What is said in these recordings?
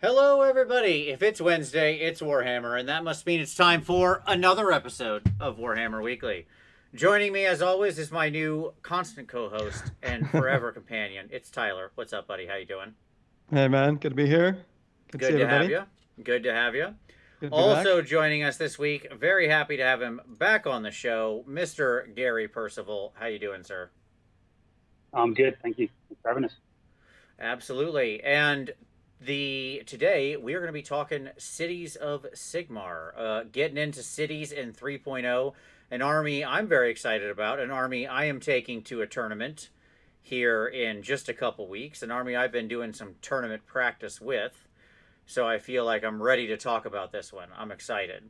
Hello, everybody. If it's Wednesday, it's Warhammer, and that must mean it's time for another episode of Warhammer Weekly. Joining me, as always, is my new constant co-host and forever companion. It's Tyler. What's up, buddy? How you doing? Hey man, good to be here. Good to see Good to have everybody. you. Good to have you. Good to be back. Also joining us this week, very happy to have him back on the show, Mr. Gary Percival. How you doing, sir? I'm good, thank you. Thanks for having us. Absolutely. And today we are going to be talking Cities of Sigmar, getting into cities in 3.0, an army I'm very excited about, an army I am taking to a tournament here in just a couple weeks, an army I've been doing some tournament practice with. So I feel like I'm ready to talk about this one. I'm excited.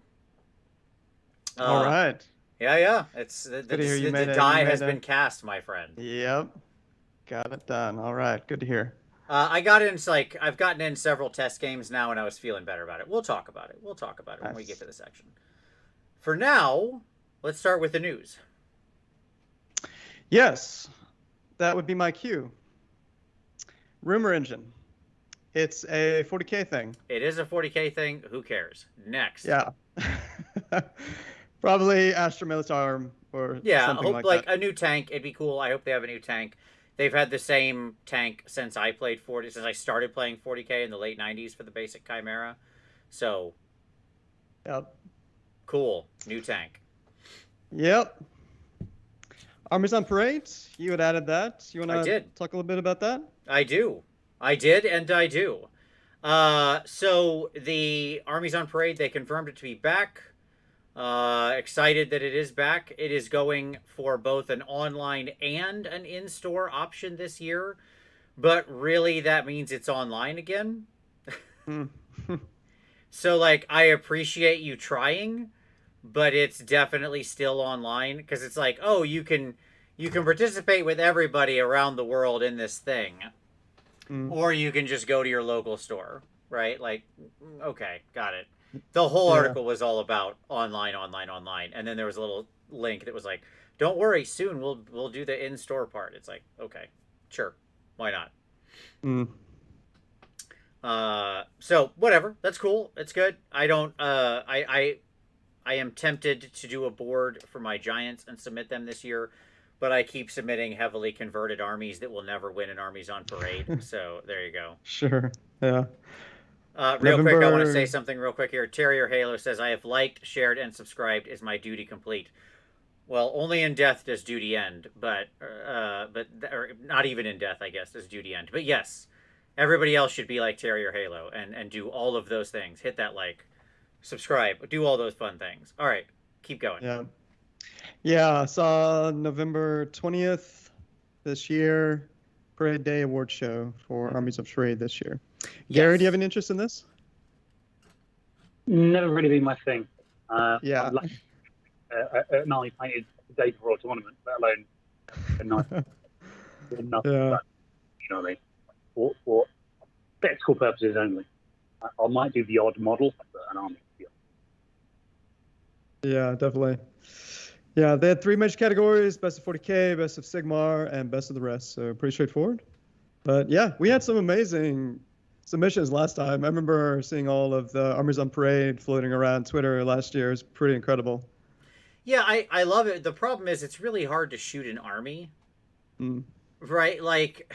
All right. Yeah. It's the die has been cast, my friend. Yep. Got it done. All right. Good to hear. I've gotten in several test games now, and I was feeling better about it. We'll talk about it. Nice. When we get to the section. For now, let's start with the news. Yes, that would be my cue. Rumor engine. It's a 40K thing. It is a 40K thing. Who cares? Next. Yeah. Probably Astra Militar or something like that. A new tank. It'd be cool. I hope they have a new tank. They've had the same tank since I started playing 40K in the late 90s for the basic Chimera. So, yep. Cool. New tank. Yep. Armies on Parade. You had added that. You want to talk a little bit about that? I do. I did, and I do. So the Armies on Parade, they confirmed it to be back. Excited that it is back. It is going for both an online and an in-store option this year, but really that means it's online again. So I appreciate you trying, but it's definitely still online, because it's like, oh, you can participate with everybody around the world in this thing, or you can just go to your local store, right? Okay, got it. The whole article was all about online, and then there was a little link that was like, "Don't worry, soon we'll do the in-store part." It's like, okay, sure, why not? So whatever, that's cool. It's good. I don't. I am tempted to do a board for my Giants and submit them this year, but I keep submitting heavily converted armies that will never win an Armies on Parade. So there you go. Sure. Yeah. Real quick, I want to say something real quick here. Terrier Halo says, I have liked, shared, and subscribed. Is my duty complete? Well, only in death does duty end, but not even in death, I guess, does duty end. But yes, everybody else should be like Terrier Halo and do all of those things. Hit that like, subscribe, do all those fun things. All right, keep going. Yeah, I saw November 20th this year, Parade Day Award Show for Armies of Parade this year. Gary, do you have an interest in this? Never really been my thing. Yeah. An army painted the day before a tournament, let alone a night. Nothing. Yeah. You know what I mean? For spectacle purposes only. I might do the odd model, but an army. Yeah, definitely. Yeah, they had 3 major categories: Best of 40K, Best of Sigmar, and Best of the Rest. So pretty straightforward. But yeah, we had some amazing submissions last time. I remember seeing all of the Armies on Parade floating around Twitter last year. It was pretty incredible. Yeah, I love it. The problem is it's really hard to shoot an army. Right? Like,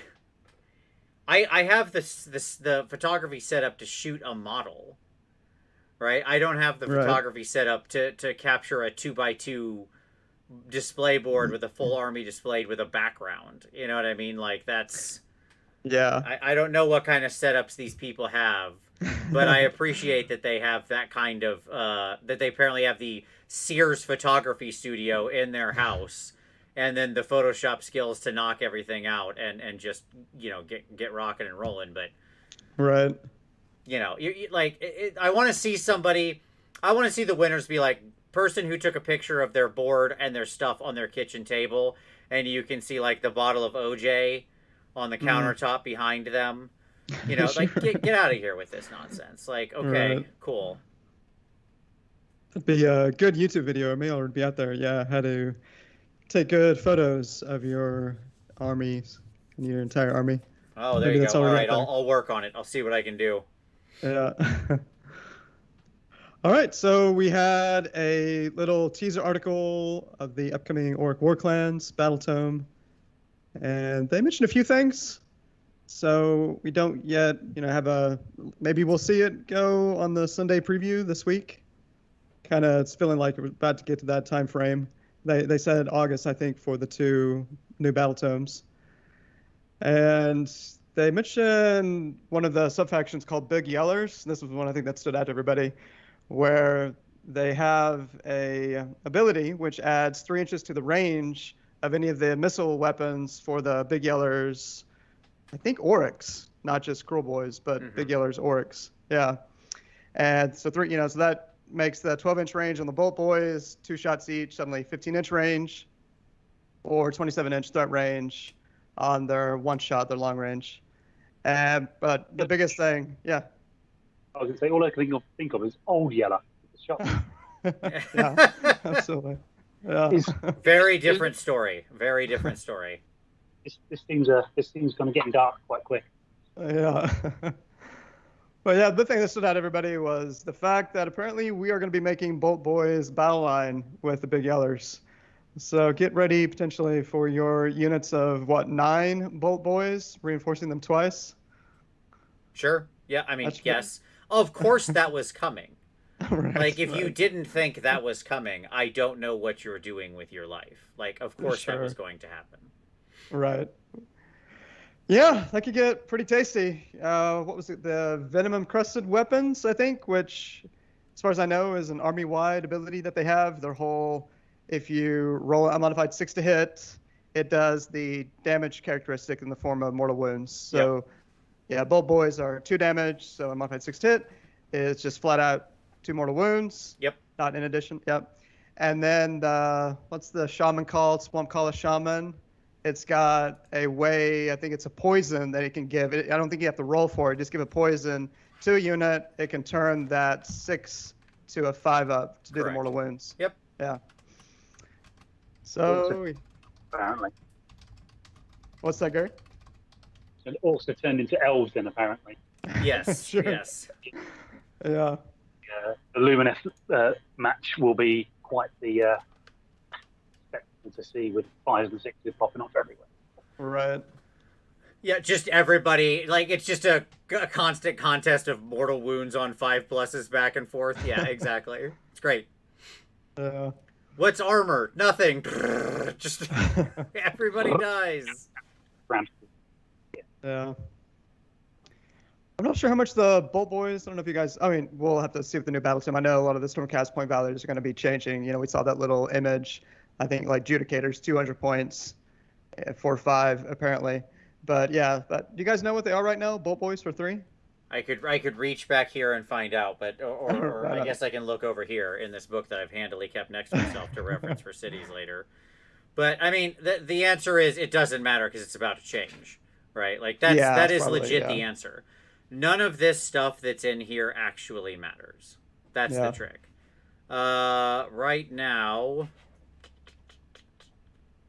I have the photography set up to shoot a model. Right? I don't have the photography set up to capture a 2x2 display board with a full army displayed with a background. You know what I mean? Like, that's... Yeah. I don't know what kind of setups these people have, but I appreciate that they have that kind of, that they apparently have the Sears photography studio in their house, and then the Photoshop skills to knock everything out and just, get rocking and rolling. But, I want to see somebody, I want to see the winners be like, person who took a picture of their board and their stuff on their kitchen table, and you can see, like, the bottle of OJ on the countertop behind them. Sure. Like, get out of here with this nonsense. Like, okay, cool. It'd be a good YouTube video. It may already be out there. Yeah, how to take good photos of your armies and your entire army. Oh, there you go. All right, I'll work on it. I'll see what I can do. Yeah. All right, so we had a little teaser article of the upcoming Orc War Clans Battle Tome, and they mentioned a few things. So we don't yet, have maybe we'll see it go on the Sunday preview this week. Kind of, it's feeling like we're about to get to that time frame. They said August, I think, for the 2 new Battle Tomes. And they mentioned one of the sub-factions called Big Yellers. This was one I think that stood out to everybody, where they have a ability which adds 3 inches to the range of any of the missile weapons for the Big Yellers. I think Oryx, not just Cruel Boys, but Big Yellers Oryx. Yeah. And so so that makes the 12-inch range on the Bolt Boys, 2 shots each, suddenly 15-inch range, or 27-inch threat range on their 1 shot, their long range. But the biggest thing, yeah. I was going to say, all I can think of is Old Yeller. Yeah, absolutely. Yeah. Very different story. Very different story. This seems going to get dark quite quick. Yeah. But yeah, the thing that stood out to everybody was the fact that apparently we are going to be making Bolt Boys battle line with the Big Yellers. So get ready potentially for your units of 9 Bolt Boys, reinforcing them twice. Sure. Yeah, I mean, yes. Of course that was coming. Right, if you didn't think that was coming, I don't know what you're doing with your life. Of course that was going to happen. Right. Yeah, that could get pretty tasty. What was it? The Venom Encrusted Weapons, I think, which, as far as I know, is an army-wide ability that they have. Their whole, if you roll unmodified 6 to hit, it does the damage characteristic in the form of mortal wounds. So, yeah, Bolt Boys are 2 damage, so unmodified 6 to hit is just flat out 2 mortal wounds. Yep. Not in addition. Yep. And then what's the shaman called? Swamp Caller Shaman. It's got a way, I think it's a poison that it can give. I don't think you have to roll for it. Just give a poison to a unit. It can turn that 6 to a 5-up to do the mortal wounds. Yep. Yeah. So, apparently. What's that, Gary? And also turned into elves then, apparently. Yes. Sure. Yes. Yeah. The Lumineth match will be quite the spectacle to see, with 5s and 6s popping off everywhere. Right. Yeah, just everybody, it's just a constant contest of mortal wounds on 5+ back and forth. Yeah, exactly. It's great. What's armor? Nothing. Just everybody dies. Yeah. I'm not sure how much the Bolt Boys, I don't know if you guys, I mean, we'll have to see with the new battle team. I know a lot of the Stormcast point values are going to be changing. We saw that little image, I think, Judicators, 200 points, 4-5, apparently. But yeah, do you guys know what they are right now, Bolt Boys for 3? I could reach back here and find out, but or Right I on. guess I can look over here in this book that I've handily kept next to myself to reference for cities later. But I mean, the answer is it doesn't matter because it's about to change, right? That is probably, legit the answer. None of this stuff that's in here actually matters. That's the trick. Right now,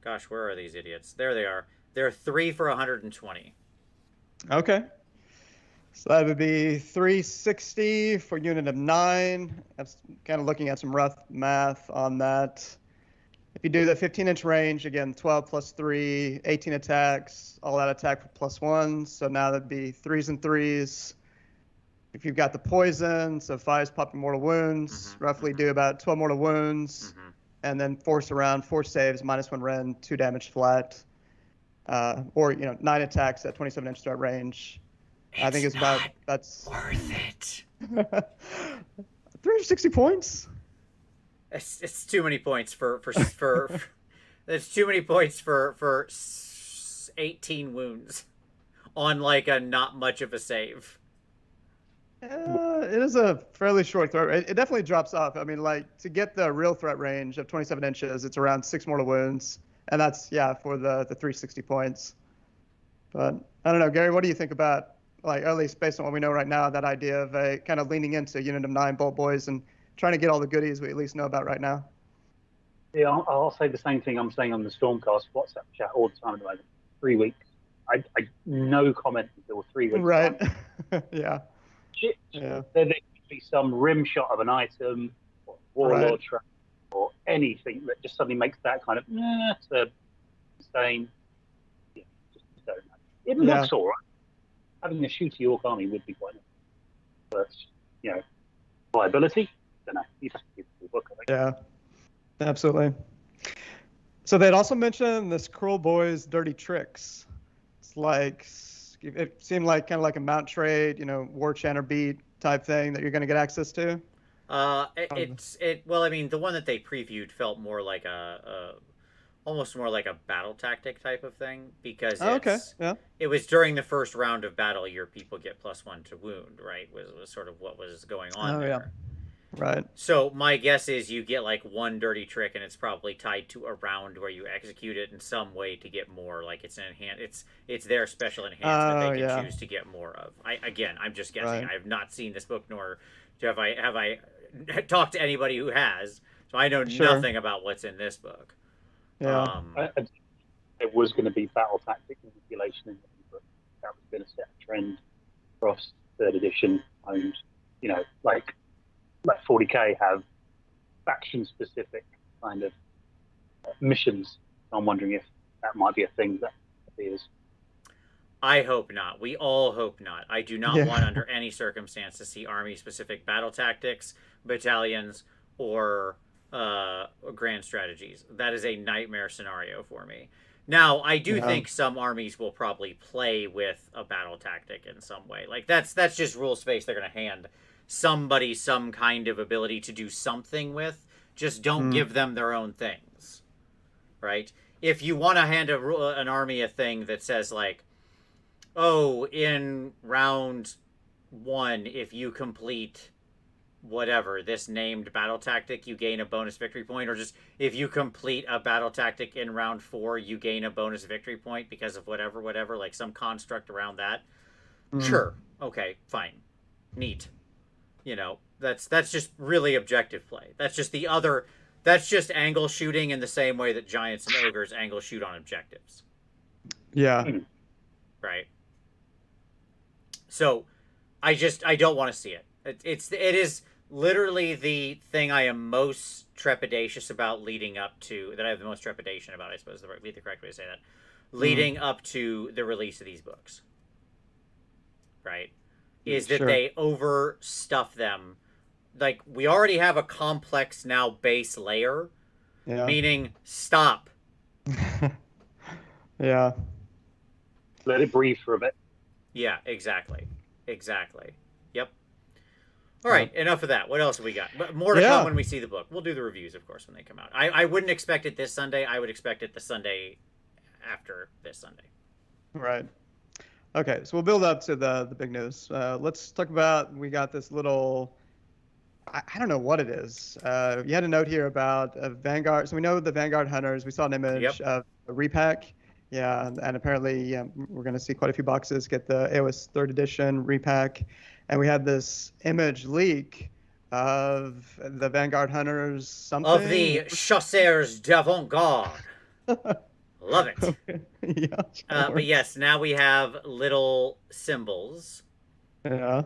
gosh, where are these idiots? There they are. They're 3 for 120. Okay. So that would be 360 for unit of 9. That's kind of looking at some rough math on that. If you do the 15-inch range, again, 12 plus 3, 18 attacks, all that attack for +1. So now that'd be 3s and 3s. If you've got the poison, so 5s popping mortal wounds, roughly do about 12 mortal wounds, and then force around 4 saves, -1 rend, 2 damage flat, or 9 attacks at 27-inch threat range. I think it's about that's worth it. 360 points. It's too many points for it's too many points for 18 wounds on a not much of a save. It is a fairly short threat. It definitely drops off. I mean, to get the real threat range of 27 inches, it's around 6 mortal wounds, and that's for the 360 points. But I don't know, Gary. What do you think about at least based on what we know right now, that idea of a kind of leaning into unit of 9 Bolt Boys and trying to get all the goodies we at least know about right now? Yeah, I'll say the same thing I'm saying on the Stormcast WhatsApp chat all the time at the moment. 3 weeks. I no comment until 3 weeks. Right. Yeah. ships. Yeah. There could be some rim shot of an item or warlord trap or anything that just suddenly makes that kind of insane. Yeah, just don't know. It looks all right. Having a shooty orc army would be quite nice. But, you know, viability? Don't know. You have to give the book, I think. Yeah, absolutely. So they'd also mentioned this Cruel Boys Dirty Tricks. It's like, it seemed like kind of like a mount trade, you know, war chanter beat type thing that you're going to get access to. Well, I mean, the one that they previewed felt more like almost more like a battle tactic type of thing, because it was during the first round of battle your people get +1 to wound, right? Was sort of what was going on there. Yeah. Right. So my guess is you get like one dirty trick, and it's probably tied to a round where you execute it in some way to get more. Like it's it's their special enhancement they can choose to get more of. I'm just guessing. I have not seen this book, nor have I talked to anybody who has. So I know nothing about what's in this book. Yeah. It was going to be battle tactic manipulation in the book. That was going to set a trend across 3rd edition, and you know, like 40k have faction specific kind of missions. I'm wondering if that might be a thing that appears. I hope not. We all hope not. I do not want under any circumstance to see army specific battle tactics, battalions, or grand strategies. That is a nightmare scenario for me. Now, I do think some armies will probably play with a battle tactic in some way. Like that's just rule space they're going to hand somebody some kind of ability to do something with. Just don't give them their own things, right? If you want to hand an army a thing that says like, oh, in round 1, if you complete whatever, this named battle tactic, you gain a bonus victory point, or just if you complete a battle tactic in round 4, you gain a bonus victory point because of whatever, like some construct around that. Sure. Okay, fine. Neat. You know, that's just really objective play. That's just angle shooting in the same way that giants and ogres angle shoot on objectives. Yeah. Right. So I don't want to see it. It is literally the thing I am most trepidatious about leading up to, that I have the most trepidation about, I suppose would be the correct way to say that, leading up to the release of these books. Right? Is that they overstuff them. Like, we already have a complex now base layer, meaning stop. Yeah. Let it breathe for a bit. Yeah, exactly. Yep. All right, enough of that. What else have we got? More to come when we see the book. We'll do the reviews, of course, when they come out. I wouldn't expect it this Sunday. I would expect it the Sunday after this Sunday. Right. Okay, so we'll build up to the big news. Let's talk about, we got this little, I don't know what it is. You had a note here about Vanguard. So we know the Vanguard Hunters. We saw an image of a repack. Yeah, and apparently we're going to see quite a few boxes get the AoS 3rd edition repack. And we had this image leak of the Vanguard Hunters something. Of the Chasseurs d'Avant-Garde. Love it. But yes, now we have little symbols. Yeah.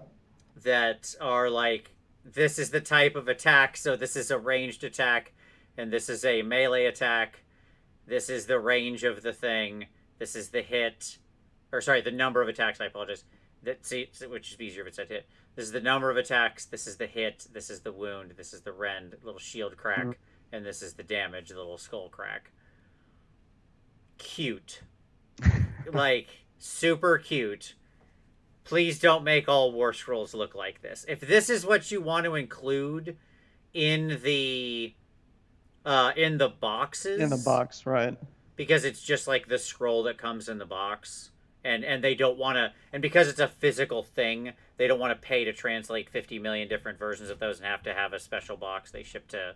That are like, this is the type of attack, so this is a ranged attack, and this is a melee attack. This is the range of the thing. This is the hit. Or sorry, the number of attacks, I apologize. Which is easier if it said hit. This is the number of attacks. This is the hit. This is the wound. This is the rend, little shield crack. And this is the damage, the little skull crack. Cute. Like, super cute. Please don't make all War Scrolls look like this. If this is what you want to include in the boxes. In the box, right. Because it's just like the scroll that comes in the box. And they don't want to, and because it's a physical thing, they don't want to pay to translate 50 million different versions of those and have to have a special box they ship to,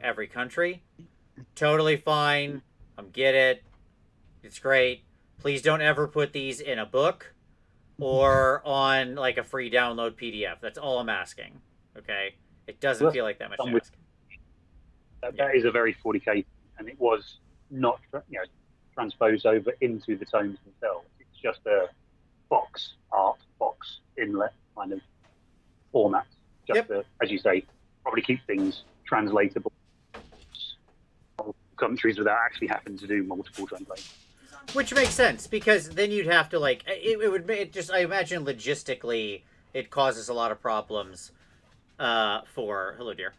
every country. Totally fine. Get it. It's great. Please don't ever put these in a book or on like a free download PDF. That's all I'm asking. Okay? It doesn't feel like that much to ask. That is a very 40k, and it was not, transposed over into the tomes themselves. It's just a box inlet kind of formats, just Yep. to, as you say, probably keep things translatable countries without actually having to do multiple translations. Which makes sense, because then you'd have to, like, it would, it just, I imagine logistically it causes a lot of problems hello dear,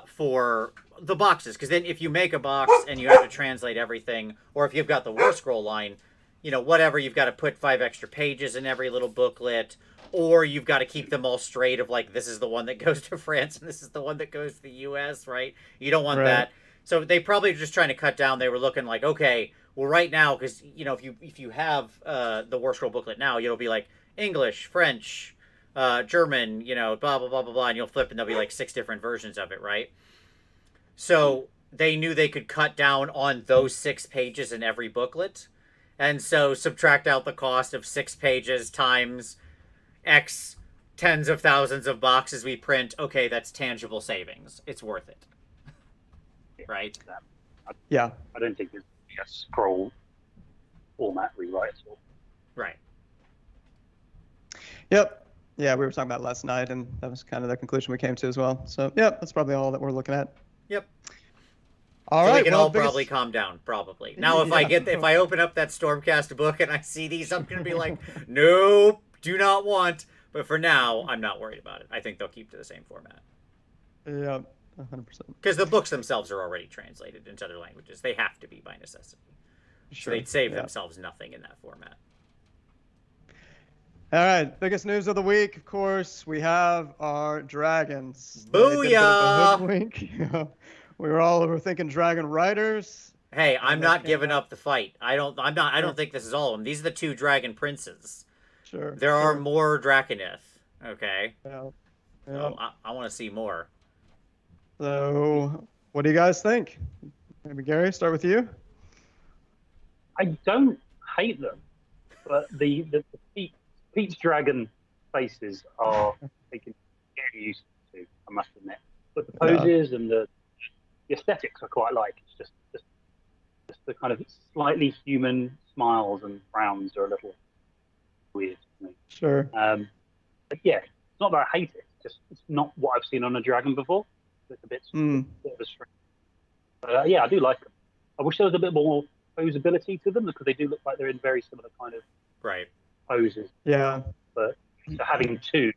for the boxes, because then if you make a box and you have to translate everything, or if you've got the war scroll line, whatever, you've got to put 5 extra pages in every little booklet, or you've got to keep them all straight of, like, this is the one that goes to France and this is the one that goes to the US, right? You don't want that. So they probably were just trying to cut down. They were looking like, okay, well, right now, because, if you have the war scroll booklet now, it'll be like English, French, German, blah, blah, blah, blah, blah, and you'll flip and there'll be like 6 different versions of it, right? So they knew they could cut down on those 6 pages in every booklet. And so subtract out the cost of 6 pages times X tens of thousands of boxes we print. Okay, that's tangible savings. It's worth it. Right? Yeah. I don't think there's a scroll format rewrite at all. Right. Yep. Yeah, we were talking about it last night, and that was kind of the conclusion we came to as well. So, yep, that's probably all that we're looking at. Yep. All So right. we can all probably calm down, probably. Now, if I open up that Stormcast book and I see these, I'm going to be like, nope, do not want. But for now, I'm not worried about it. I think they'll keep to the same format. Yeah, 100%. Because the books themselves are already translated into other languages. They have to be by necessity. Sure. So they'd save themselves nothing in that format. All right, biggest news of the week, of course, we have our dragons. Booyah! We were all overthinking dragon riders. Hey, I'm not giving up the fight. I don't think this is all of them. These are the 2 dragon princes. Sure. There are more Draconith. Okay. Yeah. So I want to see more. So, what do you guys think? Maybe Gary, start with you. I don't hate them, but the Pete's dragon faces are they can get used to, I must admit. But the poses and the aesthetics I quite like. It's just the kind of slightly human smiles and frowns are a little weird to me. Sure. But yeah, it's not that I hate it. It's not what I've seen on a dragon before. It's a bit of a stretch. But yeah, I do like them. I wish there was a bit more posability to them, because they do look like they're in very similar kind of poses. Yeah. But so having 2,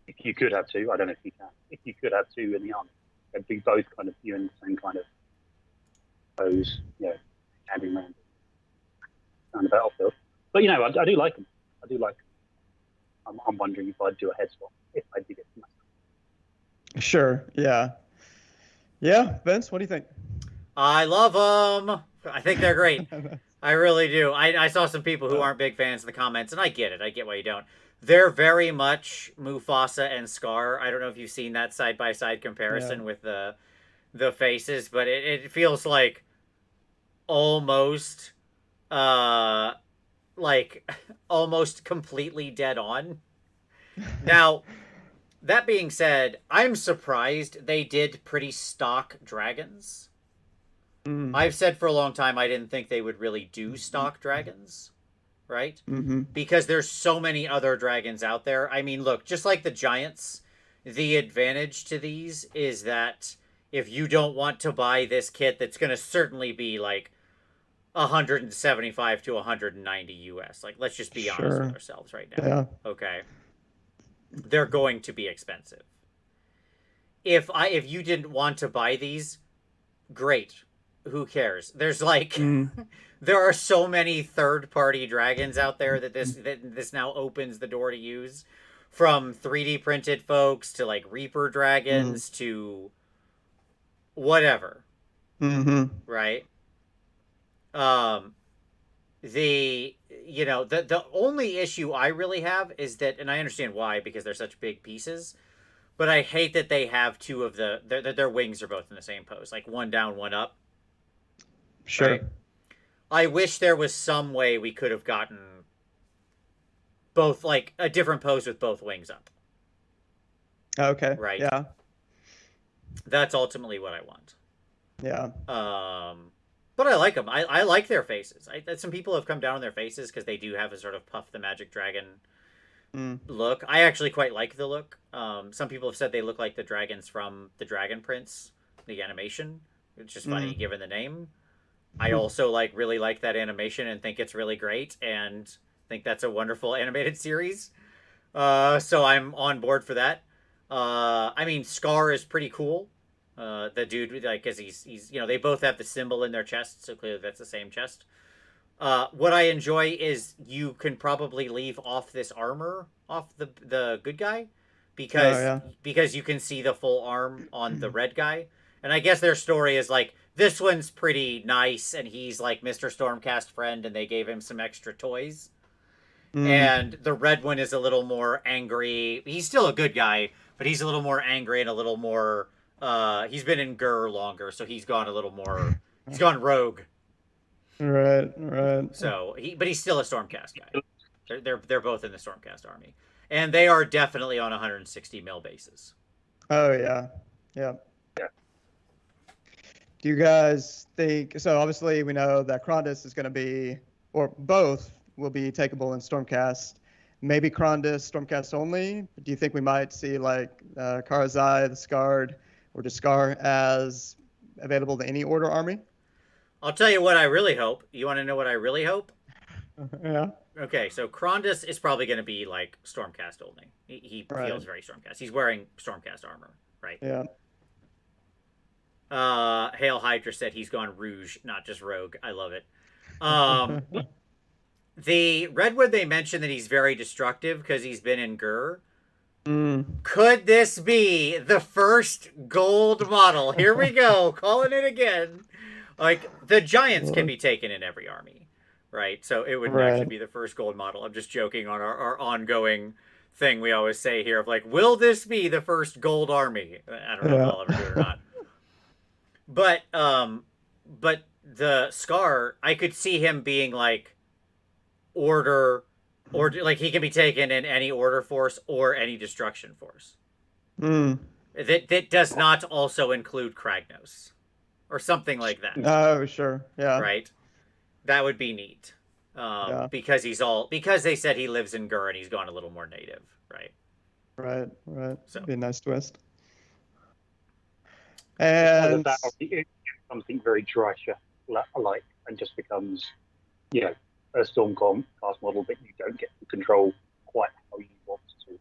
if you could have 2, I don't know if you can. If you could have 2 in the army, they'd be both kind of you in the same kind of pose, standing around on the battlefield. But I do like them. I do like them. I'm wondering if I'd do a head swap if I did it. Sure. Yeah. Yeah, Vince, what do you think? I love them. I think they're great. I really do. I saw some people who aren't big fans in the comments, and I get it. I get why you don't. They're very much Mufasa and Scar. I don't know if you've seen that side-by-side comparison with the faces, but it feels like almost almost completely dead on. Now, that being said, I'm surprised they did pretty stock dragons. I've said for a long time I didn't think they would really do stock dragons, right? Because there's so many other dragons out there. I mean, look, just like the giants, the advantage to these is that if you don't want to buy this kit that's going to certainly be like 175 to 190 US. Like, let's just be honest with ourselves right now. Yeah. Okay. They're going to be expensive. If you didn't want to buy these, great. Who cares? There's like there are so many third-party dragons out there that this now opens the door to use, from 3D printed folks to like Reaper dragons to whatever. Right? The only issue I really have is that, and I understand why, because they're such big pieces, but I hate that they have 2 of their wings are both in the same pose, like one down, one up. Sure. Right? I wish there was some way we could have gotten both, like a different pose with both wings up. Okay. Right. Yeah. That's ultimately what I want. Yeah. But I like them. I like their faces. Some people have come down on their faces because they do have a sort of Puff the Magic Dragon look. I actually quite like the look. Some people have said they look like the dragons from the Dragon Prince, the animation, which is funny given the name. I also really like that animation and think it's really great and think that's a wonderful animated series. So I'm on board for that. I mean, Scar is pretty cool. The dude, cause he's they both have the symbol in their chest, so clearly that's the same chest. What I enjoy is you can probably leave off this armor off the good guy because you can see the full arm on the red guy. And I guess their story is this one's pretty nice and he's Mr. Stormcast friend and they gave him some extra toys. And the red one is a little more angry. He's still a good guy, but he's a little more angry and a little more he's been in Gur longer, so he's gone a little more he's gone rogue. Right. So but he's still a Stormcast guy. They're both in the Stormcast army, and they are definitely on 160 mil bases. Oh yeah. Do you guys think so? Obviously, we know that Krondys is going to be, or both will be takeable in Stormcast. Maybe Krondys Stormcast only. Do you think we might see Karazai, the Scarred, or Discar as available to any Order army? I'll tell you what I really hope. You want to know what I really hope? Yeah. Okay, so Krondys is probably going to be Stormcast only. He feels very Stormcast. He's wearing Stormcast armor, right? Yeah. Hail Hydra said he's gone Rouge, not just Rogue. I love it. The Redwood, they mentioned that he's very destructive because he's been in Gur. Could this be the first gold model? Here we go, calling it again. The Giants can be taken in every army, right? So it would actually be the first gold model. I'm just joking on our ongoing thing we always say here of will this be the first gold army? I don't know if I'll ever do it or not. But the Scar, I could see him being Order, or he can be taken in any Order force or any Destruction force. That does not also include Kragnos, or something like that. Oh, sure, yeah. Right, that would be neat. Because because they said he lives in Gur and he's gone a little more native, right? Right. So be a nice twist. And that something very Dreicher like, and just becomes, a Stormcast model that you don't get to control quite how you want to.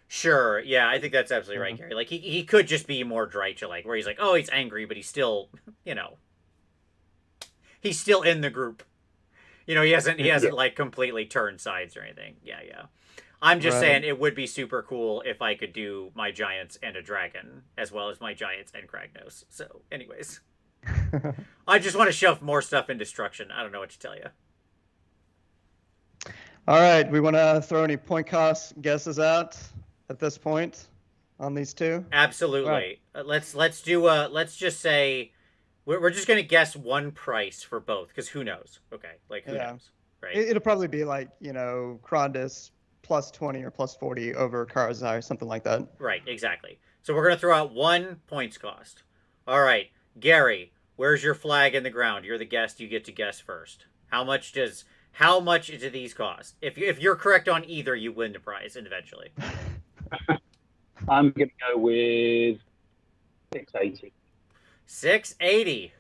Sure, yeah, I think that's absolutely right, Gary. He could just be more Dreicher, where he's he's angry, but he's still, he's still in the group. He hasn't completely turned sides or anything. Yeah. I'm just saying it would be super cool if I could do my Giants and a Dragon, as well as my Giants and Kragnos. So, anyways. I just want to shove more stuff in Destruction. I don't know what to tell you. All right, we want to throw any point cost guesses out at this point on these two? Absolutely. Right. Let's just say we're just going to guess one price for both, because who knows? Okay, who knows? Right. It'll probably be Krondys plus 20 or plus 40 over Karazai or something like that. Right, exactly. So we're going to throw out one points cost. All right, Gary, where's your flag in the ground? You're the guest. You get to guess first. How much do these cost? If you're correct on either, you win the prize eventually. I'm going to go with 680. 680.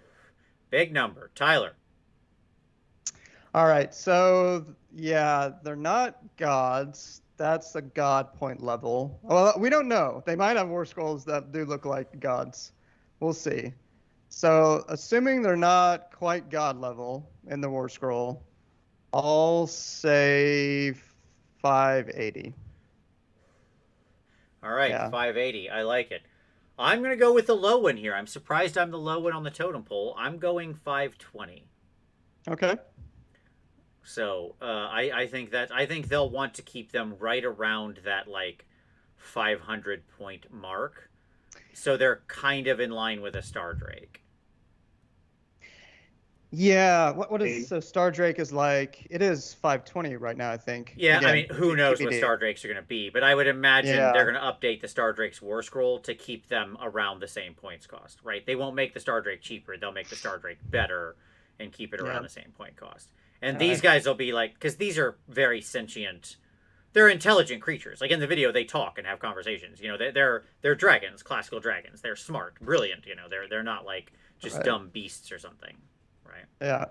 Big number. Tyler. All right, so yeah, they're not gods. That's a god point level. Well, we don't know. They might have war scrolls that do look like gods. We'll see. So, assuming they're not quite god level in the war scroll, I'll say 580. All right, 580. I like it. I'm going to go with the low one here. I'm surprised I'm the low one on the totem pole. I'm going 520. Okay. So I think they'll want to keep them right around that 500 point mark. So they're kind of in line with a Star Drake. Yeah, what is so Star Drake is like? It is 520 right now, I think. Yeah, again, I mean, who knows what Star Drakes are going to be, but I would imagine they're going to update the Star Drake's War Scroll to keep them around the same points cost, right? They won't make the Star Drake cheaper; they'll make the Star Drake better and keep it around the same point cost. And these guys will be because these are very sentient. they're intelligent creatures. Like in the video, they talk and have conversations. You know, they're dragons, classical dragons. They're smart, brilliant. You know, they're not like just dumb beasts or something, right? Yeah.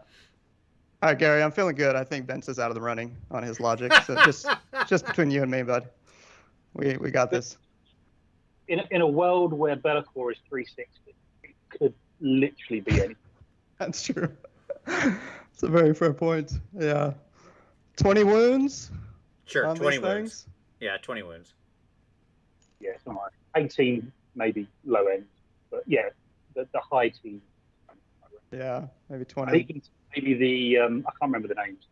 All right, Gary, I'm feeling good. I think Vince is out of the running on his logic. So just between you and me, bud. We got this. In a world where Bellator is 360, it could literally be anything. That's true. It's a very fair point. Yeah. 20 wounds? Sure, 20 wounds. Things? Yeah, 20 wounds. Yeah, something like 18, maybe low end. But yeah, the high team. Yeah, maybe I 20. think maybe the, I can't remember the names.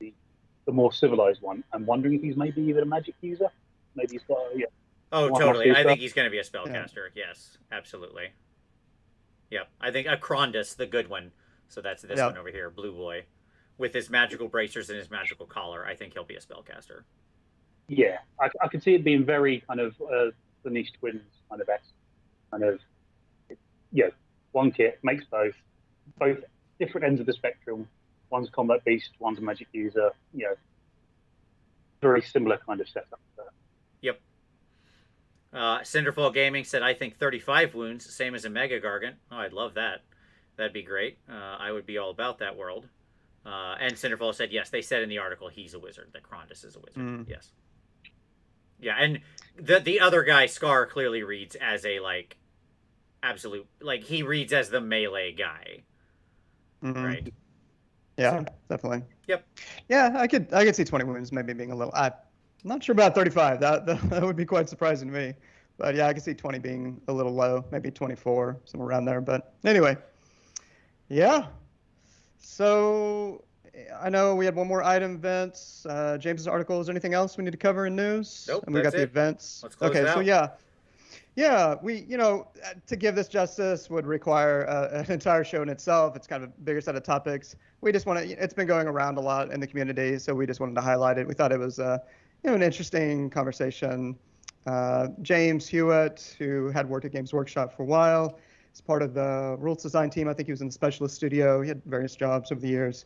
The more civilized one. I'm wondering if he's maybe even a magic user. Maybe he's got, yeah. Oh, totally. I think he's going to be a spellcaster. Yeah. Yes, absolutely. Yep. I think Akrondis, the good one. So that's this one over here, Blue Boy. With his magical bracers and his magical collar, I think he'll be a spellcaster. Yeah, I could see it being very kind of the Niche Twins kind of esque. Kind of, yeah, one kit makes both different ends of the spectrum. One's combat beast, one's a magic user. You know, very similar kind of setup. Yep. Cinderfall Gaming said, I think 35 wounds, same as a Mega Gargant. Oh, I'd love that. That'd be great. I would be all about that world. And Cinderfall said, yes, they said in the article he's a wizard, that Krondus is a wizard. Yes. Yeah, and the other guy, Scar, clearly reads as a, like, absolute, like, he reads as the melee guy. Right? Yeah, definitely. Yep. Yeah, I could see 20 wounds maybe being a little... I'm not sure about 35. That would be quite surprising to me. But yeah, I could see 20 being a little low, maybe 24, somewhere around there. But anyway, yeah. So I know we had one more item, Vince. James's article. Is there anything else we need to cover in news? Nope, and we got the events. Let's close it out. So yeah, we, to give this justice would require an entire show in itself. It's kind of a bigger set of topics. We just want to, it's been going around a lot in the community, so we just wanted to highlight it. We thought it was, an interesting conversation. James Hewitt, who had worked at Games Workshop for a while, is part of the rules design team. I think he was in the specialist studio. He had various jobs over the years.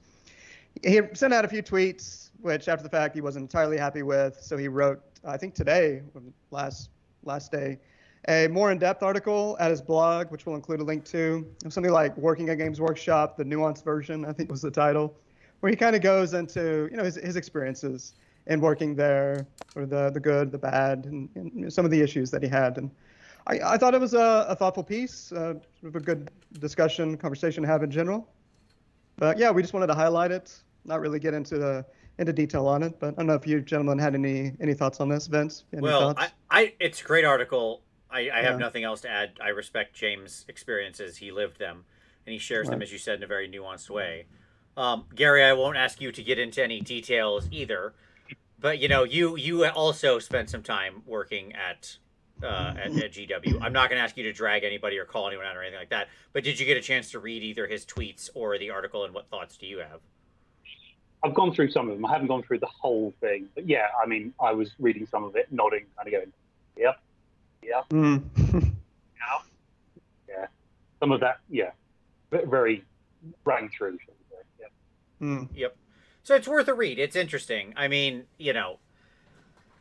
He sent out a few tweets, which after the fact he wasn't entirely happy with. So he wrote, I think today, last day, a more in-depth article at his blog, which we'll include a link to. Something like Working at Games Workshop, the nuanced version, I think was the title, where he kind of goes into his experiences in working there, or the good, the bad, and some of the issues that he had. And I thought it was a thoughtful piece, sort of a good discussion, conversation to have in general. But yeah, we just wanted to highlight it, not really get into detail on it. But I don't know if you gentlemen had any thoughts on this, Vince. Thoughts? It's a great article. I have nothing else to add. I respect James' experiences. He lived them, and he shares them, as you said, in a very nuanced way. Gary, I won't ask you to get into any details either, but you also spent some time working at GW. I'm not going to ask you to drag anybody or call anyone out or anything like that, but did you get a chance to read either his tweets or the article, and what thoughts do you have? I've gone through some of them. I haven't gone through the whole thing, but yeah, I mean, I was reading some of it, nodding, kind of going, yep. Yeah. Yeah. Some of that, yeah, very rang true. Yeah. Yep. So it's worth a read. It's interesting. I mean,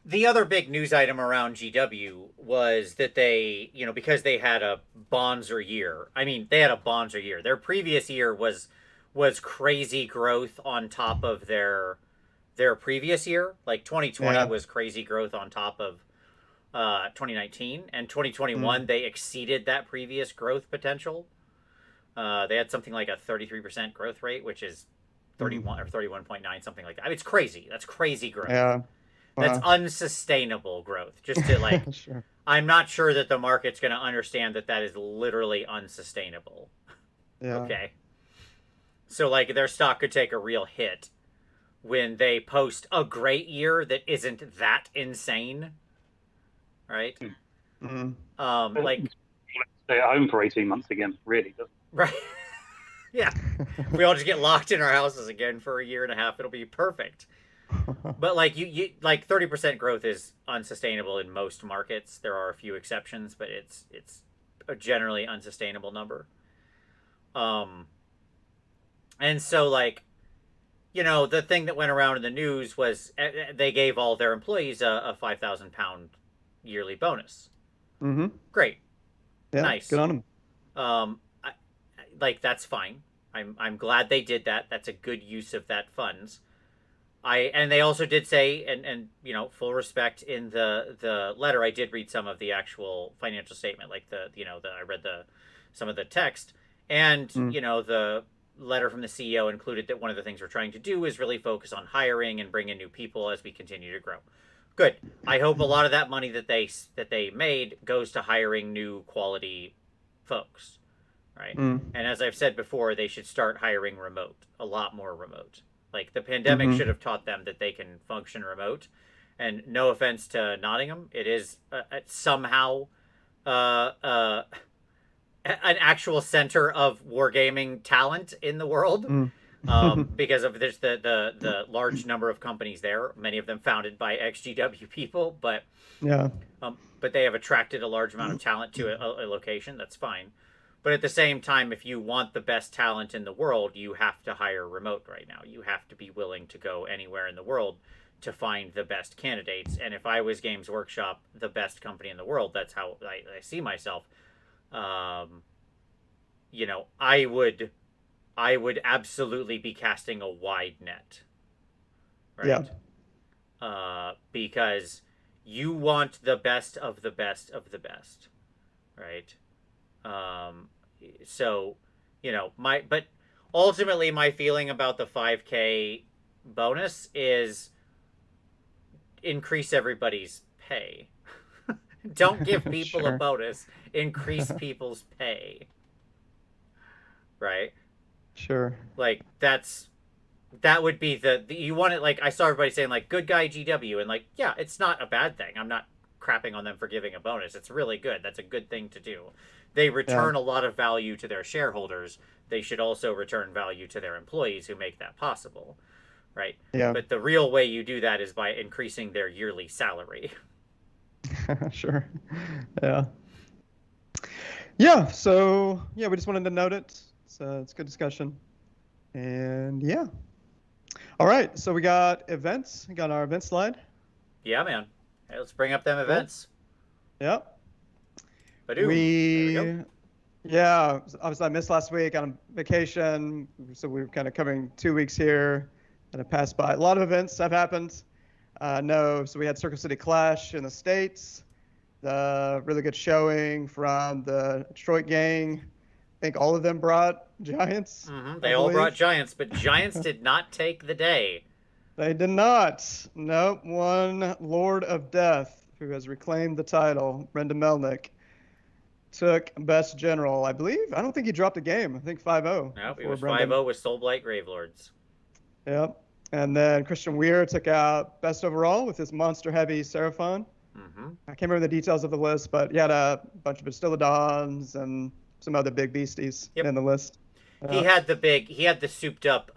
the other big news item around GW was that they, because they had a Bonzer year. I mean, they had a Bonzer year. Their previous year was crazy growth on top of their previous year. Like 2020 was crazy growth on top of 2019, and 2021 they exceeded that previous growth potential. They had something like a 33% growth rate, which is 31 or 31.9, something like that. I mean, it's crazy. That's crazy growth. Yeah. Wow. That's unsustainable growth. Just to sure. I'm not sure that the market's going to understand that is literally unsustainable. Yeah. Okay. So their stock could take a real hit when they post a great year that isn't that insane. Right? Stay at home for 18 months again, really, doesn't it? Right. Yeah. We all just get locked in our houses again for a year and a half. It'll be perfect. But you 30% growth is unsustainable in most markets. There are a few exceptions, but it's a generally unsustainable number. And so the thing that went around in the news was they gave all their employees a £5,000 yearly bonus. Mm-hmm. Great. Yeah. Nice. Good on them. That's fine. I'm glad they did that. That's a good use of that funds. And they also did say, and full respect, in the letter, I did read some of the actual financial statement, like I read some of the text, and the letter from the CEO included that one of the things we're trying to do is really focus on hiring and bring in new people as we continue to grow. Good. I hope a lot of that money that they made goes to hiring new quality folks, right? And as I've said before, they should start hiring remote, a lot more remote. Like, the pandemic should have taught them that they can function remote. And no offense to Nottingham, it is somehow an actual center of wargaming talent in the world. Because of there's the large number of companies there, many of them founded by ex-GW people, but they have attracted a large amount of talent to a location. That's fine. But at the same time, if you want the best talent in the world, you have to hire remote right now. You have to be willing to go anywhere in the world to find the best candidates. And if I was Games Workshop, the best company in the world, that's how I see myself. I would absolutely be casting a wide net, right? Yeah. Because you want the best of the best of the best, right? So, but ultimately my feeling about the 5K bonus is increase everybody's pay. Don't give people a bonus, increase people's pay. Right? Sure. Like, that would be you want it, like, I saw everybody saying, like, good guy GW, and, like, yeah, it's not a bad thing. I'm not crapping on them for giving a bonus. It's really good. That's a good thing to do. They return a lot of value to their shareholders. They should also return value to their employees who make that possible, right? Yeah. But the real way you do that is by increasing their yearly salary. Sure. Yeah. Yeah. So we just wanted to note it. So it's good discussion. And yeah. All right. So we got events. We got our event slide. Yeah, man. Hey, let's bring up them events. Yep. Obviously I missed last week on vacation, so we were kind of covering 2 weeks here, and it passed by. A lot of events have happened. So we had Circle City Clash in the States, the really good showing from the Detroit gang. I think all of them brought giants. They all brought giants, but giants did not take the day. They did not. Nope. One Lord of Death, who has reclaimed the title, Brendan Melnick, took Best General, I believe. I don't think he dropped a game. I think 5-0. Nope, it was 5-0 with Soulblight Gravelords. Yep. And then Christian Weir took out Best Overall with his monster-heavy Seraphon. I can't remember the details of the list, but he had a bunch of Bastillodons and some other big beasties in the list. He had the souped-up,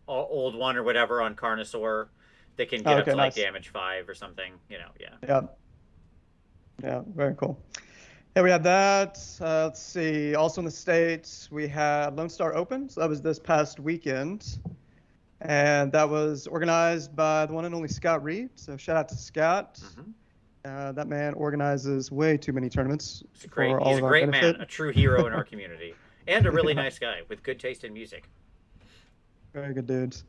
old one or whatever on Carnosaur that can get up to, like, damage 5 or something. Yeah, very cool. Yeah, we had that. Let's see. Also in the States, we had Lone Star Open. So that was this past weekend. And that was organized by the one and only Scott Reed. So shout out to Scott. That man organizes way too many tournaments. He's a great man, a true hero in our community. And a really nice guy with good taste in music. Very good dudes.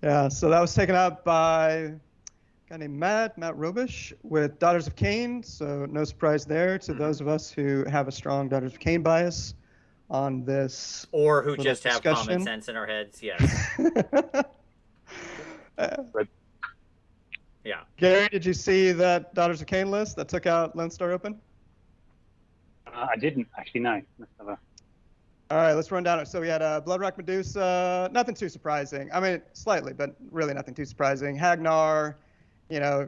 Yeah, so that was taken up by a guy named Matt Robish with Daughters of Cain. So no surprise there to those of us who have a strong Daughters of Cain bias on this. Or who just have common sense in our heads, yes. Yeah. Gary, did you see that Daughters of Cain list that took out Lone Star Open? I didn't actually, no. All right, let's run down it. So we had Bloodrock Medusa, nothing too surprising. I mean, slightly, but really nothing too surprising. Hagnar,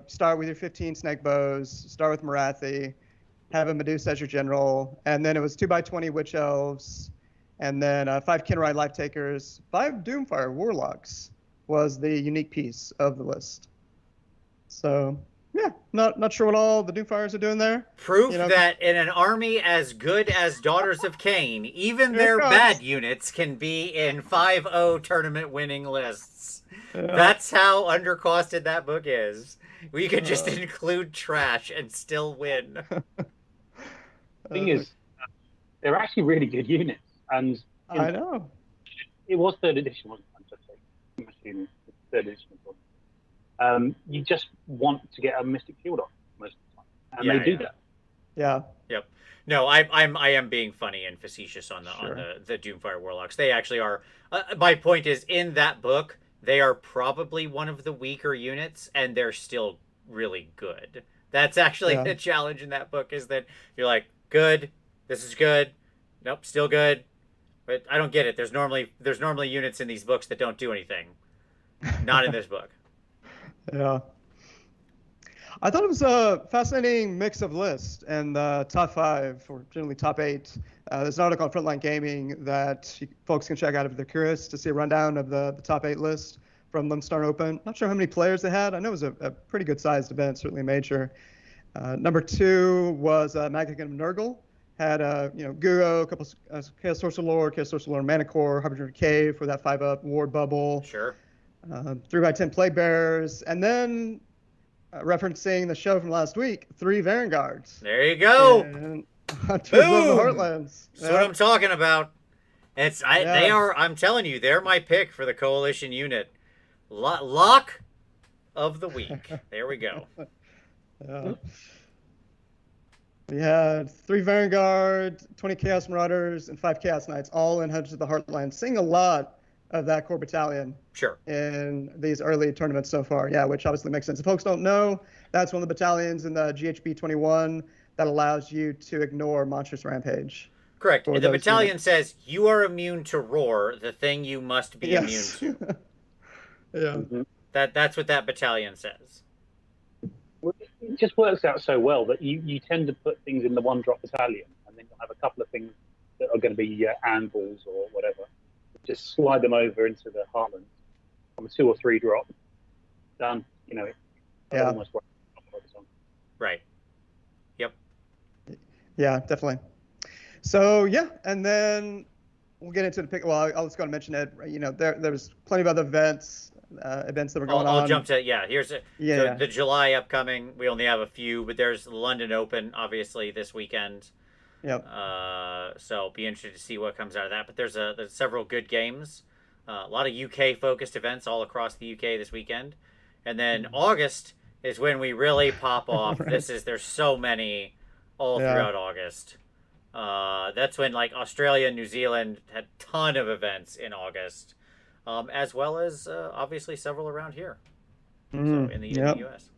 start with your 15 snake bows, start with Marathi, have a Medusa as your general, and then it was 2x20 Witch Elves, and then 5 Kinride Life Takers, 5 Doomfire Warlocks was the unique piece of the list. So Yeah, not sure what all the Doomfires are doing there. Proof You know, that in an army as good as Daughters of Cain, even here it their comes. bad units can be in 5-0 tournament winning lists. Yeah. That's how undercosted that book is. We could just Uh, include trash and still win. Thing uh, is, they're actually really good units, and you I know, know. it was third edition, wasn't it? I'm just saying. I'm assuming it's third edition. You just want to get a Mystic Shield off most of the time, and Yeah, they do yeah. that. Yeah, Yep. No, I am being funny and facetious on sure. the Doomfire Warlocks. They actually are. My point is, in that book, they are probably one of the weaker units, and they're still really good. That's actually Yeah. the challenge in that book, is that you're like, good, this is good, nope, still good, but I don't get it. There's normally units in these books that don't do anything. Not in this book. Yeah. I thought it was a fascinating mix of lists and the top 5, or generally top 8. There's an article on Frontline Gaming that folks can check out if they're curious to see a rundown of the top 8 list from Limestone Open. Not sure how many players they had. I know it was a pretty good sized event, certainly major. Number 2 was Magic and Nurgle. Had Guro, a couple Chaos Sorcerer Lord, Manicore, Harbinger Cave for that 5-up Ward Bubble. Sure. 3x10 Plague Bearers, and then referencing the show from last week, 3 Vanguards. There you go. And Hunters of the Heartlands. That's what I'm talking about. They Yeah. are. I'm telling you, they're my pick for the coalition unit. Lock of the week. There we go. Yeah. We had 3 Vanguard, 20 Chaos Marauders, and 5 Chaos Knights, all in Hunters of the Heartlands. Seeing a lot of that core battalion Sure. in these early tournaments so far. Yeah, which obviously makes sense. If folks don't know, that's one of the battalions in the GHB 21 that allows you to ignore Monstrous Rampage. Correct. For The those battalion units. says you are immune to roar, the thing you must be Yes. immune to. Yeah. Mhm. That's what that battalion says. Well, it just works out so well that you tend to put things in the 1-drop battalion, and then you'll have a couple of things that are going to be anvils or whatever. Just slide them over into the Heartlands on a 2 or 3 drop. Done. Yeah. Almost what I'm focused on. Right. Yep. Yeah, definitely. So yeah, and then we'll get into the pick. Well, I'll just go and mention it. There's plenty of other events that were going on. I'll jump to here's Yeah. so the July upcoming. We only have a few, but there's the London Open obviously this weekend. Yep. So be interested to see what comes out of that. But there's several good games, a lot of UK focused events all across the UK this weekend, and then August is when we really pop off. Right. There's so many all throughout August. That's when like Australia and New Zealand had a ton of events in August, as well as obviously several around here. So in the US.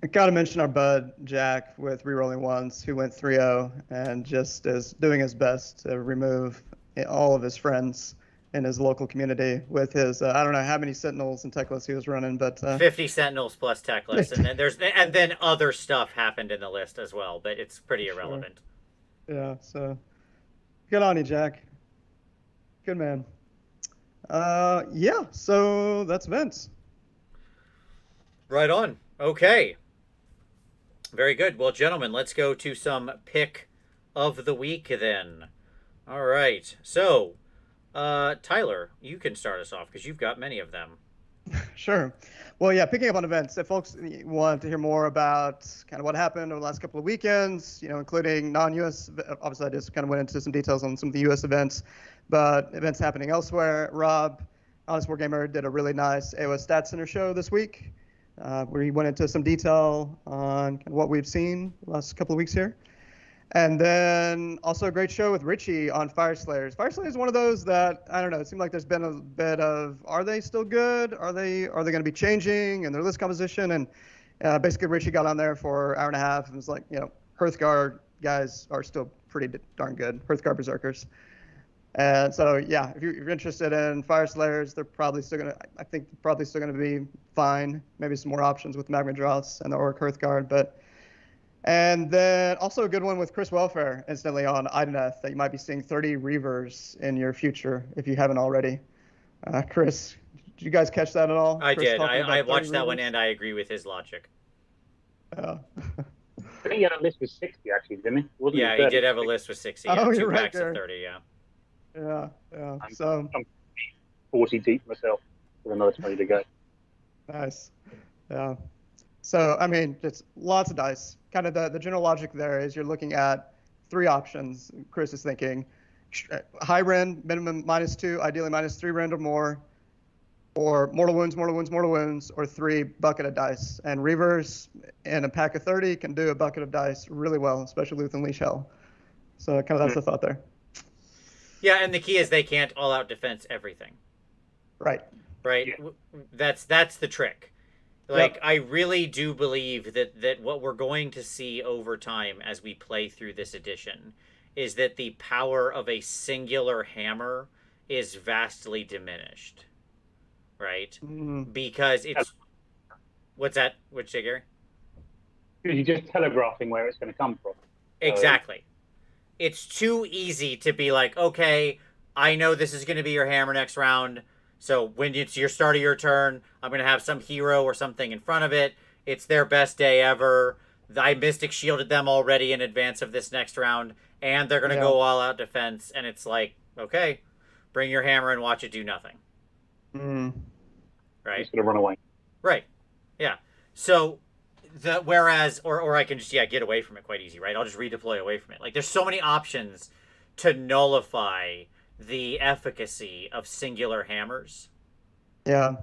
I got to mention our bud, Jack, with Rerolling Ones, who went 3-0 and just is doing his best to remove all of his friends in his local community with his, I don't know how many Sentinels and Techless he was running, but... 50 Sentinels plus Techless, and then other stuff happened in the list as well, but it's pretty irrelevant. Sure. Yeah, so good on you, Jack. Good man. Yeah, so that's Vince. Right on. Okay. Very good. Well, gentlemen, let's go to some pick of the week then. All right. So, Tyler, you can start us off because you've got many of them. Sure. Well, yeah, picking up on events, if folks want to hear more about kind of what happened over the last couple of weekends, including non-U.S., obviously I just kind of went into some details on some of the U.S. events, but events happening elsewhere. Rob, Honest Wargamer, did a really nice AoS Stats Center show this week, where he went into some detail on kind of what we've seen the last couple of weeks here. And then also a great show with Richie on Fire Slayers. Fire Slayers is one of those that, I don't know, it seemed like there's been a bit of, are they still good? Are they going to be changing in their list composition? And basically Richie got on there for an hour and a half and was like, Hearthguard guys are still pretty darn good, Hearthguard Berserkers. And so, yeah, if you're interested in Fire Slayers, they're probably still going to, I think probably still going to be fine. Maybe some more options with Magma Dross and the Orc Hearthguard, and then also a good one with Chris Welfare instantly on Ideneth that you might be seeing 30 Reavers in your future if you haven't already. Chris Did you guys catch that at all? I Chris did. talking I about 30 watched that one reavers? and I agree with his logic. Yeah. I think he had a list with 60 actually, didn't he? Wasn't Yeah, it he 30? did have a list with 60. Yeah, Oh, two you're right, packs of Gary. 30. Yeah. Yeah, yeah. I'm, So I'm 40 deep myself with another 20 to go. nice. Yeah. So I mean, it's lots of dice. Kind of the general logic there is you're looking at three options. Chris is thinking high rend, minimum -2, ideally -3 rend or more, or mortal wounds, mortal wounds, mortal wounds, or 3 bucket of dice. And Reavers in a pack of 30 can do a bucket of dice really well, especially with Unleash Hell. So kind of that's the thought there. Yeah, and the key is they can't all out defense everything. Right. Right? Yeah. That's the trick. Like, Yep. I really do believe that what we're going to see over time as we play through this edition is that the power of a singular hammer is vastly diminished. Right? Because it's... What's that? What'd you say, Gary? You're just telegraphing where it's going to come from. Exactly. It's too easy to be like, okay, I know this is going to be your hammer next round. So when it's your start of your turn, I'm going to have some hero or something in front of it. It's their best day ever. I Mystic Shielded them already in advance of this next round. And they're going to go all out defense. And it's like, okay, bring your hammer and watch it do nothing. Right? It's going to run away. Right. Yeah. So whereas I can just get away from it quite easy, right? I'll just redeploy away from it. Like there's so many options to nullify the efficacy of singular hammers. Yeah.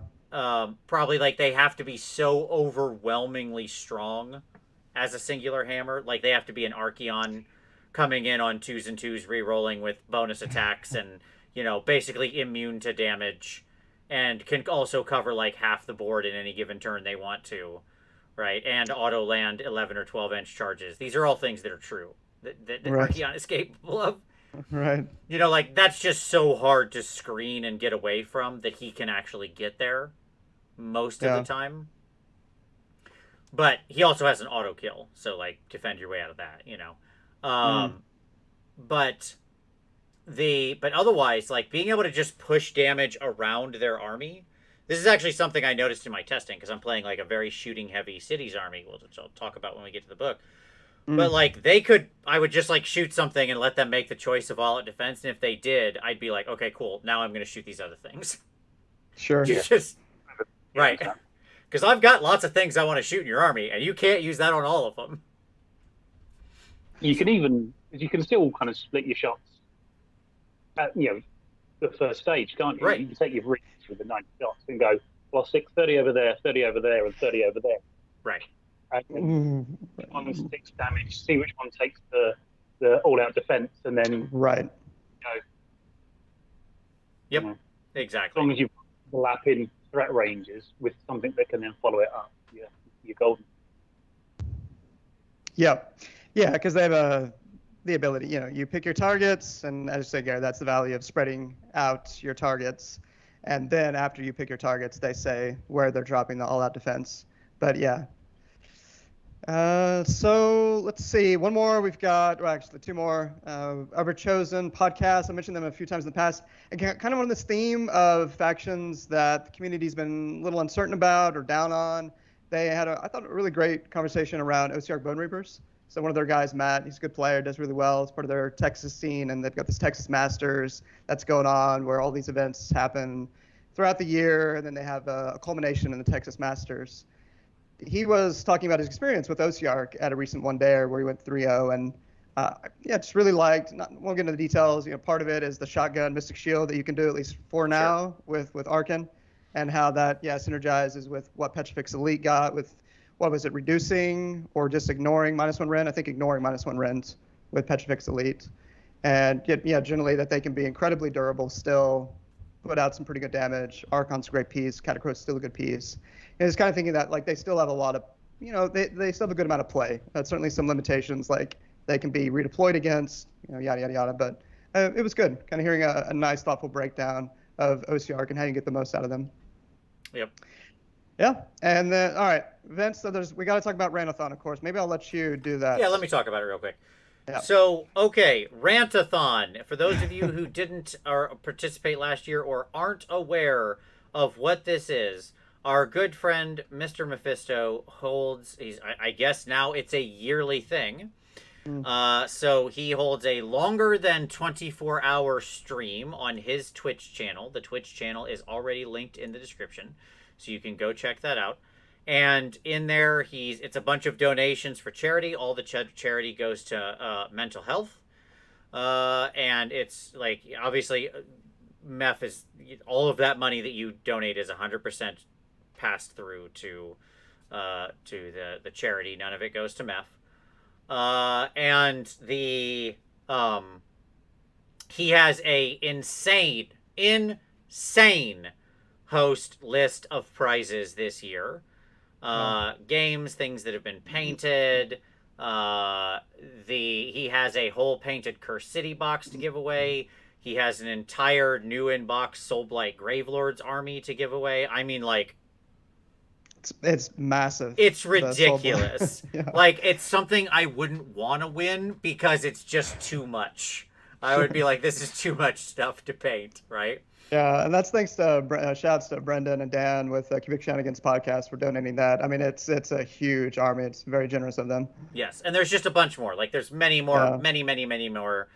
Probably like they have to be so overwhelmingly strong as a singular hammer. Like they have to be an Archeon coming in on 2s and 2s, re-rolling with bonus attacks and, basically immune to damage and can also cover like half the board in any given turn they want to. Right, and auto land 11 or 12-inch charges. These are all things that are true that Right. Archeon is capable of. Right. Like that's just so hard to screen and get away from that he can actually get there most of the time. But he also has an auto kill, so like defend your way out of that, But otherwise, like being able to just push damage around their army. This is actually something I noticed in my testing because I'm playing like a very shooting heavy cities army, which I'll talk about when we get to the book. But like I would just like shoot something and let them make the choice of all out defense, and if they did, I'd be like, okay, cool. Now I'm going to shoot these other things. Sure. Just right, because I've got lots of things I want to shoot in your army, and you can't use that on all of them. You can still kind of split your shots at the first stage, can't you? Right. You can take your reach with the 90 shots and go, well, 30 over there, 30 over there, and 30 over there. Right. And which one sticks damage, see which one takes the all-out defense, and then Right. Yep. Exactly. As long as you've overlapping threat ranges with something that can then follow it up, you're golden. Yeah, because they have the ability. You pick your targets, and as you say, Gary, that's the value of spreading out your targets. And then after you pick your targets, they say where they're dropping the all-out defense. But yeah. So let's see. One more. We've got, well, actually, 2 more. Overchosen podcast. I mentioned them a few times in the past. Again, kind of on this theme of factions that the community's been a little uncertain about or down on. They had, I thought, a really great conversation around OCR Bone Reapers. So one of their guys, Matt, he's a good player, does really well. It's part of their Texas scene, and they've got this Texas Masters that's going on where all these events happen throughout the year, and then they have a culmination in the Texas Masters. He was talking about his experience with OCR at a recent one day where he went 3-0, and just really liked, won't get into the details, part of it is the shotgun Mystic Shield that you can do at least for now with Arkan, and how that, synergizes with what Petrifix Elite got with, what was it, reducing or just ignoring -1 rend? I think ignoring -1 rend with Petrifix Elite. And generally that they can be incredibly durable still, put out some pretty good damage. Archon's a great piece. Catacro's still a good piece. And it's kind of thinking that like they still have a lot of, they still have a good amount of play. Certainly some limitations, like they can be redeployed against, yada, yada, yada. But it was good, kind of hearing a nice, thoughtful breakdown of OCR and how you get the most out of them. Yep. Yeah, and then, all right, Vince, so we got to talk about Rantathon, of course. Maybe I'll let you do that. Yeah, let me talk about it real quick. Yeah. So, okay, Rantathon. For those of you who didn't participate last year or aren't aware of what this is, our good friend Mr. Mephisto holds. I guess now it's a yearly thing. So he holds a longer than 24-hour stream on his Twitch channel. The Twitch channel is already linked in the description, so you can go check that out. And in there, it's a bunch of donations for charity. All the charity goes to mental health. And it's like, obviously, MEF is all of that money that you donate is 100% passed through to the charity. None of it goes to MEF. And he has a insane host list of prizes this year. Games, things that have been painted. He has a whole painted Cursed City box to give away. He has an entire new in-box Soulblight Gravelords army to give away. I mean, like, it's massive. It's ridiculous. Yeah. Like, it's something I wouldn't want to win because it's just too much. I would be like, this is too much stuff to paint, right? Yeah, and that's thanks to shouts to Brendan and Dan with Cubic Shenanigans podcast for donating that. I mean, it's a huge army. It's very generous of them. Yes, and there's just a bunch more. Like, there's many more, many more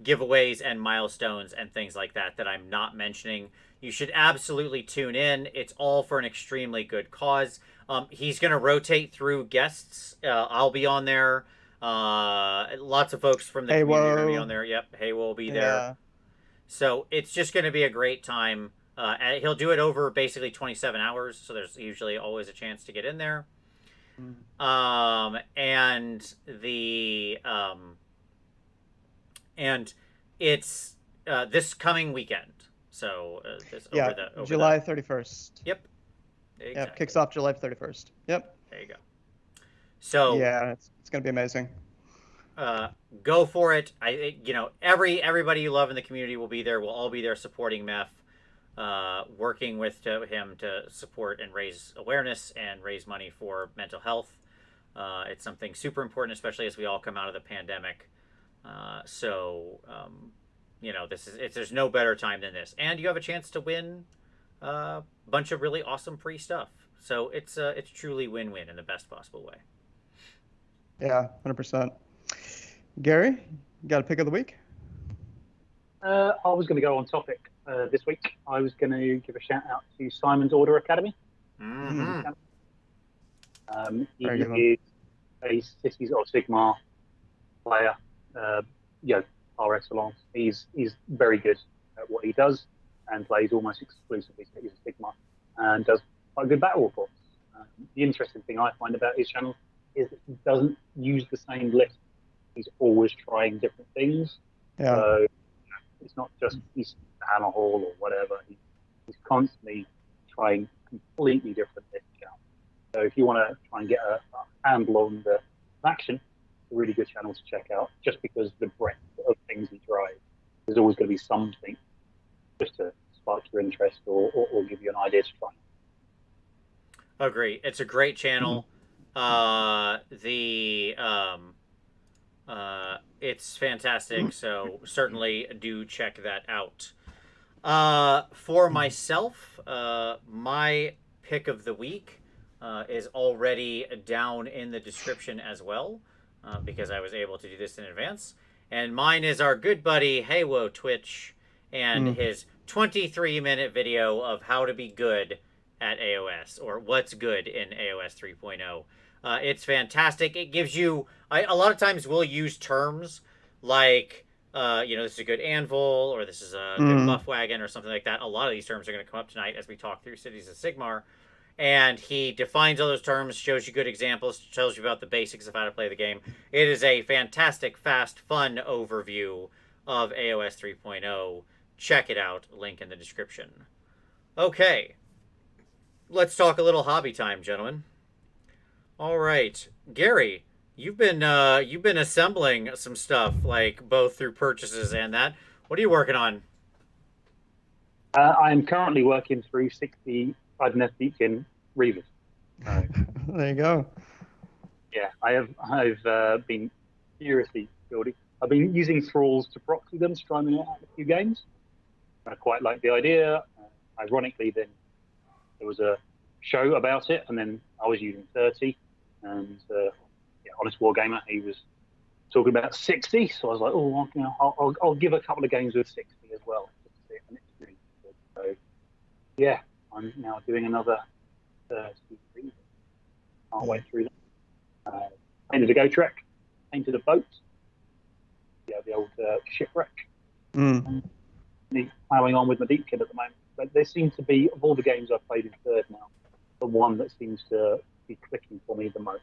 giveaways and milestones and things like that that I'm not mentioning. You should absolutely tune in. It's all for an extremely good cause. He's going to rotate through guests. I'll be on there. Lots of folks from the community are going to be on there. Yep, Haywo will be there. Yeah. So it's just going to be a great time. He'll do it over basically 27 hours, so there's usually always a chance to get in there. And it's this coming weekend. So July 31st. Yep. Exactly. Yep, kicks off July 31st. Yep. There you go. So yeah, it's going to be amazing. Go for it. Everybody you love in the community will be there. We'll all be there supporting Meph, working with him to support and raise awareness and raise money for mental health. It's something super important, especially as we all come out of the pandemic. There's no better time than this, and you have a chance to win a bunch of really awesome free stuff. So it's truly win-win in the best possible way. Yeah, 100%. Gary, you got a pick of the week? I was going to go on topic this week. I was going to give a shout out to Simon's Order Academy. Mm-hmm. He is a Cities of Sigmar player, par excellence. He's very good at what he does and plays almost exclusively Cities of Sigmar and does quite good battle reports. The interesting thing I find about his channel is that he doesn't use the same list. He's always trying different things. Yeah. So it's not just he's Hammer Hall or whatever. He's constantly trying completely different lists out. So if you want to try and get a handle on the action, it's a really good channel to check out, just because the breadth of things he tries. There's always going to be something just to spark your interest or give you an idea to try. Agree. It's a great channel. It's fantastic, so certainly do check that out. For myself, my pick of the week is already down in the description as well, because I was able to do this in advance. And mine is our good buddy Haywo Twitch and his 23-minute video of how to be good at AoS, or what's good in AoS 3.0. It's fantastic. It gives you... a lot of times we'll use terms like, this is a good anvil, or this is a good buff wagon, or something like that. A lot of these terms are going to come up tonight as we talk through Cities of Sigmar. And he defines all those terms, shows you good examples, tells you about the basics of how to play the game. It is a fantastic, fast, fun overview of AoS 3.0. Check it out. Link in the description. Okay. Let's talk a little hobby time, gentlemen. All right, Gary, you've been assembling some stuff, like both through purchases and that. What are you working on? I am currently working through 60 Idoneth Beacon Reavers. There you go. Yeah, I've been furiously building. I've been using thralls to proxy them, trying them out a few games. I quite like the idea. Ironically, then there was a show about it, and then I was using 30, and Honest Wargamer, he was talking about 60, so I was like, oh, you know, I'll give a couple of games with 60 as well, just to see it, and it's really good. So yeah, I'm now doing another 33. Can't wait through them. Painted a Go Trek, painted a boat, the old shipwreck. Me plowing on with my Deep Kid at the moment. But they seem to be, of all the games I've played in third now, the one that seems to be clicking for me the most.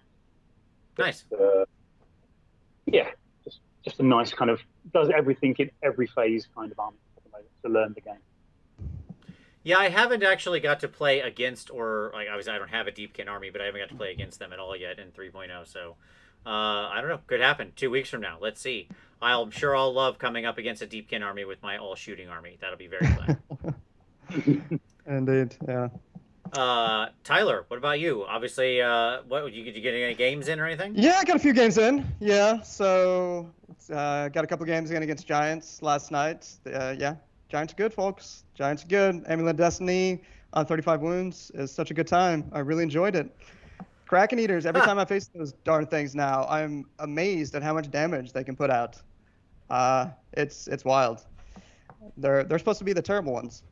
Nice. Yeah, just a nice kind of, does everything in every phase kind of army at the moment to learn the game. Yeah, I haven't actually got to play against, or like I don't have a Deepkin army, but I haven't got to play against them at all yet in 3.0. So I don't know. Could happen 2 weeks from now. Let's see. I'm sure I'll love coming up against a Deepkin army with my all shooting army. That'll be very fun. Indeed, yeah. Tyler, what about you? Obviously, did you get any games in or anything? Yeah, I got a few games in. Yeah, so got a couple games in against Giants last night. Yeah, Giants are good, folks. Giants are good. Amulet Destiny on 35 wounds is such a good time. I really enjoyed it. Kraken Eaters, every time I face those darn things now, I'm amazed at how much damage they can put out. It's wild. They're supposed to be the terrible ones.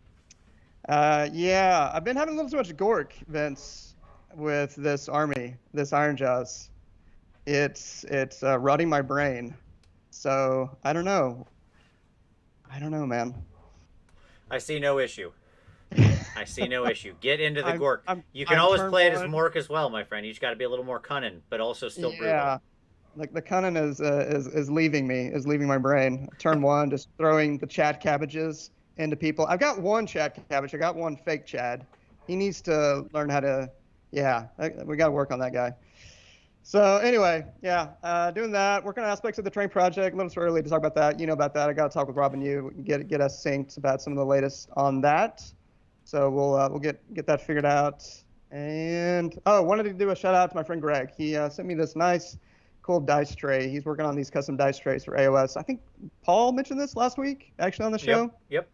Yeah, I've been having a little too much Gork, Vince, with this army, this Iron Jaws. It's rotting my brain. So I don't know, man. I see no issue. I see no issue. Get into the Gork. You can I'm always play it as one. Mork as well, my friend. You just got to be a little more cunning, but also still brutal. Yeah, like the cunning is leaving my brain. Turn 1, just throwing the Chad cabbages into people. I've got one Chad cabbage. I got one fake Chad. He needs to learn how to. Yeah, we got to work on that guy. So anyway, yeah, doing that, working on aspects of the train project. A little too early to talk about that. You know about that. I got to talk with Rob and you, get us synced about some of the latest on that. So we'll get that figured out. And wanted to do a shout out to my friend Greg. He sent me this nice, cool dice tray. He's working on these custom dice trays for AoS. I think Paul mentioned this last week, actually, on the show. Yep.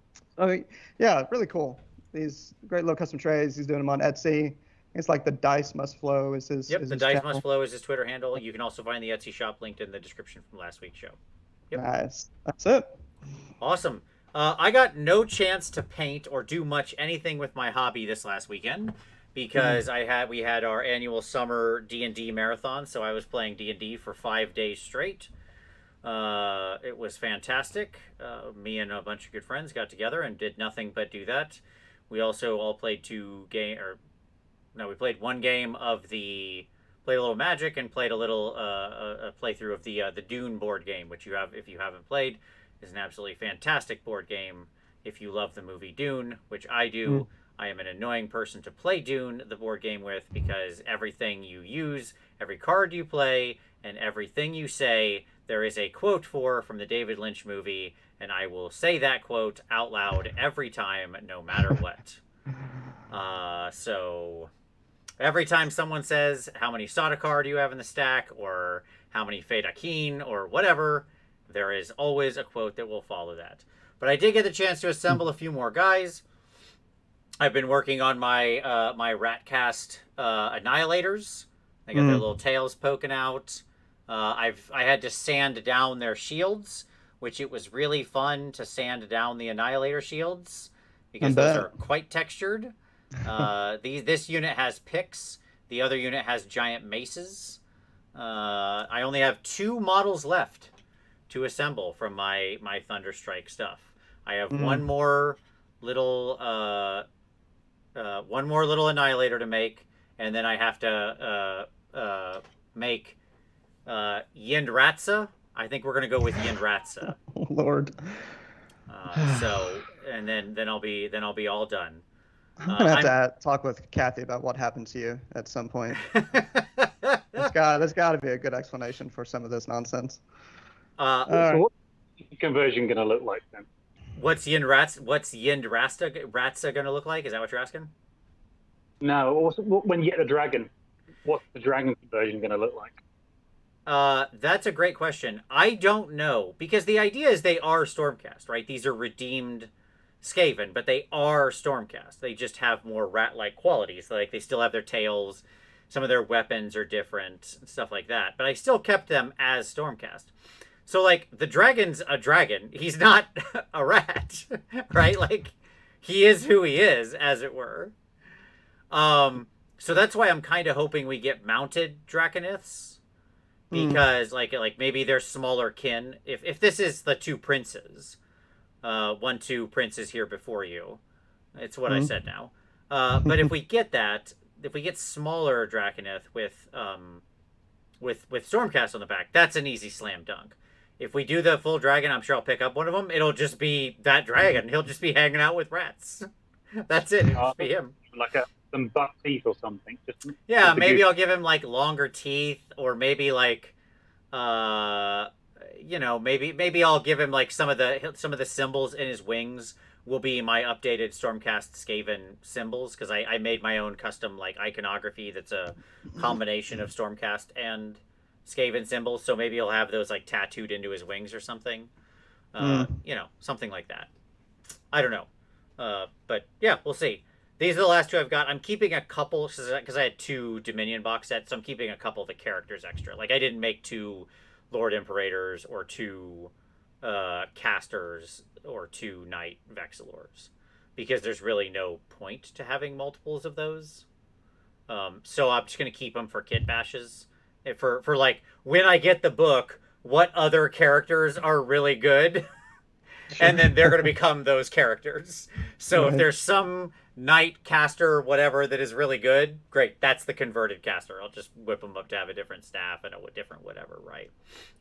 Yeah, really cool. These great little custom trays. He's doing them on Etsy. It's like the Dice Must Flow is his. Yep, is the his Dice channel. Must Flow is his Twitter handle. You can also find the Etsy shop linked in the description from last week's show. Yep. Nice. That's it. Awesome. I got no chance to paint or do much anything with my hobby this last weekend because we had our annual summer D&D marathon, so I was playing D&D for 5 days straight. It was fantastic. Me and a bunch of good friends got together and did nothing but do that. We also all played we played one game of played a little Magic and played a little a playthrough of the Dune board game, which if you haven't played, is an absolutely fantastic board game. If you love the movie Dune, which I do, I am an annoying person to play Dune, the board game, with, because everything you use, every card you play, and everything you say, there is a quote from the David Lynch movie, and I will say that quote out loud every time, no matter what. So every time someone says how many Sardaukar do you have in the stack, or how many Fedaykin, or whatever, there is always a quote that will follow that. But I did get the chance to assemble a few more guys. I've been working on my my Ratcast Annihilators. They got their little tails poking out. I had to sand down their shields, which it was really fun to sand down the Annihilator shields because those are quite textured. This unit has picks. The other unit has giant maces. I only have 2 models left to assemble from my Thunderstrike stuff. I have one more little Annihilator to make, and then I have to make Yindratsa. I think we're gonna go with Yindratsa. Oh, Lord. So, and then I'll be all done. I'm gonna have to talk with Kathy about what happened to you at some point. There's got to be a good explanation for some of this nonsense. So what's the conversion going to look like then? What's Yindrasta going to look like? Is that what you're asking? No. When you get a dragon, what's the dragon conversion going to look like? That's a great question. I don't know, because the idea is they are Stormcast, right? These are redeemed Skaven, but they are Stormcast. They just have more rat-like qualities. Like they still have their tails, some of their weapons are different, stuff like that. But I still kept them as Stormcast. So like the dragon's a dragon. He's not a rat, right? Like he is who he is, as it were. So that's why I'm kind of hoping we get mounted Draconiths, because like maybe they're smaller kin. If this is the two princes, 1-2 princes here before you, it's what I said now. But if we get that, if we get smaller Draconith with Stormcast on the back, that's an easy slam dunk. If we do the full dragon, I'm sure I'll pick up one of them. It'll just be that dragon. He'll just be hanging out with rats. That's it. It'll just be him. Like some buck teeth or something. Yeah, maybe I'll give him like longer teeth, or maybe like, maybe I'll give him like some of the symbols in his wings will be my updated Stormcast Skaven symbols, because I made my own custom like iconography that's a combination of Stormcast and Skaven symbols. So maybe he'll have those like tattooed into his wings or something. Something like that. I don't know. But yeah, we'll see. These are the last two I've got. I'm keeping a couple because I had 2 Dominion box sets, so I'm keeping a couple of the characters extra. Like I didn't make 2 Lord Imperators or 2 casters or 2 Knight Vexillors, because there's really no point to having multiples of those. So I'm just gonna keep them for kit bashes. For like when I get the book, what other characters are really good, and then they're gonna become those characters. So if there's some Knight caster whatever that is really good, great, that's the converted caster. I'll just whip them up to have a different staff and a different whatever, right?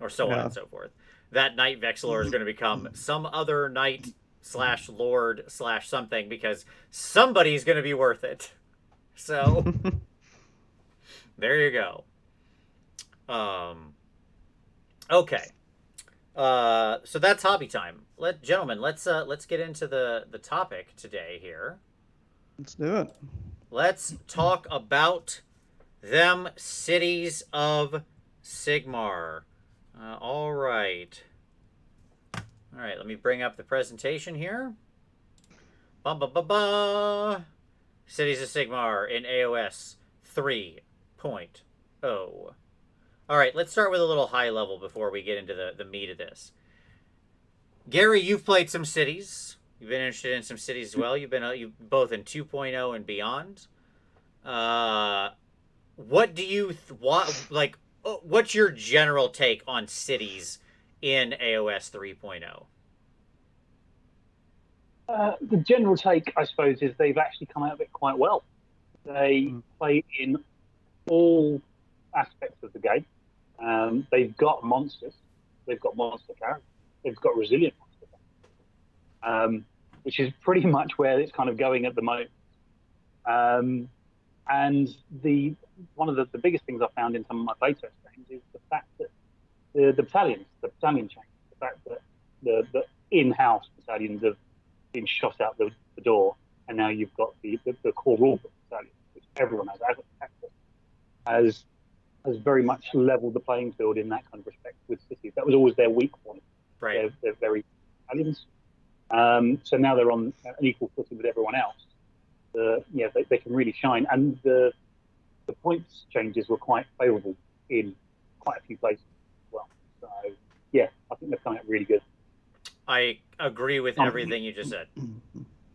Or so on and so forth. That Knight Vexillor is going to become some other Knight / Lord / something, because somebody's going to be worth it. So there you go. Okay. So that's hobby time. Gentlemen, let's get into the topic today here. Let's do it. Let's talk about them Cities of Sigmar. All right, let me bring up the presentation here. Cities of Sigmar in AoS 3.0. All right, let's start with a little high level before we get into the meat of this. Gary, you've played some cities. You've been interested in some cities as well. You've been both in 2.0 and beyond. What do you like? What's your general take on cities in AoS 3.0? The general take, I suppose, is they've actually come out of it quite well. They play in all aspects of the game. They've got monsters. They've got monster characters. They've got resilient monster characters. Which is pretty much where it's kind of going at the moment. And one of the biggest things I found in some of my playtest games is the fact that the battalion change, the fact that the in-house battalions have been shot out the door, and now you've got the core rulebook battalion, which everyone has access, has very much leveled the playing field in that kind of respect with cities. That was always their weak point. Right. They're very battalions. So now they're on an equal footing with everyone else. They can really shine, and the points changes were quite favourable in quite a few places as well. So yeah, I think they're coming out really good. I agree with everything you just said.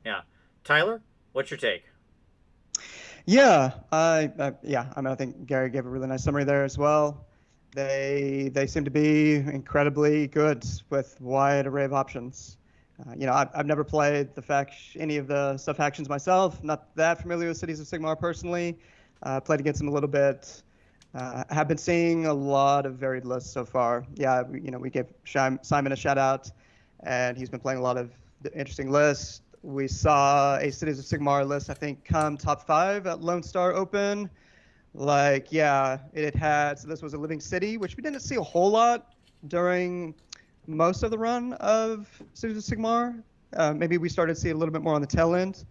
Yeah, Tyler, what's your take? Yeah, I think Gary gave a really nice summary there as well. They seem to be incredibly good with wide array of options. I've never played any of the sub-factions myself. Not that familiar with Cities of Sigmar personally. Played against them a little bit. Have been seeing a lot of varied lists so far. Yeah, we gave Simon a shout out, and he's been playing a lot of interesting lists. We saw a Cities of Sigmar list, I think, come top 5 at Lone Star Open. So this was a living city, which we didn't see a whole lot during most of the run of Cities of Sigmar. Maybe we started to see a little bit more on the tail end.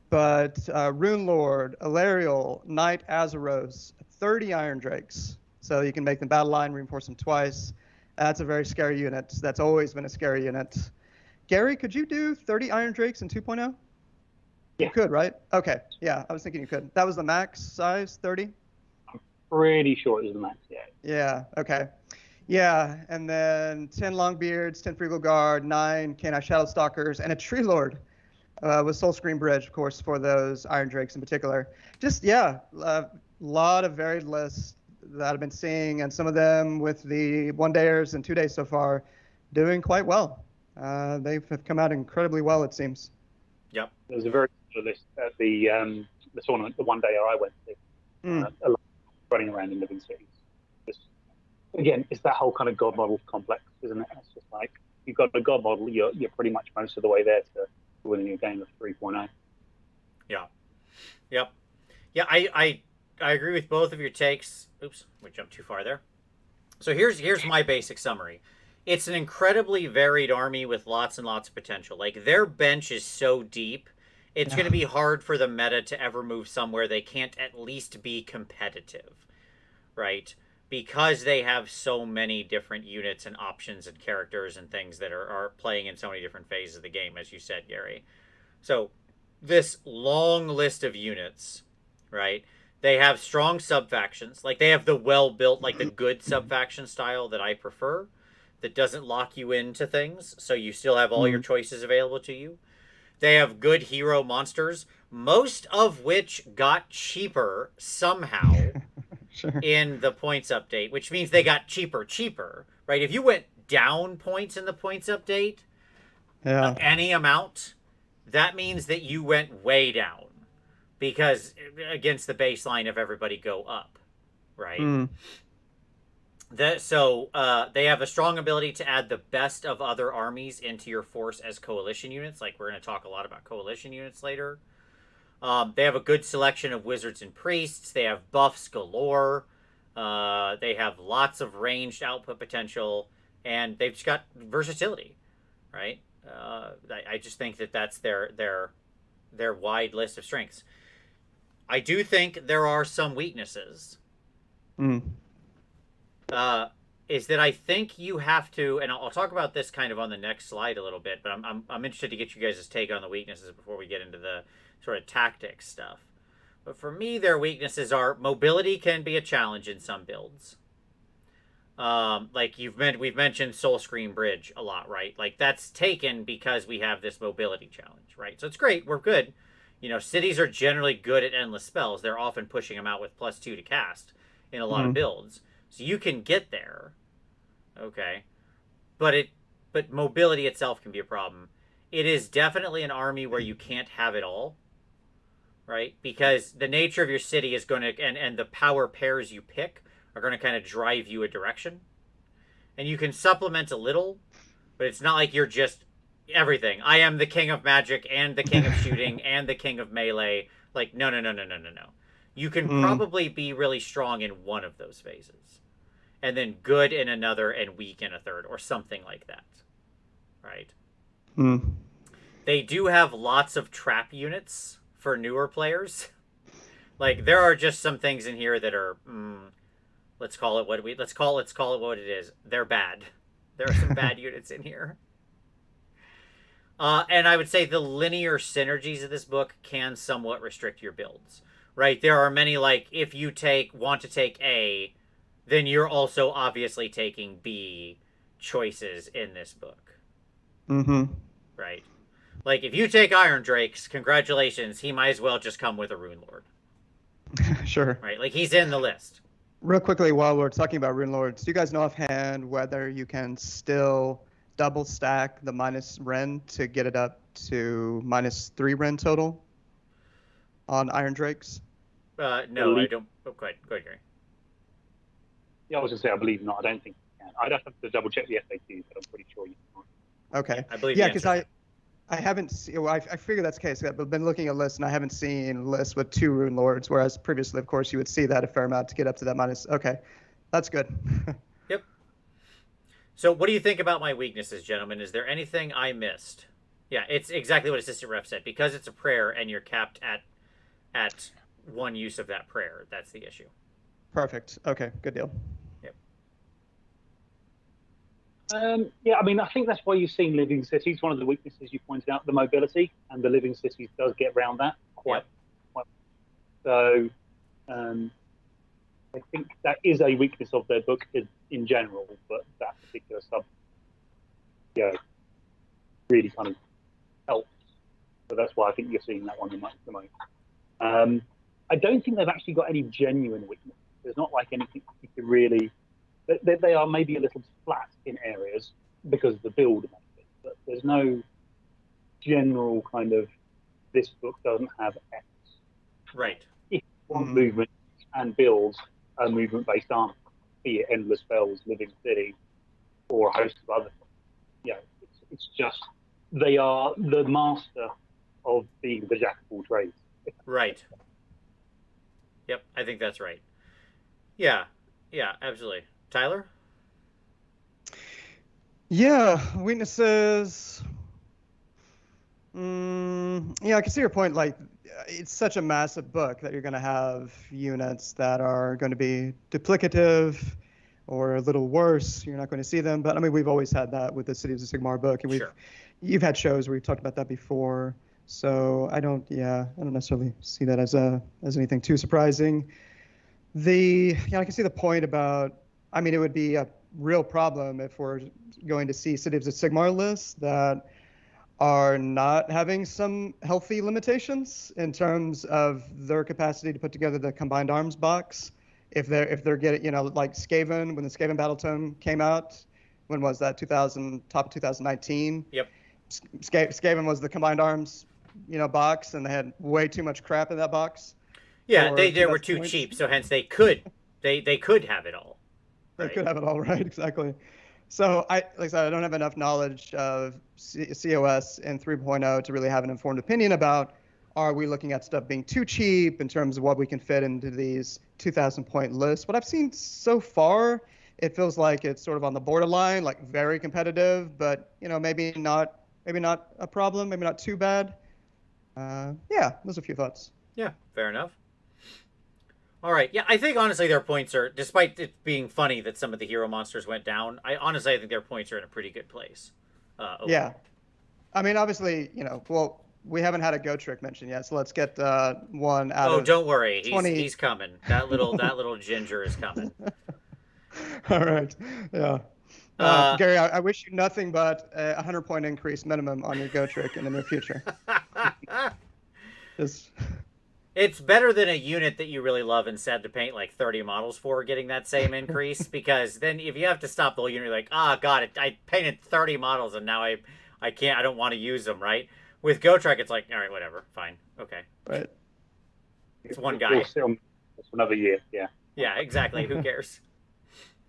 But Rune Lord, Alariel, Knight Azeros, 30 Iron Drakes. So you can make them battle line, reinforce them twice. That's a very scary unit. That's always been a scary unit. Gary, could you do 30 Iron Drakes in 2.0? Yeah. You could, right? Okay. Yeah, I was thinking you could. That was the max size, 30? Pretty sure it was the max, yeah. Yeah, okay. Yeah, and then 10 Longbeards, 10 Freegal Guard, 9 Canine Shadowstalkers, and a Tree Lord with Soul Screen Bridge, of course, for those Iron Drakes in particular. Just, yeah, a lot of varied lists that I've been seeing, and some of them with the 1-dayers and 2 days so far doing quite well. They have come out incredibly well, it seems. Yep. There was a very similar list at the tournament, the 1-dayer I went to. A lot running around in living cities. Again, it's that whole kind of god model complex, isn't it? It's just like, you've got a god model, you're pretty much most of the way there to winning a game of 3.0. Yeah. Yep. Yeah, I agree with both of your takes. Oops, we jumped too far there. So here's my basic summary. It's an incredibly varied army with lots and lots of potential. Like, their bench is so deep, it's going to be hard for the meta to ever move somewhere they can't at least be competitive, right? Because they have so many different units and options and characters and things that are playing in so many different phases of the game, as you said, Gary. So this long list of units, right? They have strong sub-factions. Like, they have the well-built, like the good sub-faction style that I prefer, that doesn't lock you into things, so you still have all your choices available to you. They have good hero monsters, most of which got cheaper somehow in the points update, which means they got cheaper, right? If you went down points in the points update, any amount, that means that you went way down, because against the baseline of everybody go up, right? So they have a strong ability to add the best of other armies into your force as coalition units. Like, we're going to talk a lot about coalition units later. They have a good selection of wizards and priests. They have buffs galore. They have lots of ranged output potential, and they've just got versatility, right? I just think that that's their wide list of strengths. I do think there are some weaknesses. Is that I think you have to, and I'll talk about this kind of on the next slide a little bit, but I'm interested to get you guys' take on the weaknesses before we get into the sort of tactics stuff. But for me, their weaknesses are mobility can be a challenge in some builds. Like we've mentioned Soul Screen Bridge a lot, right? Like, that's taken because we have this mobility challenge, right? So it's great, we're good. You know, cities are generally good at endless spells. They're often pushing them out with +2 to cast in a lot of builds. So you can get there, okay, but mobility itself can be a problem. It is definitely an army where you can't have it all, right? Because the nature of your city is going to, and the power pairs you pick are going to kind of drive you a direction. And you can supplement a little, but it's not like you're just everything. I am the king of magic and the king of shooting and the king of melee. Like, no. You can probably be really strong in one of those phases, and then good in another and weak in a third, or something like that, right? They do have lots of trap units for newer players. Like, there are just some things in here that are, let's call it what it is. They're bad. There are some bad units in here. And I would say the linear synergies of this book can somewhat restrict your builds. Right, there are many, like, if you want to take A, then you're also obviously taking B choices in this book. Right? Like, if you take Iron Drakes, congratulations, he might as well just come with a Rune Lord. Sure. Right, like, he's in the list. Real quickly, while we're talking about Rune Lords, do you guys know offhand whether you can still double stack the minus Ren to get it up to -3 Ren total on Iron Drakes? No, I don't. Oh, go ahead, Gary. Yeah, I was going to say, I believe not. I don't think you can. I'd have to double check the FAQ, but I'm pretty sure you can. Okay. I believe. Yeah, because I haven't seen. Well, I figure that's the case. I've been looking at lists, and I haven't seen lists with 2 Rune Lords, whereas previously, of course, you would see that a fair amount to get up to that minus. Okay, that's good. Yep. So, what do you think about my weaknesses, gentlemen? Is there anything I missed? Yeah, it's exactly what Assistant Ref said. Because it's a prayer, and you're capped at one use of that prayer. That's the issue. Perfect. Okay, good deal. Yep. Yeah, I mean, I think that's why you've seen living cities. One of the weaknesses you pointed out, the mobility, and the living cities does get around that quite. Quite. So, I think that is a weakness of their book in general, but that particular sub, really kind of helps. So that's why I think you're seeing that one the most. I don't think they've actually got any genuine weakness. There's not like anything you can really. They are maybe a little flat in areas because of the build, maybe, but there's no general kind of this book doesn't have X. Right. If you want movement and build a movement-based army, be it endless spells, living city, or a host of other things. It's just they are the master of being the jack of all trades. Right. Yep, I think that's right. Yeah, absolutely. Tyler? Yeah, weaknesses. Yeah, I can see your point. Like, it's such a massive book that you're going to have units that are going to be duplicative or a little worse. You're not going to see them. But I mean, we've always had that with the Cities of Sigmar book, and you've had shows where we've talked about that before. So I don't necessarily see that as anything too surprising. I can see the point about. I mean, it would be a real problem if we're going to see Cities of Sigmar lists that are not having some healthy limitations in terms of their capacity to put together the combined arms box. If they're getting, like Skaven, when the Skaven Battle Tome came out, when was that? Top of 2019. Yep. Skaven was the combined arms, box, and they had way too much crap in that box. Yeah, they were too cheap, so hence they could have it all. They could have it all, right? Exactly. So like I said, I don't have enough knowledge of COS and 3.0 to really have an informed opinion about, are we looking at stuff being too cheap in terms of what we can fit into these 2,000 point lists? What I've seen so far, it feels like it's sort of on the borderline, like very competitive, but maybe not a problem, maybe not too bad. Those are a few thoughts. Yeah, fair enough. All right. Yeah, I think honestly their points are, despite it being funny that some of the hero monsters went down, I think their points are in a pretty good place. Yeah. I mean, obviously, we haven't had a Go Trick mentioned yet, so let's get one out of. Oh, don't worry. 20... He's coming. That little ginger is coming. All right. Yeah. Gary, I wish you nothing but a 100-point increase minimum on your Go Trick in the near future. It's better than a unit that you really love and sad to paint like 30 models for getting that same increase, because then if you have to stop the whole unit, you're like, God, I painted 30 models and now I can't, I don't want to use them, right? With Gotrek, it's like, all right, whatever, fine, okay. Right. It's one guy. It's another year, yeah. Yeah, exactly. Who cares?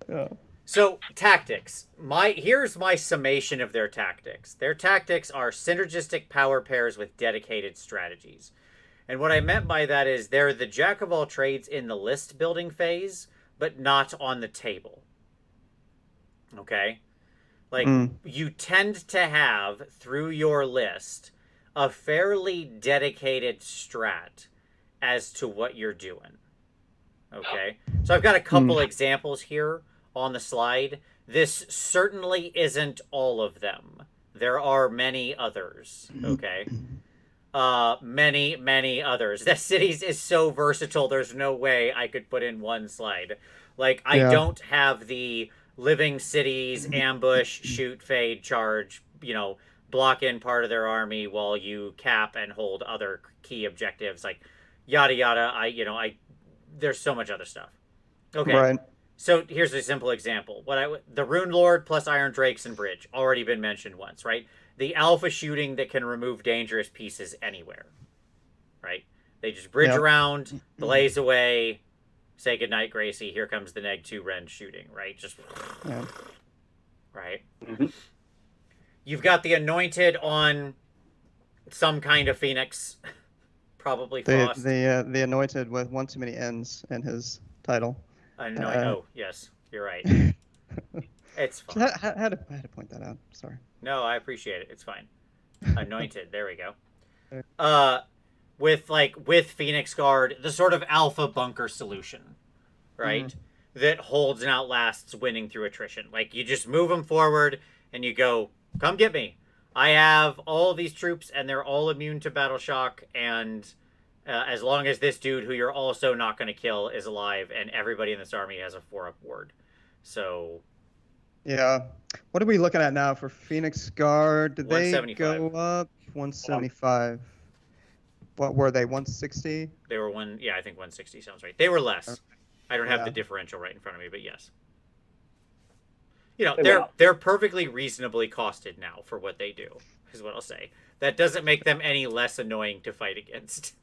Yeah. So, tactics. Here's my summation of their tactics. Their tactics are synergistic power pairs with dedicated strategies. And what I meant by that is they're the jack of all trades in the list building phase, but not on the table. Okay? Like, you tend to have, through your list, a fairly dedicated strat as to what you're doing. Okay? So I've got a couple examples here on the slide. This certainly isn't all of them. There are many others. Okay? Many others. The Cities is so versatile, there's no way I could put in one slide. Like, I don't have the living cities, ambush, shoot, fade, charge, block in part of their army while you cap and hold other key objectives, like yada yada. There's so much other stuff. Okay. Right. So here's a simple example. The Rune Lord plus Iron Drakes and Bridge, already been mentioned once, right? The alpha shooting that can remove dangerous pieces anywhere, right? They just bridge around, blaze away, say goodnight, Gracie. Here comes the neg 2 Ren shooting, right? Just right. You've got the Anointed on some kind of Phoenix, probably Frost. The Anointed with one too many N's in his title. Oh, yes, you're right. It's fine. I had to point that out. Sorry. No, I appreciate it. It's fine. Anointed. There we go. With Phoenix Guard, the sort of alpha bunker solution, right? that holds and outlasts winning through attrition. Like, you just move them forward and you go, come get me. I have all these troops and they're all immune to battle shock, and as long as this dude who you're also not going to kill is alive, and everybody in this army has a 4-up ward. So Yeah. What are we looking at now for Phoenix Guard? Did they 175. go up 175? What were they? 160? They were I think 160 sounds right. They were less. Okay. I don't have Yeah. the differential right in front of me, but yes. You know, they're perfectly reasonably costed now for what they do, is what I'll say. That doesn't make them any less annoying to fight against.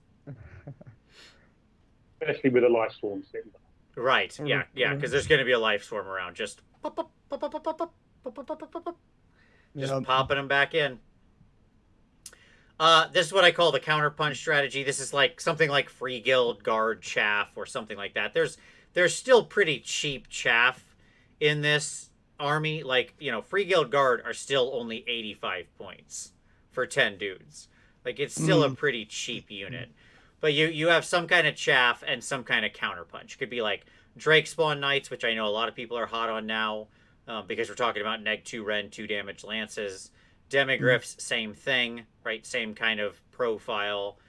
Especially with a life swarm sitting there. Right. Yeah, because there's going to be a life swarm around. Just pop, pop, pop, pop, pop, pop, pop, pop, pop, pop, pop. Just Yep. popping them back in. This is what I call the counterpunch strategy. This is like something like Free Guild Guard chaff or something like that. There's still pretty cheap chaff in this army. Like, you know, Free Guild Guard are still only 85 points for 10 dudes. Like, it's still a pretty cheap unit. But you have some kind of chaff and some kind of counterpunch. Could be like Drake Spawn Knights, which I know a lot of people are hot on now, because we're talking about neg 2 Ren, 2 damage lances. Demigryphs, same thing, right? Same kind of profile.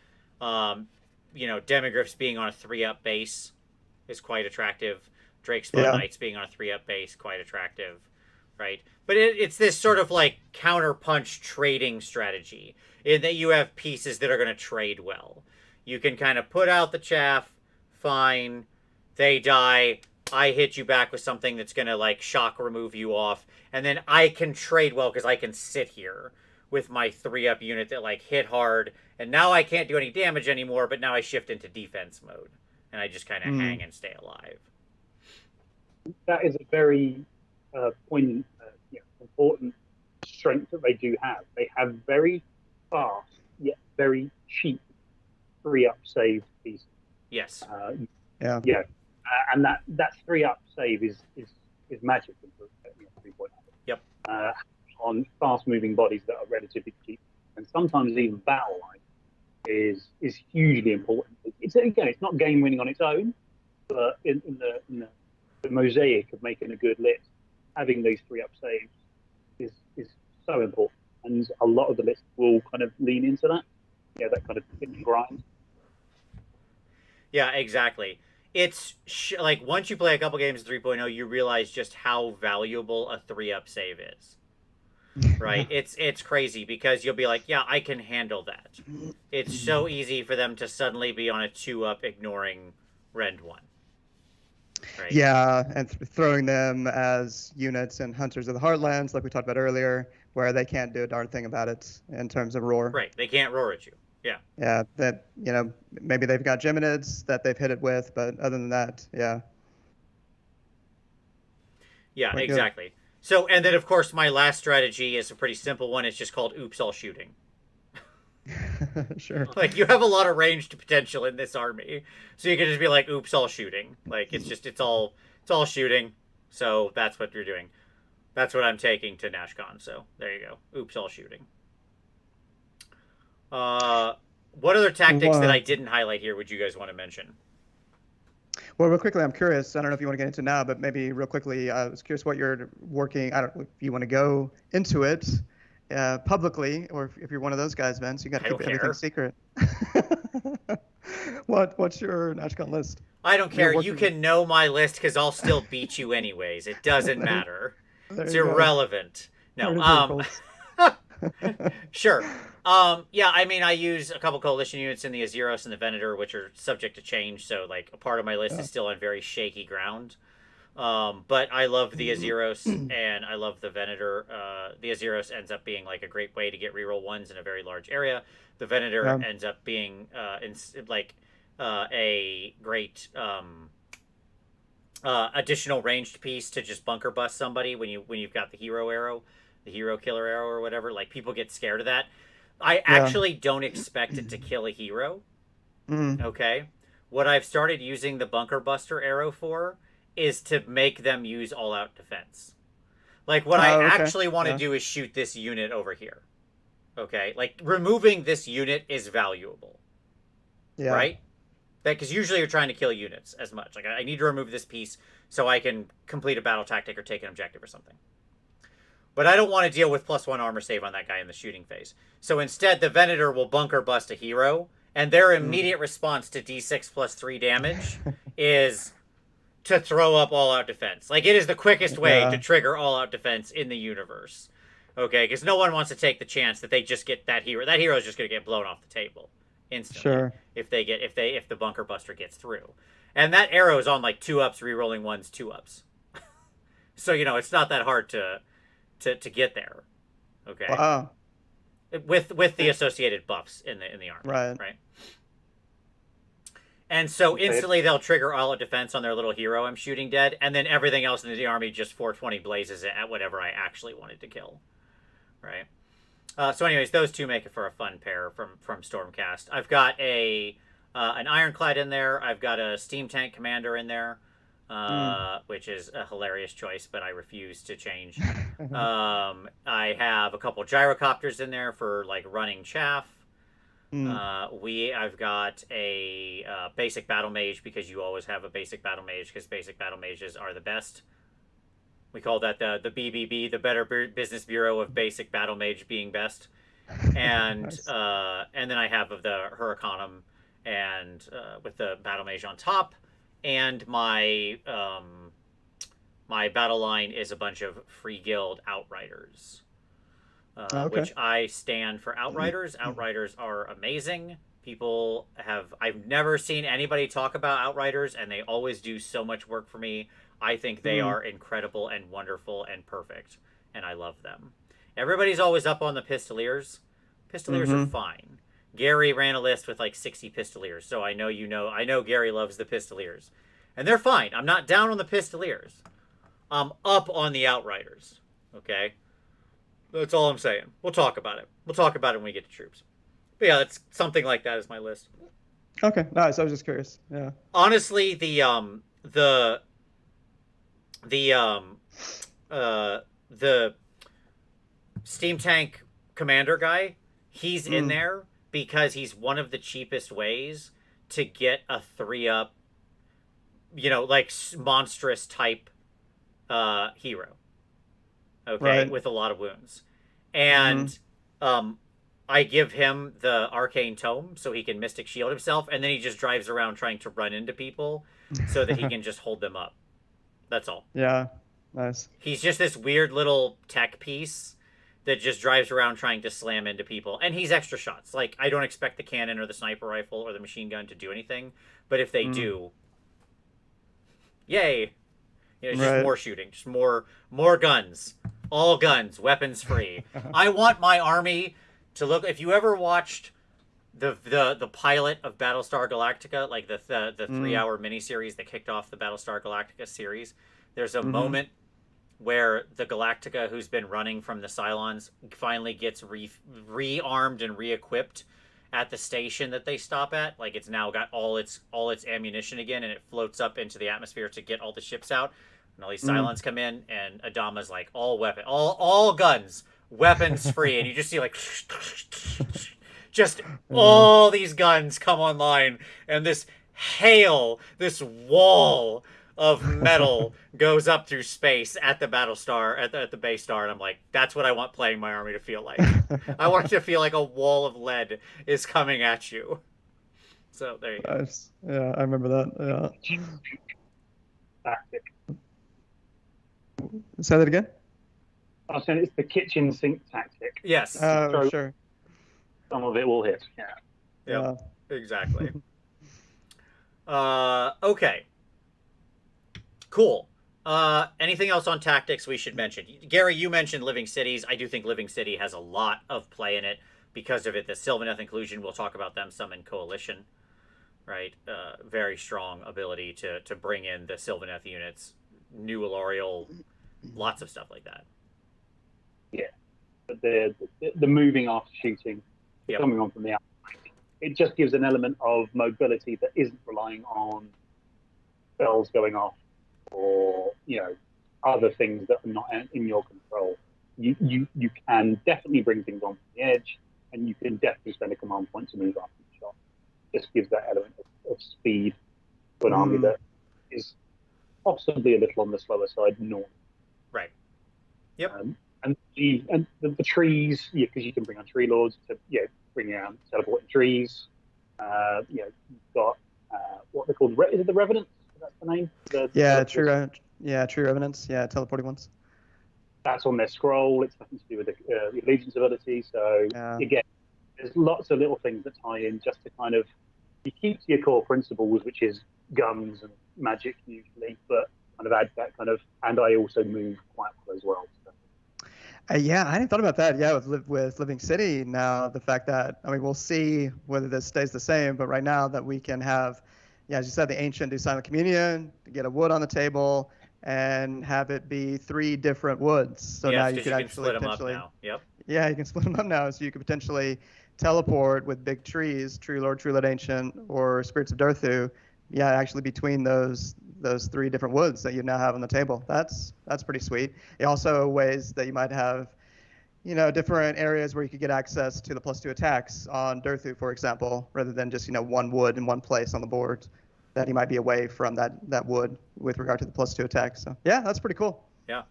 You know, Demigryphs being on a 3-up base is quite attractive. Drake Spawn Knights being on a 3-up base, quite attractive, right? But it's this sort of like counterpunch trading strategy in that you have pieces that are going to trade well. You can kind of put out the chaff, fine, they die, I hit you back with something that's going to like shock remove you off, and then I can trade well because I can sit here with my 3-up unit that like hit hard, and now I can't do any damage anymore, but now I shift into defense mode, and I just kind of hang and stay alive. That is a very poignant, important strength that they do have. They have very fast yet very cheap 3-up save pieces. Yes. And that 3-up save is magic in 3.0. Yep. On fast-moving bodies that are relatively cheap, and sometimes even battle-like, is hugely important. It's not game-winning on its own, but in the mosaic of making a good list, having these 3-up saves is so important, and a lot of the lists will kind of lean into that. Yeah, that kind of grind. Yeah, exactly. It's like once you play a couple games of 3.0, you realize just how valuable a 3-up save is. Right? It's crazy because you'll be like, yeah, I can handle that. It's so easy for them to suddenly be on a 2-up ignoring Rend 1. Right? Yeah, and throwing them as units in Hunters of the Heartlands, like we talked about earlier, where they can't do a darn thing about it in terms of roar. Right, they can't roar at you. Yeah. Yeah, that, you know, maybe they've got Geminids that they've hit it with, but other than that, yeah. Yeah, Quite exactly. Good. So, and then of course my last strategy is a pretty simple one. It's just called Oops All Shooting. Sure. Like, you have a lot of ranged potential in this army, so you can just be like, oops, all shooting. Like, it's all shooting. So that's what you're doing. That's what I'm taking to NashCon. So there you go. Oops, all shooting. What other tactics that I didn't highlight here would you guys want to mention? Well, real quickly, I'm curious. I don't know if you want to get into now, but maybe real quickly, I was curious what you're working. I don't know if you want to go into it publicly, or if you're one of those guys, Vince, you got to keep everything secret. What's your NashCon list? I don't care. You can know my list because I'll still beat you anyways. It doesn't matter. It's irrelevant. No. Sure. Yeah, I mean, I use a couple coalition units in the Azeros and the Venator, which are subject to change. So, like, a part of my list is still on very shaky ground. But I love the Azeros and I love the Venator. The Azeros ends up being like a great way to get reroll 1s in a very large area. The Venator ends up being a great additional ranged piece to just bunker bust somebody when you've got the hero arrow, the hero killer arrow or whatever. Like, people get scared of that. I actually don't expect it to kill a hero. Okay, what I've started using the bunker buster arrow for is to make them use all-out defense. Like, what I actually want to do is shoot this unit over here. Okay? Like, removing this unit is valuable. Yeah. Right? Because usually you're trying to kill units as much. Like, I need to remove this piece so I can complete a battle tactic or take an objective or something. But I don't want to deal with +1 armor save on that guy in the shooting phase. So instead, the Venator will bunker bust a hero, and their immediate response to D6 plus 3 damage is to throw up all-out defense. Like, it is the quickest way to trigger all-out defense in the universe. Okay, because no one wants to take the chance that they just get that hero. That hero is just going to get blown off the table instantly. Sure. If the bunker buster gets through, and that arrow is on like 2-ups, rerolling 1s, 2-ups. So it's not that hard to get there. Okay. Wow. With the associated buffs in the army. Right. And so instantly they'll trigger all-out defense on their little hero I'm shooting dead, and then everything else in the army just 420 blazes it at whatever I actually wanted to kill. Right. So anyways, those two make it for a fun pair from Stormcast. I've got an Ironclad in there. I've got a Steam Tank Commander in there, which is a hilarious choice, but I refuse to change. I have a couple Gyrocopters in there for like running chaff. I've got a basic Battle Mage, because you always have a basic Battle Mage, because basic Battle Mages are the best. We call that the BBB, the Better Business Bureau of Basic Battle Mage being best. And Nice. And then I have the Huracanum and with the Battle Mage on top. And my my battle line is a bunch of Free Guild Outriders. Which I stand for Outriders. Outriders are amazing. I've never seen anybody talk about Outriders, and they always do so much work for me. I think they are incredible and wonderful and perfect, and I love them. Everybody's always up on the Pistoliers. Pistoliers are fine. Gary ran a list with like 60 Pistoliers, so I know Gary loves the Pistoliers. And they're fine. I'm not down on the Pistoliers. I'm up on the Outriders. Okay? That's all I'm saying. We'll talk about it. We'll talk about it when we get to troops. But yeah, it's something like that is my list. Okay, nice. I was just curious. Yeah. Honestly, the Steam Tank Commander guy, he's in there because he's one of the cheapest ways to get a 3-up, like monstrous type hero. Okay, with a lot of wounds. And I give him the Arcane Tome so he can Mystic Shield himself, and then he just drives around trying to run into people so that he can just hold them up. That's all. Yeah, nice. He's just this weird little tech piece that just drives around trying to slam into people. And he's extra shots. Like, I don't expect the cannon or the sniper rifle or the machine gun to do anything, but if they do, yay. It's just more shooting, just more guns. All guns, weapons free. I want my army to look. If you ever watched the pilot of Battlestar Galactica, like the 3-hour miniseries that kicked off the Battlestar Galactica series, there's a moment where the Galactica, who's been running from the Cylons, finally gets rearmed and re-equipped at the station that they stop at. Like, it's now got all its ammunition again, and it floats up into the atmosphere to get all the ships out. And all these Cylons come in, and Adama's like, all guns, weapons free. And you just see like just all these guns come online, and this wall of metal goes up through space at the Battlestar, at the base star, and I'm like, that's what I want playing my army to feel like. I want it to feel like a wall of lead is coming at you. So there you go. Nice. Yeah, I remember that. Yeah. Tactic. Say that again? I was saying it's the kitchen sink tactic. Yes. Oh, sure. Some of it will hit. Yeah. Exactly. Okay. Cool. Anything else on tactics we should mention? Gary, you mentioned Living Cities. I do think Living City has a lot of play in it because of it. The Sylvaneth inclusion, we'll talk about them some in Coalition, right? Very strong ability to bring in the Sylvaneth units, new Alorial, lots of stuff like that. Yeah. But the moving after shooting, coming on from the outside, it just gives an element of mobility that isn't relying on spells going off or other things that are not in your control. You can definitely bring things on from the edge, and you can definitely spend a command point to move after the shot. Just gives that element of speed to an army that is possibly a little on the slower side normally. Right. Yep. And the trees, because you can bring on tree lords to bring around teleporting trees. You've got what they're called. Is it the Revenants? That's the name. True Revenants. Yeah, teleporting ones. That's on their scroll. It's nothing to do with the allegiance ability. So again, there's lots of little things that tie in just to kind of you keep to your core principles, which is guns and magic usually, but kind of add that kind of. And I also move quite well as well. So. I hadn't thought about that. Yeah, with Living City now, the fact that we'll see whether this stays the same. But right now that we can have, as you said, the ancient do silent communion, get a wood on the table, and have it be 3 different woods. So now you could actually split them up now. Yep. Yeah, you can split them up now. So you could potentially teleport with big trees, True Lord, Ancient, or Spirits of Durthu. Yeah, actually between those 3 different woods that you now have on the table. That's pretty sweet. Also ways that you might have, different areas where you could get access to the +2 attacks on Durthu, for example, rather than just, one wood in one place on the board that you might be away from that wood with regard to the +2 attacks. So yeah, that's pretty cool. Yeah.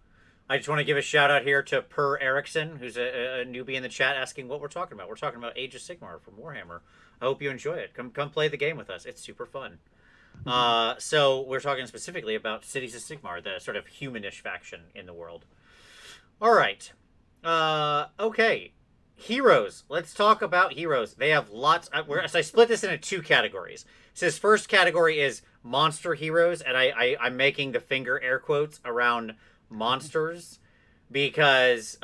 I just want to give a shout out here to Per Erickson, who's a newbie in the chat asking what we're talking about. We're talking about Age of Sigmar from Warhammer. I hope you enjoy it. Come play the game with us. It's super fun. So we're talking specifically about Cities of Sigmar, the sort of humanish faction in the world. All right. Okay. Heroes. Let's talk about heroes. They have lots. So I split this into 2 categories. So this first category is monster heroes, and I'm making the finger air quotes around monsters because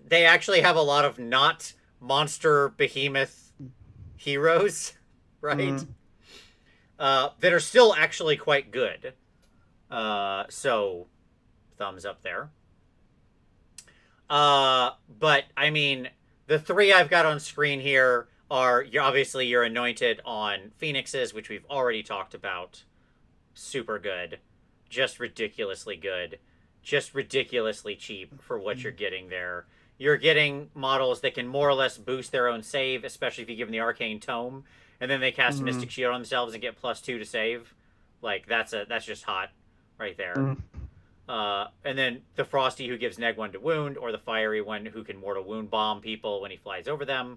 they actually have a lot of not monster behemoth heroes, right? That are still actually quite good. So, thumbs up there. But, the 3 I've got on screen here are, obviously, you're anointed on Phoenixes, which we've already talked about. Super good. Just ridiculously good. Just ridiculously cheap for what you're getting there. You're getting models that can more or less boost their own save, especially if you give them the Arcane Tome. And then they cast Mystic Shield on themselves and get +2 to save. Like, that's just hot right there. And then the Frosty who gives -1 to wound, or the Fiery one who can mortal wound bomb people when he flies over them,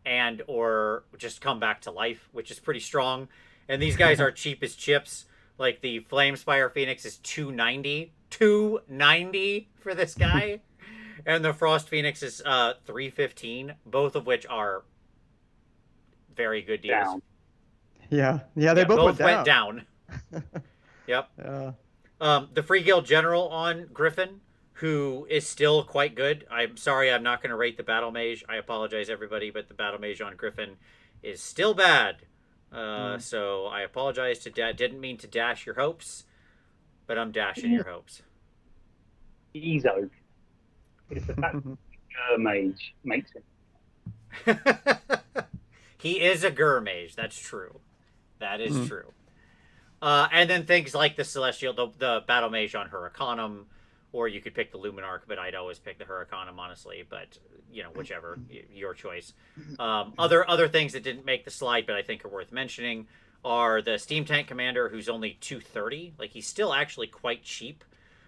and or just come back to life, which is pretty strong. And these guys are cheap as chips. Like, the Flamespire Phoenix is $290. $290 for this guy. And the Frost Phoenix is $315, both of which are very good deals. Down. Yeah, they both went down. Yep. Yeah. The Free Guild General on Griffin, who is still quite good. I'm sorry, I'm not going to rate the Battle Mage. I apologize, everybody, but the Battle Mage on Griffin is still bad. So I apologize to didn't mean to dash your hopes, but I'm dashing your hopes. He's okay. It's the fact that Mage makes him. He is a Gur Mage. That's true. That is true. And then things like the Celestial, the Battle Mage on Huracanum, or you could pick the Luminarch, but I'd always pick the Huracanum, honestly. But, whichever, your choice. Other things that didn't make the slide, but I think are worth mentioning, are the Steam Tank Commander, who's only $230. Like, he's still actually quite cheap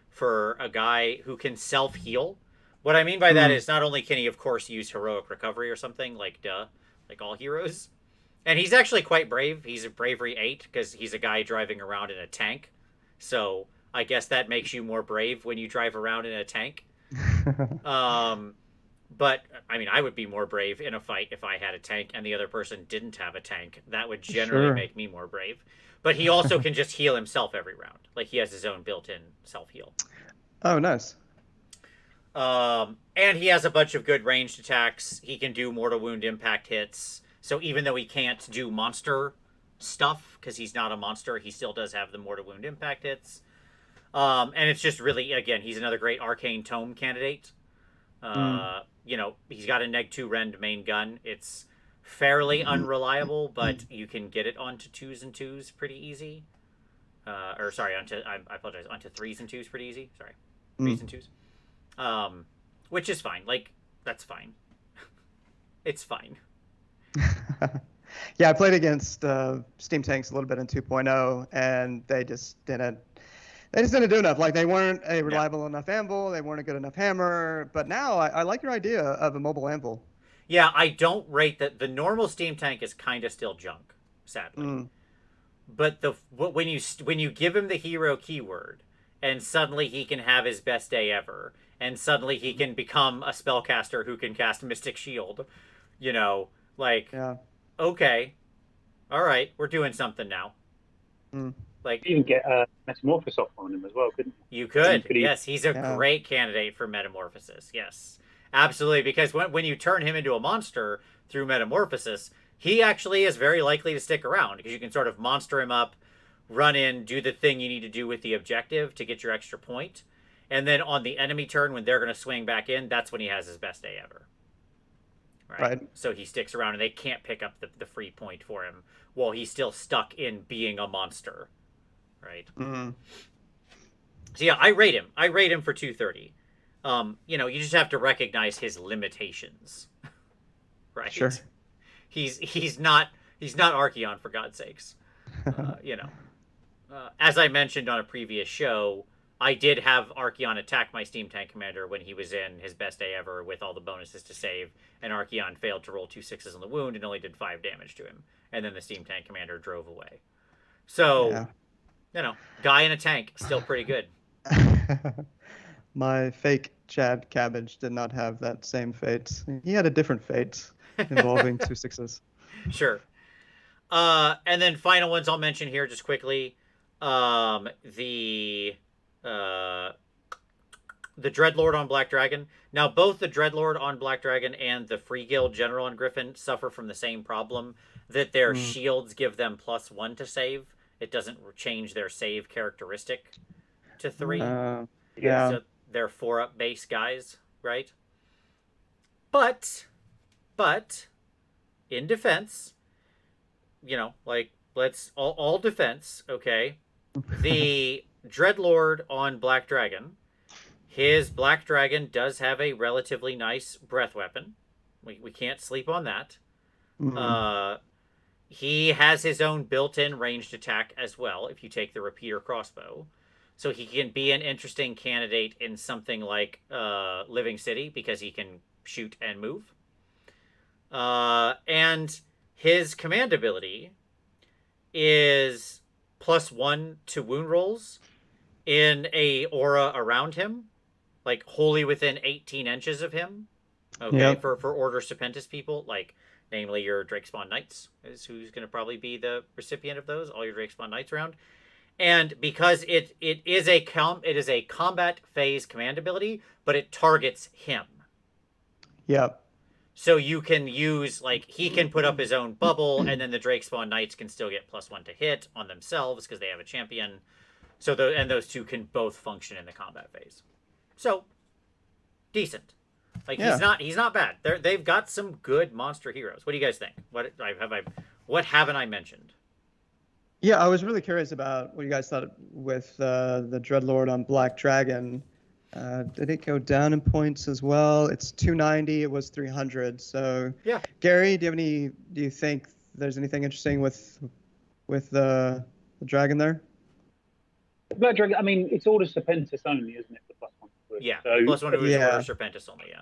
for a guy who can self-heal. What I mean by that is not only can he, of course, use Heroic Recovery or something, like all heroes, and he's actually quite brave. He's a Bravery 8 because he's a guy driving around in a tank. So I guess that makes you more brave when you drive around in a tank. But, I would be more brave in a fight if I had a tank and the other person didn't have a tank. That would generally make me more brave. But he also can just heal himself every round. Like, he has his own built-in self-heal. Oh, nice. And he has a bunch of good ranged attacks. He can do mortal wound impact hits. So even though he can't do monster stuff, because he's not a monster, he still does have the mortal wound impact hits. And it's just really, again, he's another great Arcane Tome candidate. He's got a -2 rend main gun. It's fairly unreliable, but you can get it onto 2s and 2s pretty easy. I apologize, onto 3s and 2s pretty easy. Sorry, 3s and 2s. Which is fine. Like, that's fine. It's fine. Yeah, I played against Steam Tanks a little bit in 2.0, and they just didn't they just didn't do enough. Like they weren't a reliable enough anvil. They weren't a good enough hammer. But now I like your idea of a mobile anvil. Yeah, I don't rate that. The normal steam tank is kind of still junk, sadly. But when you give him the hero keyword, and suddenly he can have his best day ever, and suddenly he can become a spellcaster who can cast Mystic Shield, you know, like, okay, all right, we're doing something now. Like, you can get Metamorphosis off on him as well, couldn't you? You could. Yes, he's a great candidate for Metamorphosis. Yes, absolutely. Because when you turn him into a monster through Metamorphosis, he actually is very likely to stick around because you can sort of monster him up, run in, do the thing you need to do with the objective to get your extra point. And then on the enemy turn, when they're going to swing back in, that's when he has his best day ever. Right? So he sticks around and they can't pick up the free point for him while he's still stuck in being a monster. Right? So yeah, I rate him. I rate him for 230. You know, you just have to recognize his limitations. Right? Sure. He's not Archeon, for God's sakes. You know, as I mentioned on a previous show, I did have Archeon attack my Steam Tank Commander when he was in his best day ever with all the bonuses to save, and Archeon failed to roll 2 6s on the wound and only did 5 damage to him, and then the Steam Tank Commander drove away. So, you know, guy in a tank, still pretty good. My fake Chad Cabbage did not have that same fate. He had a different fate involving 2 6s. Sure. And then final ones I'll mention here just quickly. The Dreadlord on Black Dragon. Now, both the Dreadlord on Black Dragon and the Free Guild General on Griffin suffer from the same problem, that their shields give them +1 to save. It doesn't change their save characteristic to 3. So they're 4-up base guys, right? But, in defense, you know, like, let's all defense, okay? The Dreadlord on Black Dragon, his Black Dragon does have a relatively nice breath weapon. We can't sleep on that. He has his own built-in ranged attack as well, if you take the repeater crossbow. So he can be an interesting candidate in something like Living City, because he can shoot and move. And his command ability is +1 to wound rolls in a aura around him, like wholly within 18 inches of him. Okay, for Order Serpentis people, like namely your Drakespawn Knights is who's going to probably be the recipient of those. All your Drakespawn Knights around. And because it is a combat phase command ability, but it targets him. So you can use, like, he can put up his own bubble, and then the Drakespawn Knights can still get +1 to hit on themselves because they have a champion. So those two can both function in the combat phase. So decent. Like he's not bad. They've got some good monster heroes. What do you guys think? What haven't I mentioned? Yeah, I was really curious about what you guys thought with the Dreadlord on Black Dragon. Did it go down in points as well? It's 290. It was 300. So yeah. Gary, do you think there's anything interesting with the dragon there? Black Dragon. I mean, it's Order Serpentis only, isn't it? The +1 to push. Yeah. So, +1 to push Order Serpentis only.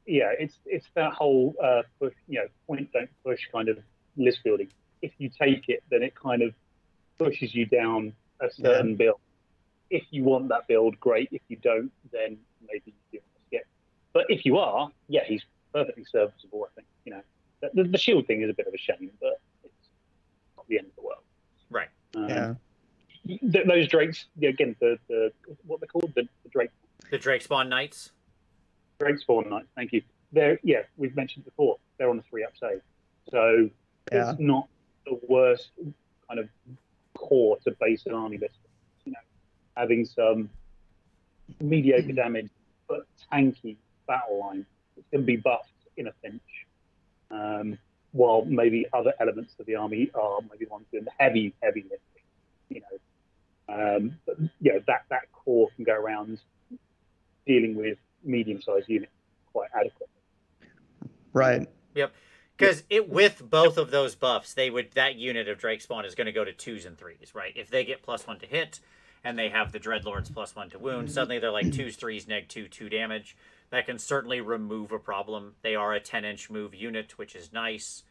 Yeah. It's that whole push, point don't push kind of list building. If you take it, then it kind of pushes you down a certain build. If you want that build, great. If you don't, then maybe you skip. But if you are, he's perfectly serviceable, I think. The shield thing is a bit of a shame, but it's not the end of the world. Right. Those drakes, again, the what they're called, the drake. The Drakespawn Knights. Drakespawn Knights, thank you. We've mentioned before, they're on a 3-up save. So it's not the worst kind of core to base an army list. Having some mediocre damage but tanky battle line, it can be buffed in a pinch. While maybe other elements of the army are maybe ones doing the heavy lifting. But that core can go around dealing with medium-sized units quite adequately. Right. Yep. Because with both of those buffs, that unit of Drakespawn is going to go to 2s and 3s, right? If they get +1 to hit, and they have the Dreadlords +1 to wound. Suddenly they're like 2s, 3s, -2, 2 damage. That can certainly remove a problem. They are a 10-inch move unit, which is nice.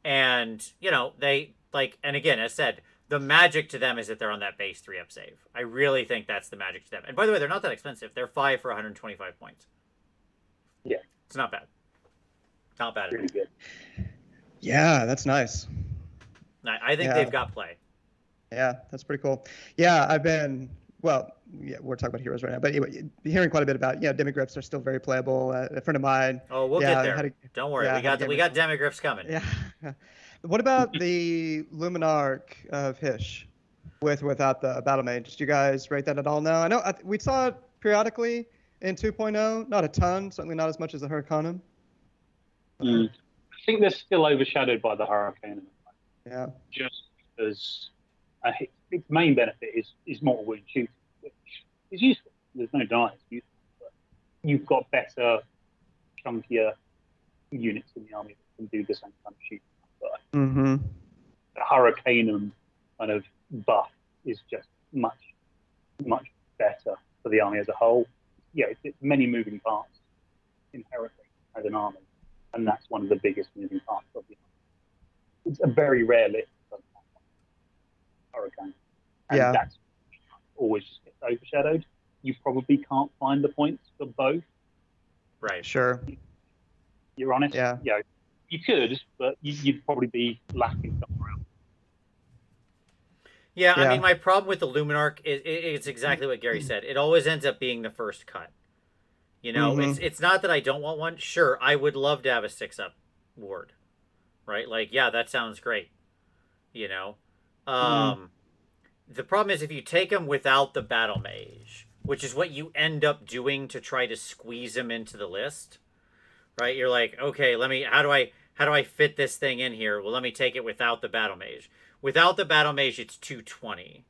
And, you know, they, like, and again, as said, the magic to them is that they're on that base 3-up save. I really think that's the magic to them. And by the way, they're not that expensive. They're 5 for 125 points. Yeah. It's not bad. Not bad at all. Really good. Yeah, that's nice. I think they've got play. Yeah, that's pretty cool. Yeah, I've been, well, yeah, we're talking about heroes right now, but hearing quite a bit about, demigriffs are still very playable. A friend of mine. Oh, we'll get there. Don't worry. We got demigriffs coming. Yeah. What about the Luminarch of Hysh without the battle mage? Do you guys rate that at all now? I know we saw it periodically in 2.0, not a ton, certainly not as much as the Hurricanum. I think they're still overshadowed by the Hurricane. Yeah. Just because its main benefit is mortal wound shooting, which is useful. There's no denying it's useful. But you've got better, chunkier units in the army that can do the same kind of shooting. But the Hurricanum kind of buff is just much, much better for the army as a whole. Yeah, it's many moving parts inherently as an army, and that's one of the biggest moving parts of the army. It's a very rare list of Hurricane, and that's always just gets overshadowed. You probably can't find the points for both. Right. Sure. You're honest? Yeah. Yeah. You could, but you'd probably be lacking somewhere else. Yeah, I mean, my problem with the Luminarch is it's exactly what Gary said. It always ends up being the first cut. You know, it's not that I don't want one. Sure, I would love to have a 6-up ward. Right? Like, yeah, that sounds great. You know? The problem is if you take them without the battle mage, which is what you end up doing to try to squeeze them into the list, right? You're like, okay, how do I fit this thing in here? Well, let me take it without the battle mage. Without the battle mage, it's 220.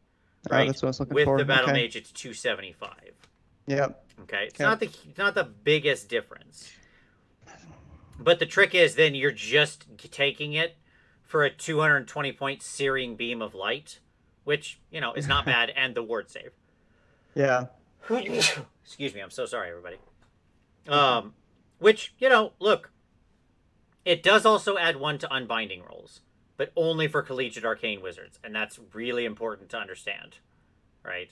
Right? That's what I was looking With for. the battle mage, it's 275. Yep. Okay. It's not the biggest difference. But the trick is then you're just taking it for a 220-point searing beam of light, which, you know, is not bad, and the ward save. Yeah. Excuse me, I'm so sorry, everybody. Which, you know, look, it does also add 1 to unbinding rolls, but only for collegiate arcane wizards, and that's really important to understand, right?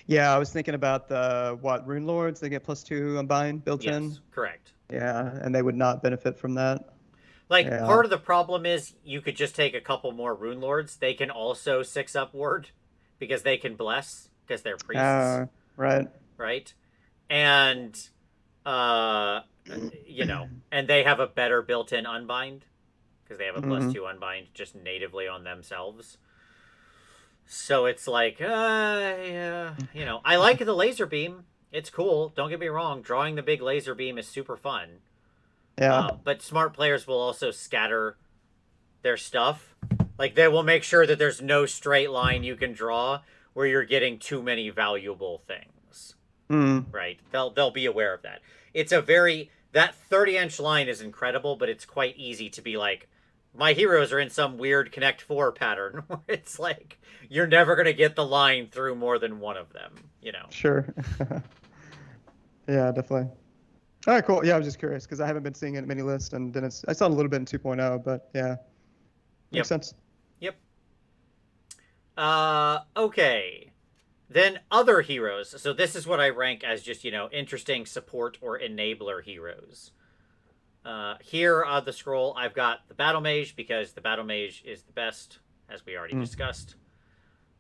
Yeah, I was thinking about the rune lords. They get +2 unbind built in. Yes, correct. Yeah, and they would not benefit from that. Like, part of the problem is you could just take a couple more rune lords. They can also 6-up ward because they can bless because they're priests. Right. Right? And, you know, and they have a better built-in unbind because they have a +2 unbind just natively on themselves. So it's like, you know, I like the laser beam. It's cool. Don't get me wrong. Drawing the big laser beam is super fun. Yeah. But smart players will also scatter their stuff. Like, they will make sure that there's no straight line you can draw where you're getting too many valuable things. Right? They'll be aware of that. It's that 30-inch line is incredible, but it's quite easy to be like, my heroes are in some weird Connect 4 pattern where it's like, you're never going to get the line through more than one of them, you know? Sure. Yeah, definitely. All right, cool. Yeah, I was just curious because I haven't been seeing it in many lists, and then I saw it a little bit in 2.0, but yeah. Makes sense. Yep. Okay. Then other heroes. So this is what I rank as just, you know, interesting support or enabler heroes. Here on the scroll, I've got the Battle Mage because the Battle Mage is the best, as we already discussed.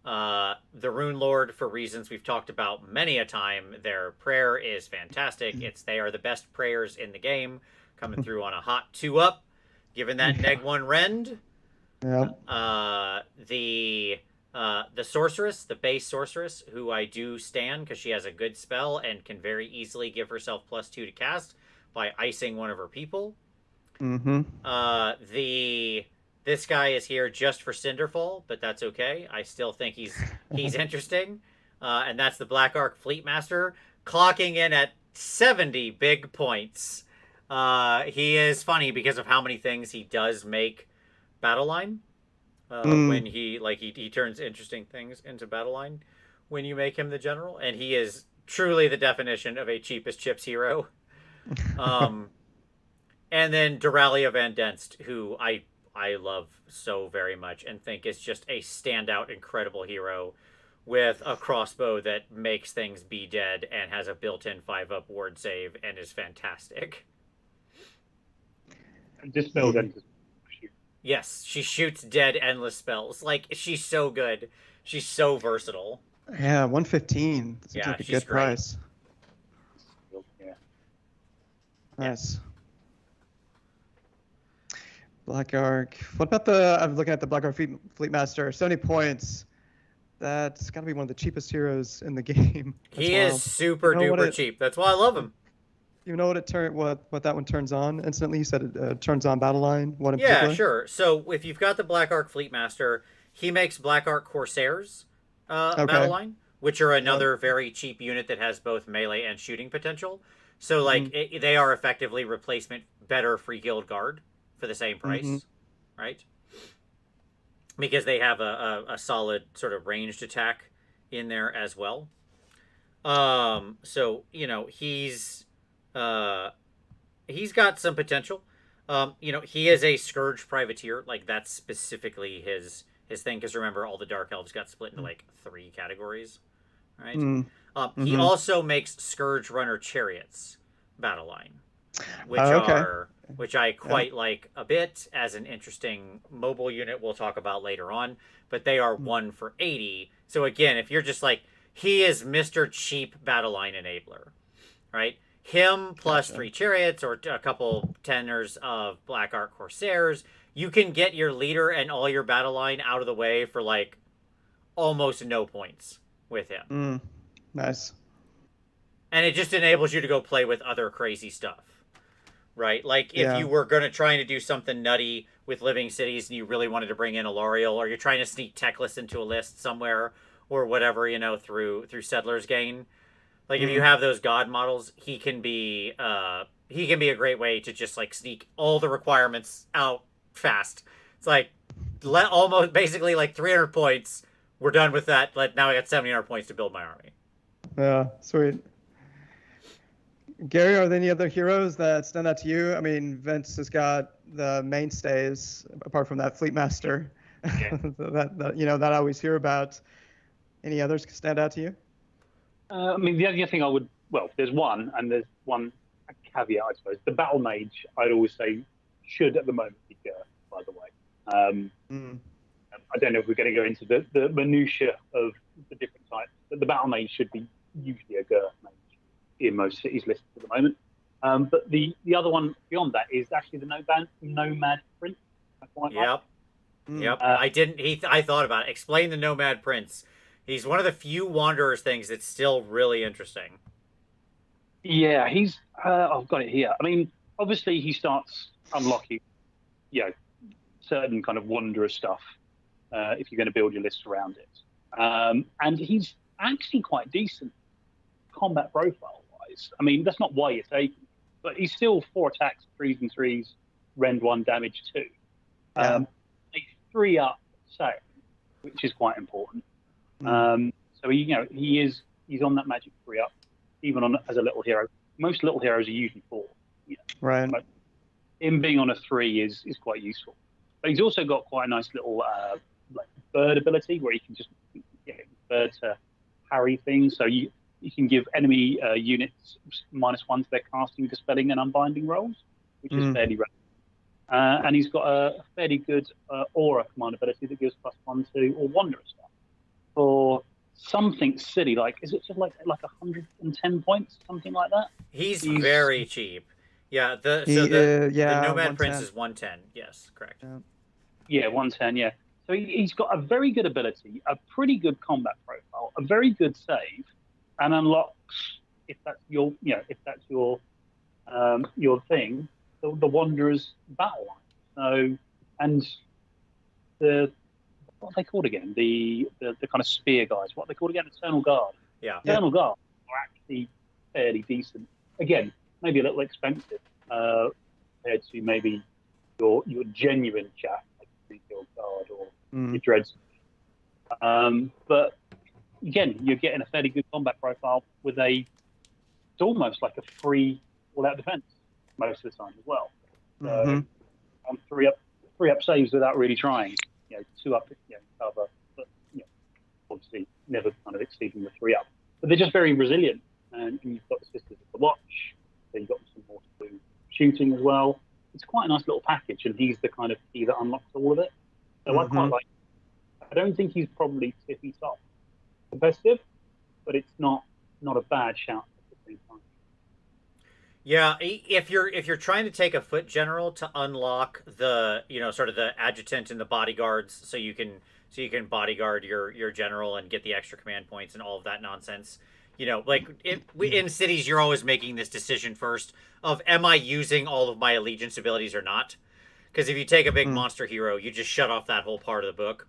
The Rune Lord, for reasons we've talked about many a time. Their prayer is fantastic. They are the best prayers in the game, coming through on a hot 2-up, given that neg 1 rend. Yep. The Sorceress, the base Sorceress, who I do stan because she has a good spell and can very easily give herself +2 to cast by icing one of her people. This guy is here just for Cinderfall, but that's okay. I still think he's interesting. And that's the Black Ark Fleet Master, clocking in at 70 big points. He is funny because of how many things he does make battle line. When he turns interesting things into battle line, when you make him the general, and he is truly the definition of a cheapest chips hero. And then Doralia Van Denst, who I love so very much and think is just a standout, incredible hero with a crossbow that makes things be dead and has a built-in 5-up ward save and is fantastic. And dispel then. Yes, she shoots dead endless spells. Like, she's so good. She's so versatile. Yeah, 115. Seems Yeah, like a she's good great. price. Yeah. Nice. Black Ark. What about I'm looking at the Black Ark Fleet Master. 70 points. That's got to be one of the cheapest heroes in the game. He is super duper cheap. That's why I love him. You know what what that one turns on instantly? You said it turns on battle line. What in Yeah, particular? sure. So if you've got the Black Ark Fleet Master, he makes Black Ark Corsairs battle line, which are another very cheap unit that has both melee and shooting potential. So like they are effectively replacement better free guild guard for the same price, right? Because they have a solid sort of ranged attack in there as well. So you know he's got some potential. You know, he is a Scourge Privateer. Like, that's specifically his thing. Because remember, all the Dark Elves got split into, like, 3 categories. Right? He also makes Scourge Runner Chariots battle line. Which I quite like a bit as an interesting mobile unit we'll talk about later on. But they are 1 for 80. So, again, if you're just like, he is Mr. Cheap battle line enabler. Right? Him plus 3 chariots or a couple tenors of Black Ark Corsairs, you can get your leader and all your battle line out of the way for like almost no points with him. Nice. And it just enables you to go play with other crazy stuff, right? Like if you were going to try to do something nutty with Living Cities and you really wanted to bring in Alariel, or you're trying to sneak Teclis into a list somewhere or whatever, you know, through Settlers Gain. Like, if you have those god models, he can be a great way to just, like, sneak all the requirements out fast. It's like, almost, basically, like, 300 points. We're done with that. Now I got 700 points to build my army. Yeah, sweet. Gary, are there any other heroes that stand out to you? I mean, Vince has got the mainstays, apart from that Fleet Master, that I always hear about. Any others stand out to you? I mean, the other thing there's one, and there's one caveat, I suppose. The Battle Mage, I'd always say, should at the moment be Gur, by the way. I don't know if we're going to go into the minutiae of the different types, but the Battle Mage should be usually a Gur mage in most cities listed at the moment. But the other one beyond that is actually the Nomad Prince. Yep. I thought about it. Explain the Nomad Prince. He's one of the few Wanderers things that's still really interesting. Yeah, I've got it here. I mean, obviously he starts unlocking, certain kind of Wanderer stuff if you're going to build your list around it. And he's actually quite decent combat profile-wise. I mean, that's not why you're taking him, but he's still 4 attacks, 3s and 3s, rend 1, damage 2. A 3-up save, which is quite important. So he's on that magic 3-up, even as a little hero. Most little heroes are usually 4. Right. But him being on a 3 is quite useful. But he's also got quite a nice little bird ability where he can just get bird to parry things. So you can give enemy units -1 to their casting, dispelling, and unbinding rolls, which is fairly rare. And he's got a fairly good aura command ability that gives +1 to all Wanderer stuff. For something silly, is it just like 110 points, something like that? He's very cheap. Yeah, the Nomad Prince is 110. Yes, correct. Yeah, 110. Yeah. So he's got a very good ability, a pretty good combat profile, a very good save, and unlocks if that's your thing, the Wanderer's battle line. So and what are they called again? The kind of spear guys. What are they called again? Eternal Guard. Yeah. Eternal Guard are actually fairly decent. Again, maybe a little expensive compared to maybe your genuine chaff, like your Guard or your Dreads. But again, you're getting a fairly good combat profile with it's almost like a free all-out defense most of the time as well. So on three up saves without really trying. 2 up, cover, but obviously never kind of exceeding the 3 up. But they're just very resilient, and you've got the Sisters of the Watch. So you've got some more to do shooting as well. It's quite a nice little package, and he's the kind of key that unlocks all of it. So I quite like. I don't think he's probably tippy top competitive, but it's not a bad shout at the same time. Yeah, if you're trying to take a foot general to unlock the sort of the adjutant and the bodyguards, so you can bodyguard your general and get the extra command points and all of that nonsense. In cities, you're always making this decision first of, am I using all of my allegiance abilities or not? Because if you take a big monster hero, you just shut off that whole part of the book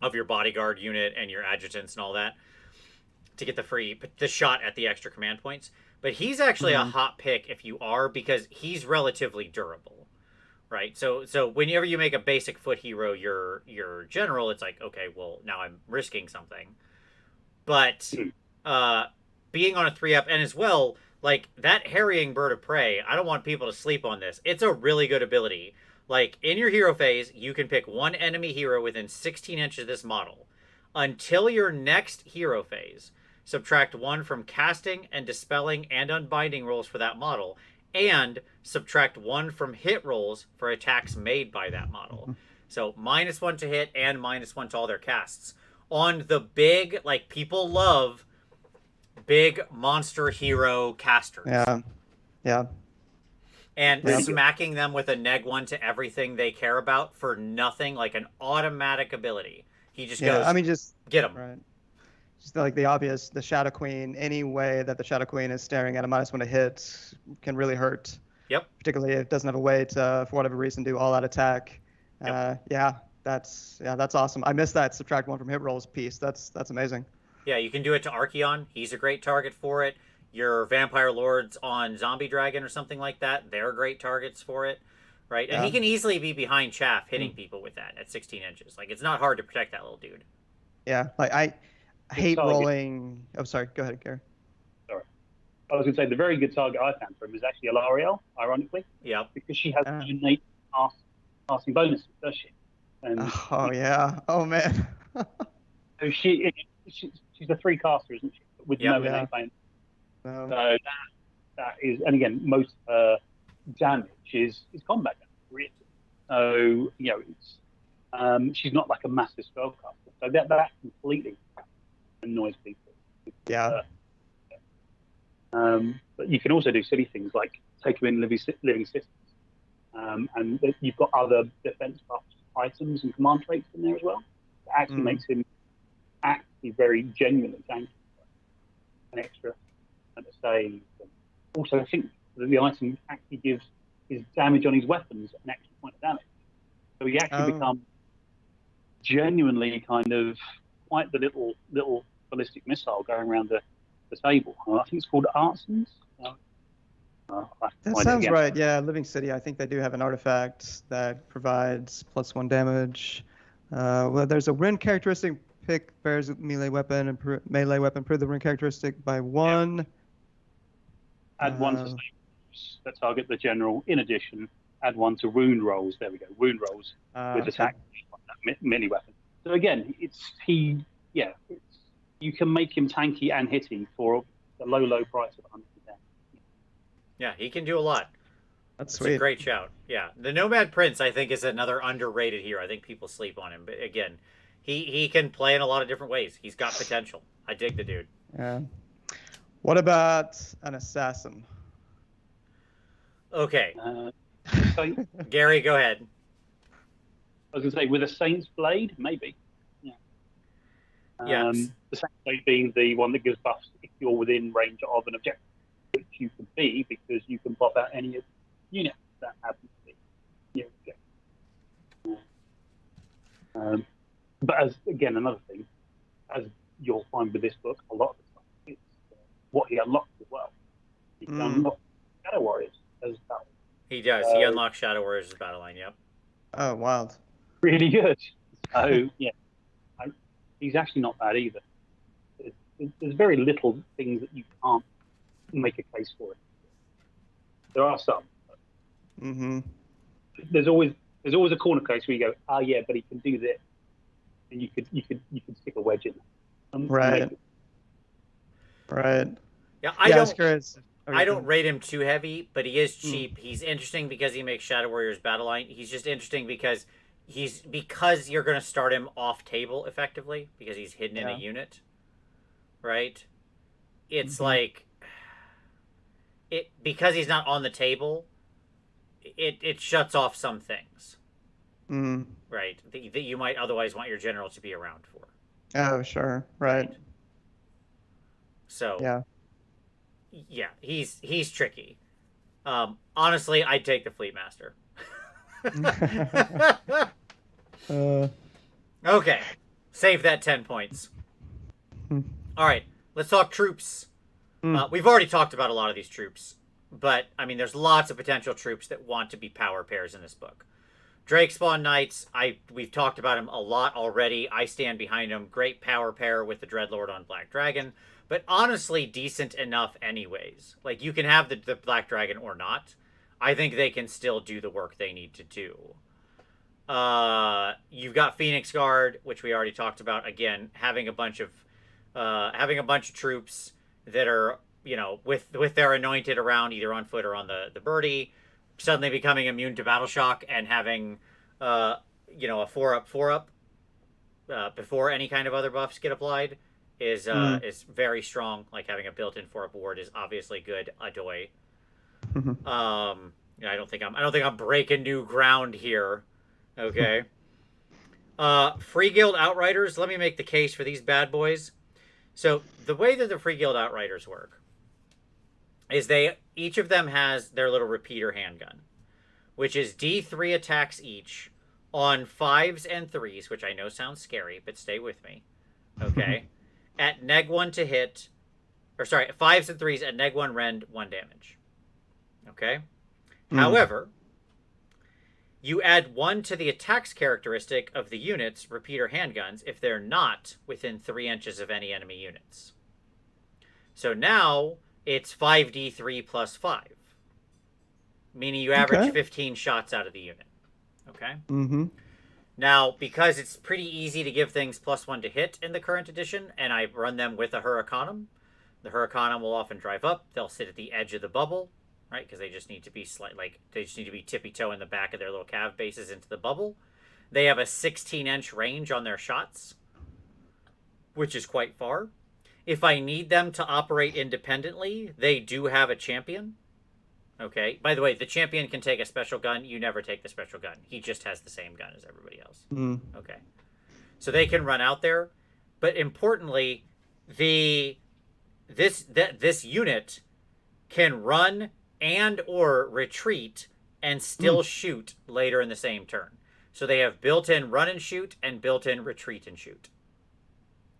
of your bodyguard unit and your adjutants and all that to get the shot at the extra command points. But he's actually a hot pick if you are, because he's relatively durable, right? So whenever you make a basic foot hero your general, it's like, okay, well, now I'm risking something. But being on a 3-up, and as well, like that harrying bird of prey, I don't want people to sleep on this. It's a really good ability. Like in your hero phase, you can pick one enemy hero within 16 inches of this model. Until your next hero phase, subtract 1 from casting and dispelling and unbinding rolls for that model, and subtract 1 from hit rolls for attacks made by that model. So -1 to hit and -1 to all their casts. On the big, like, people love big monster hero casters. Yeah. And smacking them with a -1 to everything they care about for nothing, like an automatic ability. He just goes, just get them. Right. Just like the obvious, the Shadow Queen, any way that the Shadow Queen is staring at a -1 to hit can really hurt. Yep. Particularly if it doesn't have a way to, for whatever reason, do all-out attack. Yep. That's awesome. I missed that subtract 1 from hit rolls piece. That's amazing. Yeah, you can do it to Archeon. He's a great target for it. Your Vampire Lords on Zombie Dragon or something like that, they're great targets for it, right? And he can easily be behind chaff hitting people with that at 16 inches. Like, it's not hard to protect that little dude. Yeah, like I hate rolling. Oh, sorry. Go ahead, Gary. Sorry. I was going to say the very good target I found for him is actually Alarielle, ironically. Yeah. Because she has innate passing bonuses, does she? And Oh, man. so she's a 3 caster, isn't she? With no innate bonus. So that is, and again, most damage is combat damage, really. So it's she's not like a massive spellcaster. So that completely annoys people. Yeah. But you can also do silly things like take him in living systems, and you've got other defense buffs, items, and command traits in there as well. That actually makes him actually very genuinely tanky. An extra and a save. And also, I think that the item actually gives his damage on his weapons an extra point of damage. So he actually becomes genuinely kind of quite the little ballistic missile going around the table. I think it's called Artsons. That sounds right. Yeah, Living City. I think they do have an artifact that provides +1 damage. Well, there's a rune characteristic. Pick bears melee weapon and melee weapon. Improve the rune characteristic by 1. Yeah. Add 1 to saves that target the general. In addition, add 1 to wound rolls. There we go. Wound rolls with attack mini weapon. So again, you can make him tanky and hitty for the low price of 110. Yeah, he can do a lot. That's It's sweet. a great shout. Yeah, the Nomad Prince, I think, is another underrated hero. I think people sleep on him, but again, he can play in a lot of different ways. He's got potential. I dig the dude. Yeah. What about an assassin? Okay. So, Gary, go ahead. I was going to say, with a Saint's Blade, maybe. Yeah. Yes. The Saint's Blade being the one that gives buffs if you're within range of an objective, which you can be because you can pop out any unit that happens to be your objective. But as again, another thing, as you'll find with this book, a lot of the time, it's what he unlocks as well. He can unlock Shadow Warriors as battle. He does. He unlocks Shadow Warriors' battle line. Yep. Oh, wild. Really good. So yeah, he's actually not bad either. there's very little things that you can't make a case for it. There are some. Mm-hmm. There's always a corner case where you go, oh yeah, but he can do this, and you could stick a wedge in there. Right. Right. Yeah, I don't rate him too heavy, but he is cheap. He's interesting because he makes Shadow Warriors battle line. He's just interesting because you're going to start him off table effectively because he's hidden in a unit, right? It's like because he's not on the table. It shuts off some things, right? That you might otherwise want your general to be around for. Oh, sure, right. So yeah, he's tricky. Honestly, I'd take the Fleet Master. Okay, save that 10 points. All right, let's talk troops. We've already talked about a lot of these troops, but I mean, there's lots of potential troops that want to be power pairs in this book. Drakespawn Knights, we've talked about him a lot already. I stand behind him. Great power pair with the Dreadlord on Black Dragon, but honestly decent enough anyways. Like, you can have the Black Dragon or not. I think they can still do the work they need to do. You've got Phoenix Guard, which we already talked about. Again, having a bunch of troops that are, with their anointed around, either on foot or on the birdie, suddenly becoming immune to battle shock and having a 4-up before any kind of other buffs get applied is very strong. Like, having a built-in 4-up ward is obviously good. Adoy. I don't think I'm breaking new ground here. Okay. Free Guild Outriders. Let me make the case for these bad boys. So the way that the Free Guild Outriders work is each of them has their little repeater handgun, which is D3 attacks each on 5s and 3s, which I know sounds scary, but stay with me. Okay. At neg 1 to hit, 5s and 3s at neg 1 rend 1 damage. Okay. However, you add 1 to the attacks characteristic of the unit's repeater handguns if they're not within 3 inches of any enemy units. So now it's 5d3 plus 5, meaning you average 15 shots out of the unit. Okay? Now, because it's pretty easy to give things +1 to hit in the current edition, and I run them with a Huracanum, the Huracanum will often drive up. They'll sit at the edge of the bubble, right? Because they just need to be tippy-toe in the back of their little cav bases into the bubble. They have a 16-inch range on their shots, which is quite far. If I need them to operate independently, they do have a champion. Okay. By the way, the champion can take a special gun. You never take the special gun. He just has the same gun as everybody else. Okay. So they can run out there, but importantly, this unit can run and or retreat and still shoot later in the same turn. So they have built-in run and shoot and built-in retreat and shoot.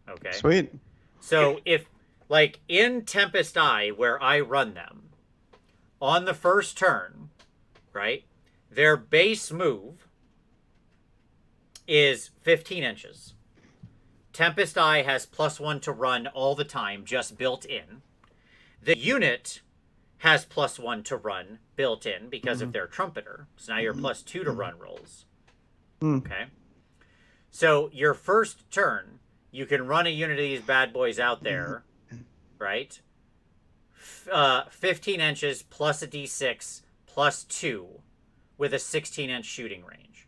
Okay. Sweet. So if, like, in Tempest Eye, where I run them, on the first turn, right, their base move is 15 inches. Tempest Eye has +1 to run all the time, just built in. The unit has +1 to run built in because of their trumpeter. So now you're +2 to run rolls. Okay. So your first turn, you can run a unit of these bad boys out there, right? 15 inches plus a d6 plus 2 with a 16-inch shooting range.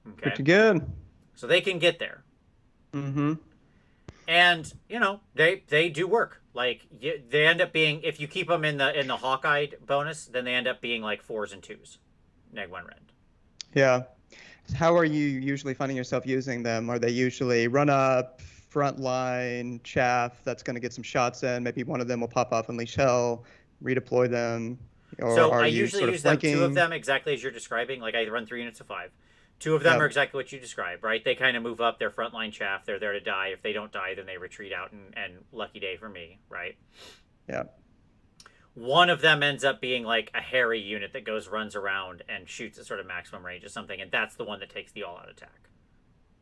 Okay. Pretty good. So they can get there. And, they do work. Like, they end up being, if you keep them in the Hawkeye bonus, then they end up being like 4s and 2s. Neg 1 rend. Yeah. How are you usually finding yourself using them? Are they usually run up, front line, chaff, that's going to get some shots in? Maybe one of them will pop off and unleash hell, redeploy them? Or so are I you usually sort of use them, flanking? 2 of them exactly as you're describing. Like, I run 3 units of 5. 2 of them are exactly what you described, right? They kind of move up their frontline chaff. They're there to die. If they don't die, then they retreat out, and lucky day for me, right? Yeah. One of them ends up being like a hairy unit that runs around and shoots at sort of maximum range or something, and that's the one that takes the all-out attack.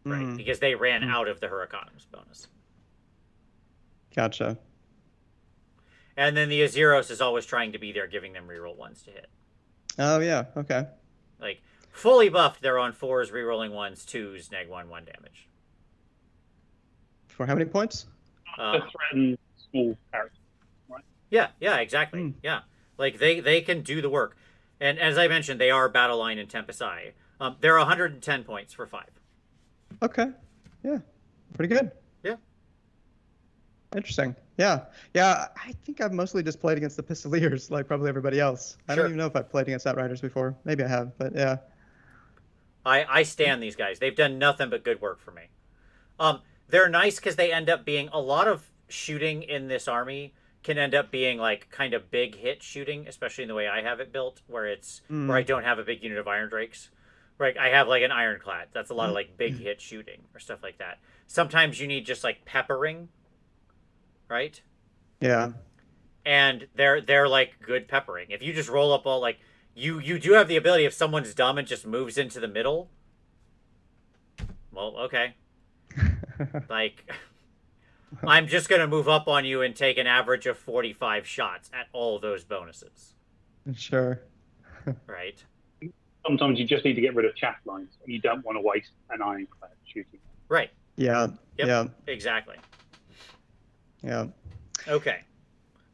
right? Because they ran Mm. out of the Hurricanum's bonus. Gotcha. And then the Azeros is always trying to be there, giving them reroll 1s to hit. Oh, yeah. Okay. Like, fully buffed, they're on 4s, rerolling 1s, 2s, -1, 1 damage. For how many points? To threaten small characters, right? Yeah, exactly. Yeah. Like, they can do the work. And as I mentioned, they are Battle Line and Tempest Eye. They're 110 points for 5. Okay. Yeah. Pretty good. Yeah. Interesting. Yeah. Yeah. I think I've mostly just played against the Pistoliers, like probably everybody else. I don't even know if I've played against Outriders before. Maybe I have, but yeah. I stand these guys. They've done nothing but good work for me. They're nice because they end up being a lot of shooting in this army can end up being like kind of big hit shooting, especially in the way I have it built, where it's where I don't have a big unit of Iron Drakes. Right, I have like an Ironclad. That's a lot of like big hit shooting or stuff like that. Sometimes you need just like peppering, right? Yeah. And they're like good peppering. If you just roll up all like you do have the ability if someone's dumb and just moves into the middle. Well, okay. Like, I'm just going to move up on you and take an average of 45 shots at all those bonuses. Sure. Right? Sometimes you just need to get rid of chaff lines. You don't want to waste an Ironclad shooting. Right. Yeah. Yep, yeah. Exactly. Yeah. Okay.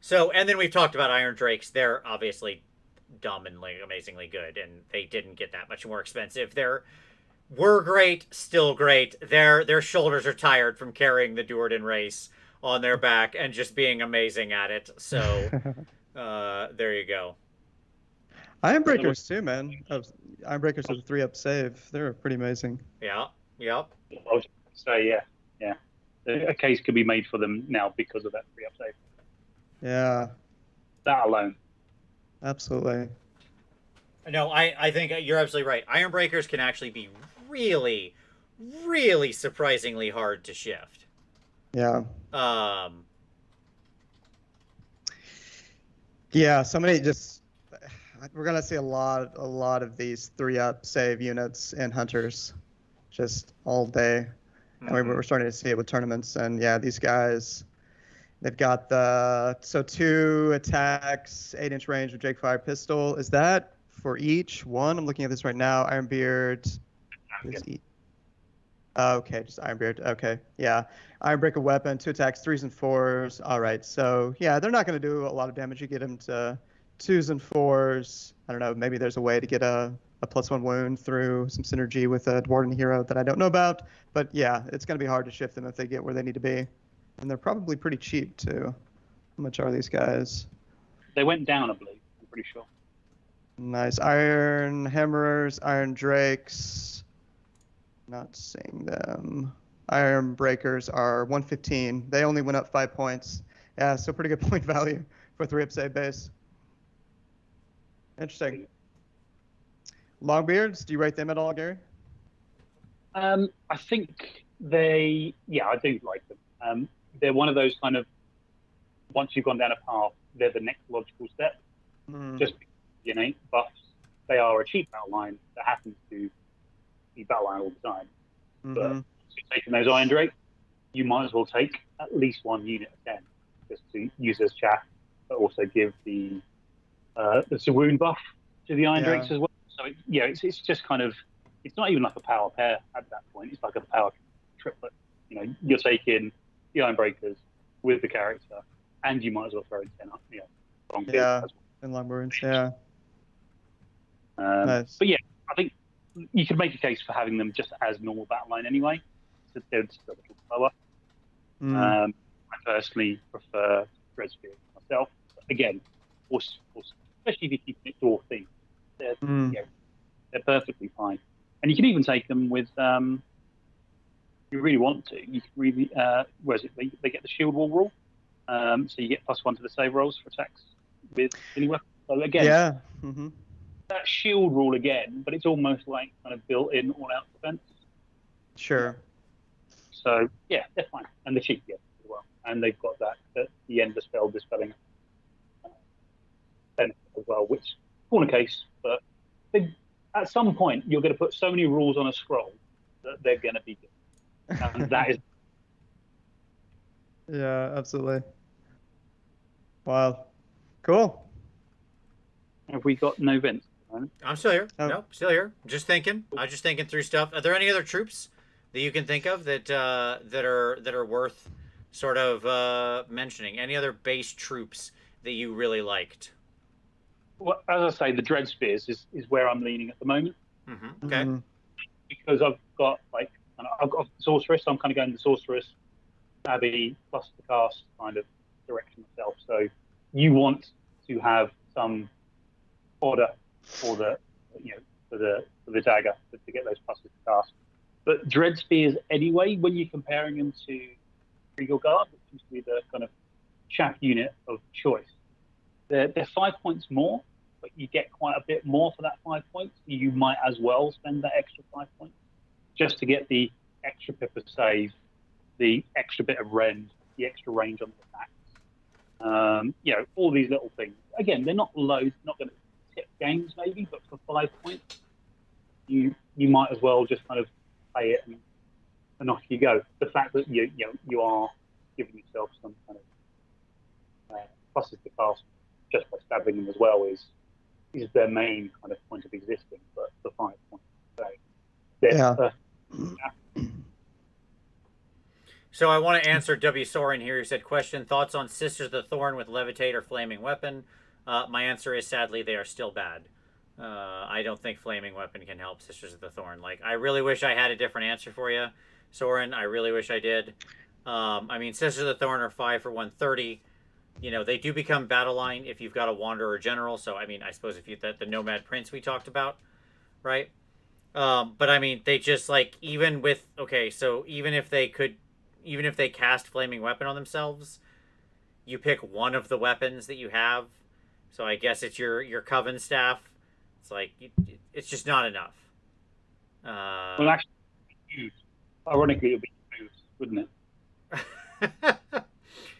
So, and then we've talked about Iron Drakes. They're obviously dumb and like amazingly good, and they didn't get that much more expensive. Were great, still great. Their shoulders are tired from carrying the Duerden race on their back and just being amazing at it. So, there you go. Ironbreakers too, man. Ironbreakers with a 3-up save. They're pretty amazing. Yeah. Yep. I was going to say, yeah. A case could be made for them now because of that 3-up save. Yeah. That alone. Absolutely. No, I think you're absolutely right. Ironbreakers can actually be really, really surprisingly hard to shift. Yeah. Yeah, somebody just we're gonna see a lot of these 3-up save units in Hunters just all day. And we're starting to see it with tournaments, and yeah, these guys, they've got the 2 attacks, 8-inch range with Jake Fire pistol. Is that for each one? I'm looking at this right now. Ironbeard. Okay, just Ironbeard. Okay, yeah. Ironbreaker weapon, 2 attacks, 3s and 4s. All right, so yeah, they're not going to do a lot of damage. You get them to 2s and 4s. I don't know. Maybe there's a way to get a +1 wound through some synergy with a Dwarven hero that I don't know about. But yeah, it's going to be hard to shift them if they get where they need to be. And they're probably pretty cheap, too. How much are these guys? They went down, I believe. I'm pretty sure. Nice. Iron Hammerers, Iron Drakes. Not seeing them. Iron Breakers are 115. They only went up 5 points. Yeah, so pretty good point value for 3-up save base. Interesting. Longbeards, do you rate them at all, Gary? I think I do like them. They're one of those kind of, once you've gone down a path, they're the next logical step. Just innate buffs. They are a cheap battle line that happens to be battle line all the time. But if you're taking those Iron Drake, you might as well take at least 1 unit of 10 just to use as chaff, but also give the wound buff to the Iron Drakes as well. So it's just kind of, it's not even like a power pair at that point. It's like a power triplet. You know, you're taking the Iron Breakers with the character, and you might as well throw in 10 up. And Longbeards, yeah. Nice. But yeah, I think you could make a case for having them just as normal battle line anyway. So they're just a little slower. I personally prefer Red Spirit myself. Again, especially if you keep it dwarf theme, they're perfectly fine. And you can even take them with, if you really want to, you can really, they get the shield wall rule. So you get +1 to the save rolls for attacks with any weapon. So again, that shield rule again, but it's almost like kind of built-in all-out defense. Sure. So yeah, they're fine, and they're cheap as well, and they've got the end of spell dispelling benefit as well, which corner case, but at some point you're going to put so many rules on a scroll that they're going to be good. And that is Yeah, absolutely. Wow. Cool. have we got no Vince? I'm still here. Oh. No, still here. Just thinking. I was just thinking through stuff. Are there any other troops that you can think of that that are worth sort of mentioning? Any other base troops that you really liked? Well, as I say, the Dread Spears is where I'm leaning at the moment. Mm-hmm. Okay. Because I've got sorceress, so I'm kind of going the sorceress, Abbey plus the cast kind of direction myself. So you want to have some order for the for the dagger to get those pluses to cast. But Dread Spears anyway, when you're comparing them to Regal Guard, which used to be the kind of chaff unit of choice, they're 5 points more, but you get quite a bit more for that 5 points. You might as well spend that extra 5 points just to get the extra pip of save, the extra bit of rend, the extra range on the attacks. All these little things. Again, they're not loads, not going to tip games maybe, but for 5 points, you might as well just kind of play it and off you go. The fact that you are giving yourself some kind of pluses to cast just by stabbing them as well is their main kind of point of existing, but the 5 points. So, Yeah. So I want to answer W. Soren here. He said, question, thoughts on Sisters of the Thorn with Levitate or Flaming Weapon? My answer is, sadly, they are still bad. I don't think Flaming Weapon can help Sisters of the Thorn. Like, I really wish I had a different answer for you, Soren. I really wish I did. I mean, Sisters of the Thorn are 5 for 130. They do become battle line if you've got a Wanderer General. So, I mean, I suppose if you the Nomad Prince we talked about, right? But, I mean, they just, like, even if they cast Flaming Weapon on themselves, you pick one of the weapons that you have. So I guess it's your Coven Staff. It's like, it's just not enough. Well, actually, ironically, it would be hooves, wouldn't it?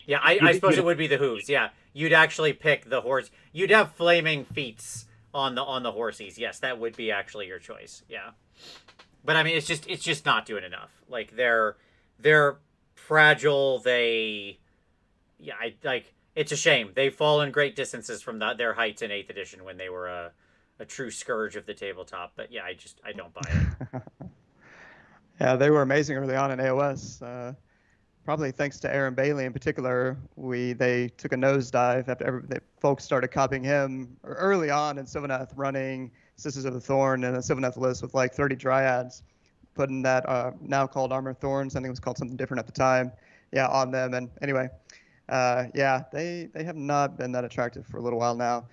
Yeah, I suppose it would be the hooves. Yeah, you'd actually pick the horse. You'd have flaming feats on the horsies. Yes, that would be actually your choice. Yeah, but I mean, it's just not doing enough. Like they're fragile. It's a shame. They've fallen great distances from their heights in 8th edition when they were a true scourge of the tabletop. But yeah, I don't buy it. Yeah, they were amazing early on in AoS. Probably thanks to Aaron Bailey in particular, they took a nosedive after folks started copying him early on in Sylvaneth, running Sisters of the Thorn and a Sylvaneth list with like 30 Dryads, putting that now called Armor Thorns, I think it was called something different at the time, on them. And anyway, they have not been that attractive for a little while now.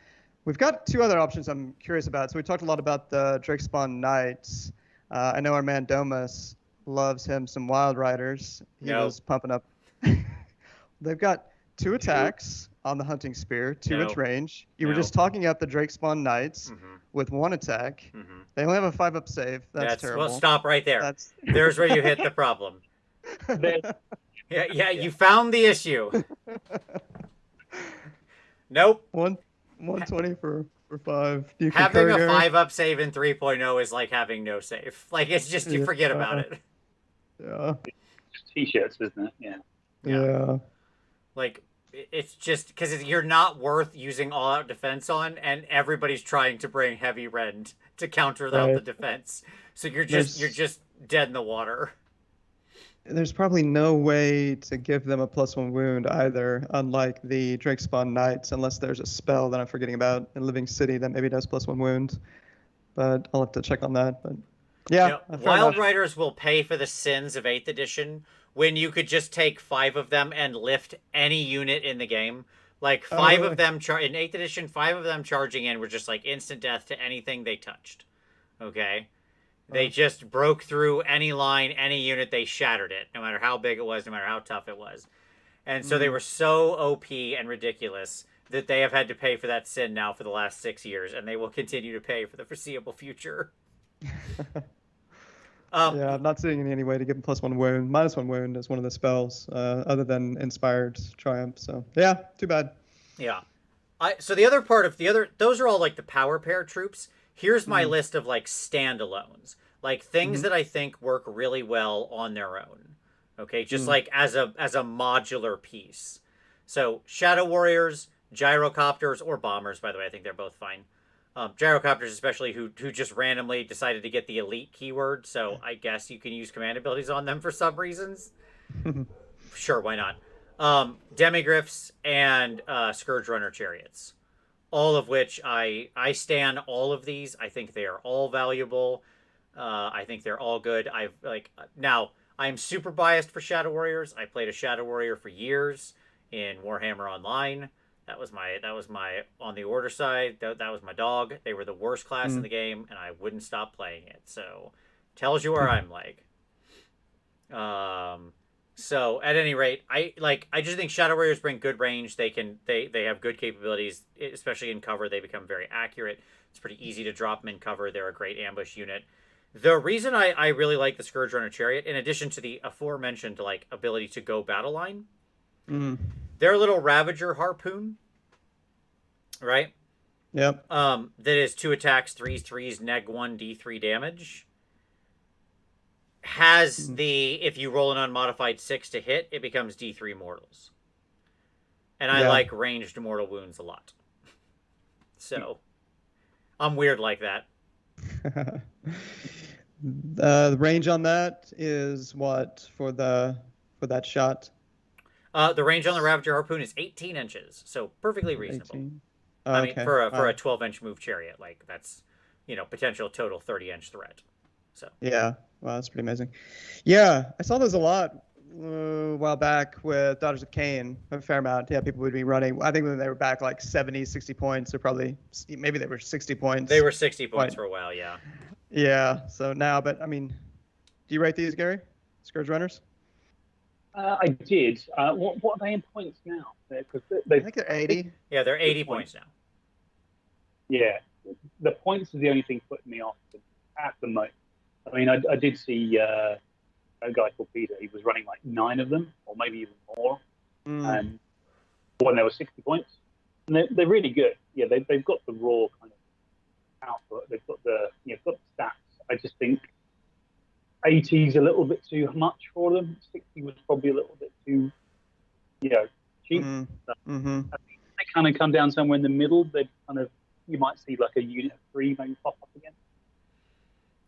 We've got 2 other options I'm curious about. So we talked a lot about the Drakespawn Knights. I know our man Domus loves him some Wild Riders. He was pumping up. They've got 2 attacks on the Hunting Spear, 2-inch range. You were just talking up the Drakespawn Knights with 1 attack. They only have a 5-up save. That's terrible. Well, stop right there. There's where you hit the problem. Yeah, you found the issue. Nope. 120 for 5. Do you having a Gary? 5-up save in 3.0 is like having no save. Like, it's just, you forget about it. Yeah. T-shirts, isn't it? Yeah. Like, it's just because you're not worth using all-out defense on, and everybody's trying to bring heavy rend to counter out the defense. So you're just dead in the water. There's probably no way to give them a +1 wound either, unlike the Drakespawn Knights, unless there's a spell that I'm forgetting about in Living City that maybe does +1 wound. But I'll have to check on that. But yeah, Wild Riders will pay for the sins of 8th edition when you could just take 5 of them and lift any unit in the game. Like 5 of them in 8th edition, 5 of them charging in were just like instant death to anything they touched. Okay. They just broke through any line, any unit, they shattered it, no matter how big it was, no matter how tough it was. And so they were so OP and ridiculous that they have had to pay for that sin now for the last 6 years, and they will continue to pay for the foreseeable future. I'm not seeing any way to give them +1 wound. -1 wound is one of the spells, other than Inspired Triumph. So yeah, too bad. Yeah. So the other part of those are all like the power pair troops. Here's my list of like standalones. Like things Mhm. that I think work really well on their own. Okay, just Mm. like as a modular piece. So Shadow Warriors, gyrocopters, or bombers. By the way, I think they're both fine. Gyrocopters, especially who just randomly decided to get the elite keyword. So I guess you can use command abilities on them for some reasons. Sure, why not? Demigryphs and Scourge Runner chariots, all of which I stand all of these. I think they are all valuable. I think they're all good. I've like now I'm super biased for Shadow Warriors. I played a Shadow Warrior for years in Warhammer Online. That was my on the order side. That was my dog. They were the worst class in Mm. the game, and I wouldn't stop playing it. So tells you where I'm like. Um, so at any rate, I just think Shadow Warriors bring good range. They have good capabilities, especially in cover. They become very accurate. It's pretty easy to drop them in cover. They're a great ambush unit. The reason I really like the Scourge Runner Chariot, in addition to the aforementioned like ability to go battle line, Mm. their little Ravager harpoon, right? Yep. That is 2 attacks, 3s, neg 1, d3 damage. Has Mm. the if you roll an unmodified 6 to hit, it becomes d3 mortals. And I Yeah. like ranged mortal wounds a lot. So I'm weird like that. The range on that is what for that shot? The range on the Ravager harpoon is 18 inches, so perfectly reasonable. 18. Oh, I mean, okay. for a Wow. 12-inch move chariot, like that's potential total 30-inch threat. So Yeah. Wow, that's pretty amazing. Yeah, I saw those a lot a while back with Daughters of Cain, a fair amount. Yeah, people would be running. I think when they were back like 70, 60 points, or probably maybe they were 60 they points. were 60 points Quite. for a while, yeah. Yeah. So now, but I mean, do you rate these, Gary? Scourge Runners? I did. What are they in points now? Because I they've think they're 80. Yeah, they're 80 points. points now. Yeah, the points are the only thing putting me off at the moment. I mean, I did see a guy called Peter. He was running like 9 of them, or maybe even more, Mm. when there were 60 points. And they're really good. Yeah, they've got the raw kind of output. They've got got the stats. I just think 80 is a little bit too much for them. 60 was probably a little bit too, cheap. Mm. So Mm-hmm. I think they kind of come down somewhere in the middle. They kind of, you might see like a unit of 3 maybe pop up again.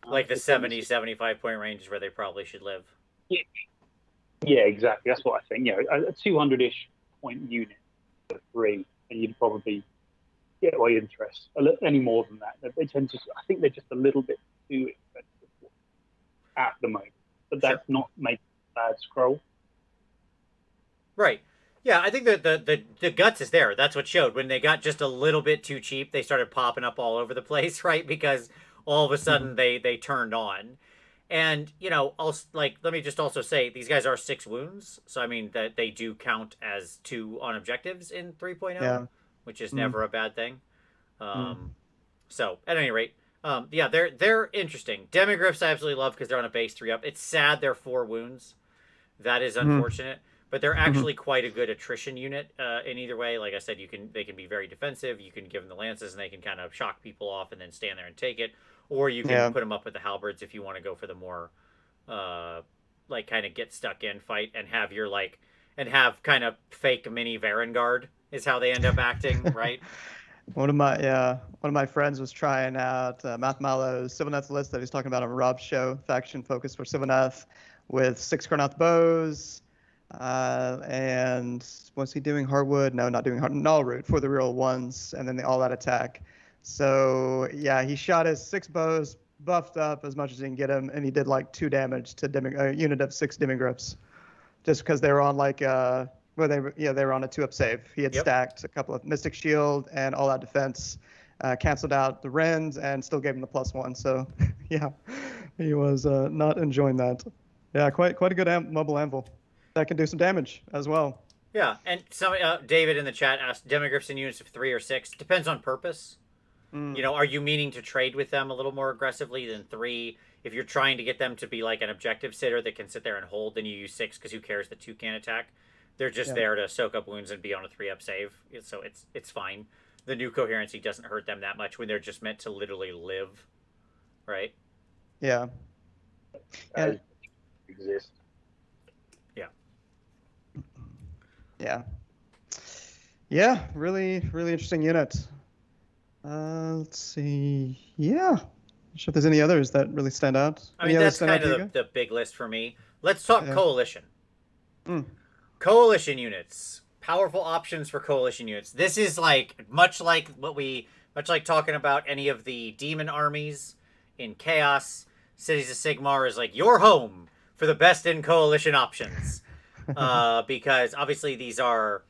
Like the 70, 75 point range is where they probably should live. Yeah, exactly. That's what I think. A 200-ish point unit for 3, and you'd probably get my interest. Any more than that, they tend to. I think they're just a little bit too expensive at the moment. But that's not making a bad scroll. Right. Yeah, I think that the guts is there. That's what showed. When they got just a little bit too cheap, they started popping up all over the place, right? Because all of a sudden they turned on. And, also, like, let me just also say these guys are 6 wounds. So, I mean, that they do count as 2 on objectives in 3.0, Yeah. which is Mm. never a bad thing. Mm. So, at any rate, yeah, they're interesting. Demigryphs I absolutely love because they're on a base 3 up. It's sad they're 4 wounds. That is unfortunate. But they're actually quite a good attrition unit in either way. Like I said, they can be very defensive. You can give them the lances, and they can kind of shock people off and then stand there and take it. Or you can Yeah. put them up with the halberds if you want to go for the more, like kind of get stuck in fight and have kind of fake mini Varangard is how they end up acting, right? One of my friends was trying out Math Malo's Sylvaneth list that he's talking about on Rob's show, faction focus for Sylvaneth, with 6 Karnath bows. And was he doing hardwood? No, not doing null root for the real ones, and then the all-out attack. So yeah, he shot his 6 bows, buffed up as much as he can get him, and he did like 2 damage to a unit of 6 demigryphs, just because they were on like they were on a 2-up save. He had stacked a couple of Mystic Shield and all-out defense, canceled out the Rends, and still gave him the +1. So yeah, he was not enjoying that. Yeah, quite a good mobile anvil that can do some damage as well. Yeah, and some David in the chat asked demigryphs in units of 3 or 6. Depends on purpose. Are you meaning to trade with them a little more aggressively than 3? If you're trying to get them to be like an objective sitter that can sit there and hold, then you use 6 because who cares that 2 can't attack? They're just there to soak up wounds and be on a 3-up save, so it's fine. The new coherency doesn't hurt them that much when they're just meant to literally live, right? Yeah. That exists. Yeah. Yeah, really, really interesting unit. Let's see. Yeah. Not sure if there's any others that really stand out. I Any mean, others that's stand out kind to you of guys? the big list for me. Let's talk Yeah. coalition. Mm. Coalition units. Powerful options for coalition units. This is like much like talking about any of the demon armies in Chaos. Cities of Sigmar is like your home for the best in coalition options. Because obviously these are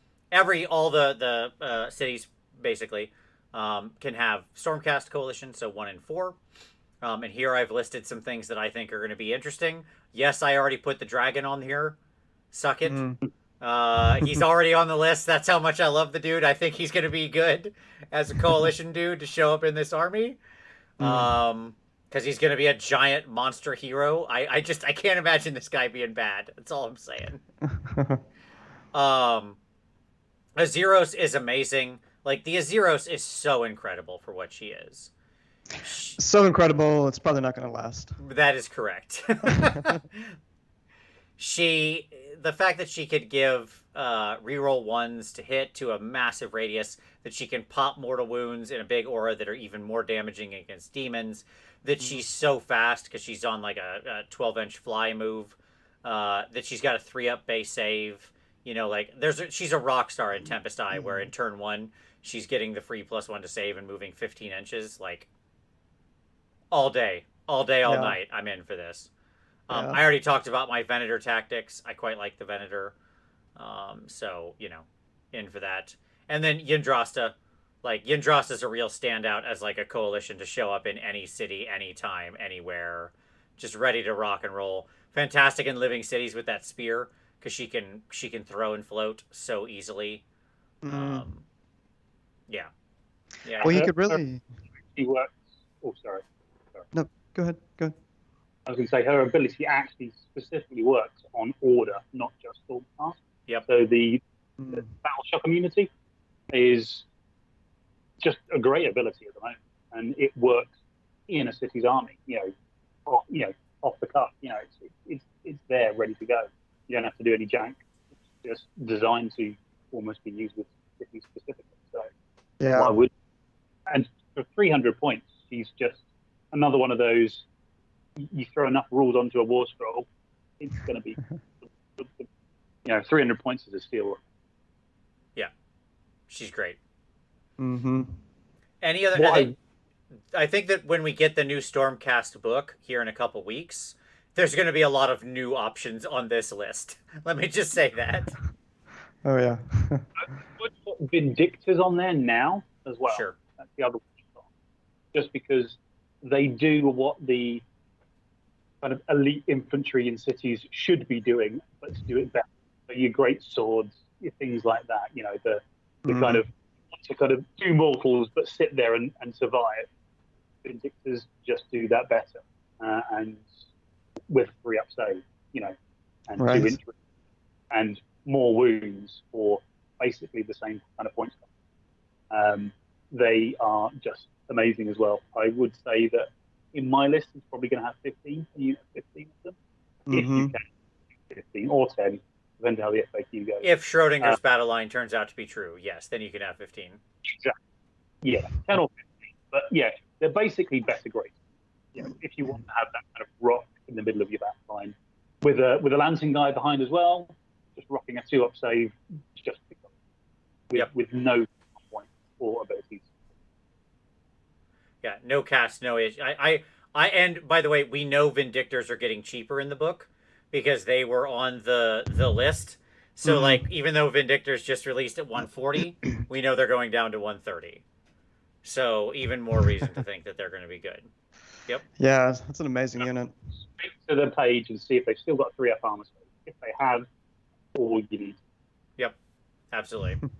all the cities basically can have Stormcast coalition, so 1 in 4. And here I've listed some things that I think are going to be interesting. Yes, I already put the dragon on here. Suck it. He's already on the list. That's how much I love the dude. I think he's going to be good as a coalition dude to show up in this army. Because he's going to be a giant monster hero. I can't imagine this guy being bad. That's all I'm saying. Azeros is amazing. Like, the Azeros is so incredible for what she is. So incredible, it's probably not going to last. That is correct. The fact that she could give reroll 1s to hit to a massive radius, that she can pop mortal wounds in a big aura that are even more damaging against demons, that she's so fast because she's on like a 12-inch fly move, that she's got a 3-up base save. You know, like she's a rock star in Tempest Eye, where in turn 1 she's getting the free +1 to save and moving 15 inches. Like, all day, all night. I'm in for this. I already talked about my Venator tactics. I quite like the Venator. So, you know, in for that. And then Yndrasta. Like, Yndrasta's a real standout as, like, a coalition to show up in any city, anytime, anywhere. Just ready to rock and roll. Fantastic in living cities with that spear, because she can throw and float so easily. Yeah. Well, you could really... She works... Oh, sorry. No, go ahead. I was going to say her ability actually specifically works on order, not just Stormcast. Yep. So the Battle Shock immunity is just a great ability at the moment, and it works in a city's army. Off the cuff. It's there, ready to go. You don't have to do any jank. It's just designed to almost be used with cities specifically. So yeah, and for 300 points, she's just another one of those. You throw enough rules onto a war scroll, it's going to be, 300 points is a steal. Yeah, she's great. Any other? I think that when we get the new Stormcast book here in a couple weeks, there's going to be a lot of new options on this list. Let me just say that. Oh yeah. Put Vindictors on there now as well. Sure. That's the other one. Just because they do what the kind of elite infantry in cities should be doing, but to do it better. So your great swords, your things like that. The kind of to kind of do mortals but sit there and survive. Vindictors just do that better, and with 3-up save, and right. 2 injuries and more wounds for basically the same kind of points. They are just amazing as well. I would say that in my list, it's probably going to have 15. You have 15 of them, if you can, 15 or 10, depending on how the FAQ goes. If Schrodinger's battle line turns out to be true, yes, then you can have 15. Exactly. Yeah, 10 or 15. But yeah, they're basically better grades. If you want to have that kind of rock in the middle of your battle line, with a Lancing guy behind as well, just rocking a 2-up save, just pick up with no points or abilities. Yeah, no cast, no issue. And by the way, we know Vindictors are getting cheaper in the book because they were on the list. So like, even though Vindictors just released at 140, we know they're going down to 130. So even more reason to think that they're going to be good. Yep. Yeah, that's an amazing unit. Speak to their page and see if they've still got 3-up armor. If they have, all you need. Yep, absolutely.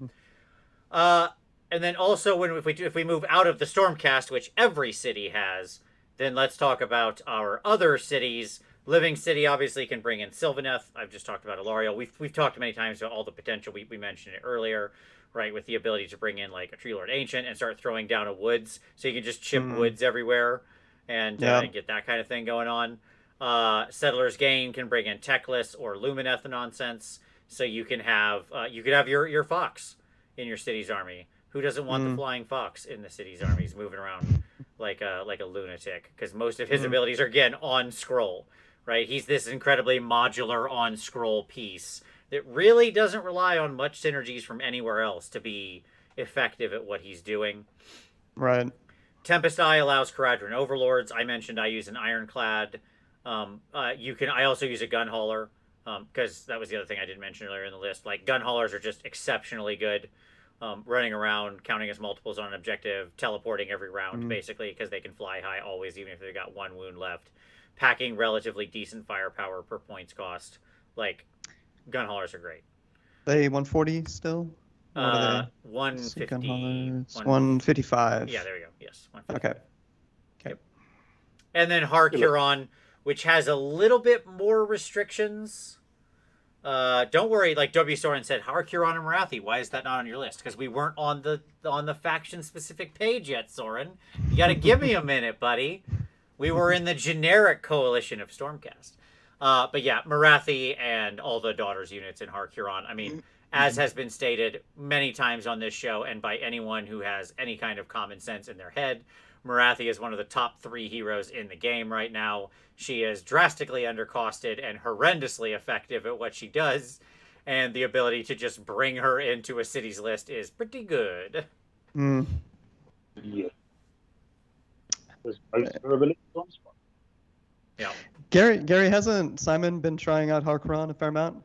And then also, if we move out of the Stormcast, which every city has, then let's talk about our other cities. Living City obviously can bring in Sylvaneth. I've just talked about Alariel. We've talked many times about all the potential. We mentioned it earlier, right? With the ability to bring in like a Tree Lord Ancient and start throwing down a woods, so you can just chip woods everywhere. and Yeah. get that kind of thing going on. Settlers Gain can bring in Techless or Lumineth nonsense, so you can have you could have your fox in your city's army. Who doesn't want the flying fox in the city's armies moving around like a lunatic? Because most of his abilities are again on scroll, right? He's this incredibly modular on scroll piece that really doesn't rely on much synergies from anywhere else to be effective at what he's doing. Right. Tempest Eye allows Caradron Overlords. I mentioned I use an Ironclad. I also use a Gun Hauler because that was the other thing I didn't mention earlier in the list. Like Gun Haulers are just exceptionally good, running around, counting as multiples on an objective, teleporting every round basically because they can fly high always, even if they've got one wound left. Packing relatively decent firepower per points cost. Like Gun Haulers are great. They 140 still? What are they? 150. 155. Yeah, there we go. Yes. 150. Okay. Yep. And then Har-Huron, which has a little bit more restrictions. Don't worry, like W. Soren said, Har-Huron and Marathi. Why is that not on your list? Because we weren't on the faction specific page yet, Soren. You got to give me a minute, buddy. We were in the generic coalition of Stormcast. But yeah, Marathi and all the daughters units in Har-Huron. I mean, as has been stated many times on this show and by anyone who has any kind of common sense in their head, Marathi is one of the top 3 heroes in the game right now. She is drastically undercosted and horrendously effective at what she does, and the ability to just bring her into a city's list is pretty good. Yeah. There's most of her abilities on spot. Yeah. Gary, hasn't Simon been trying out Har-Huron a fair amount?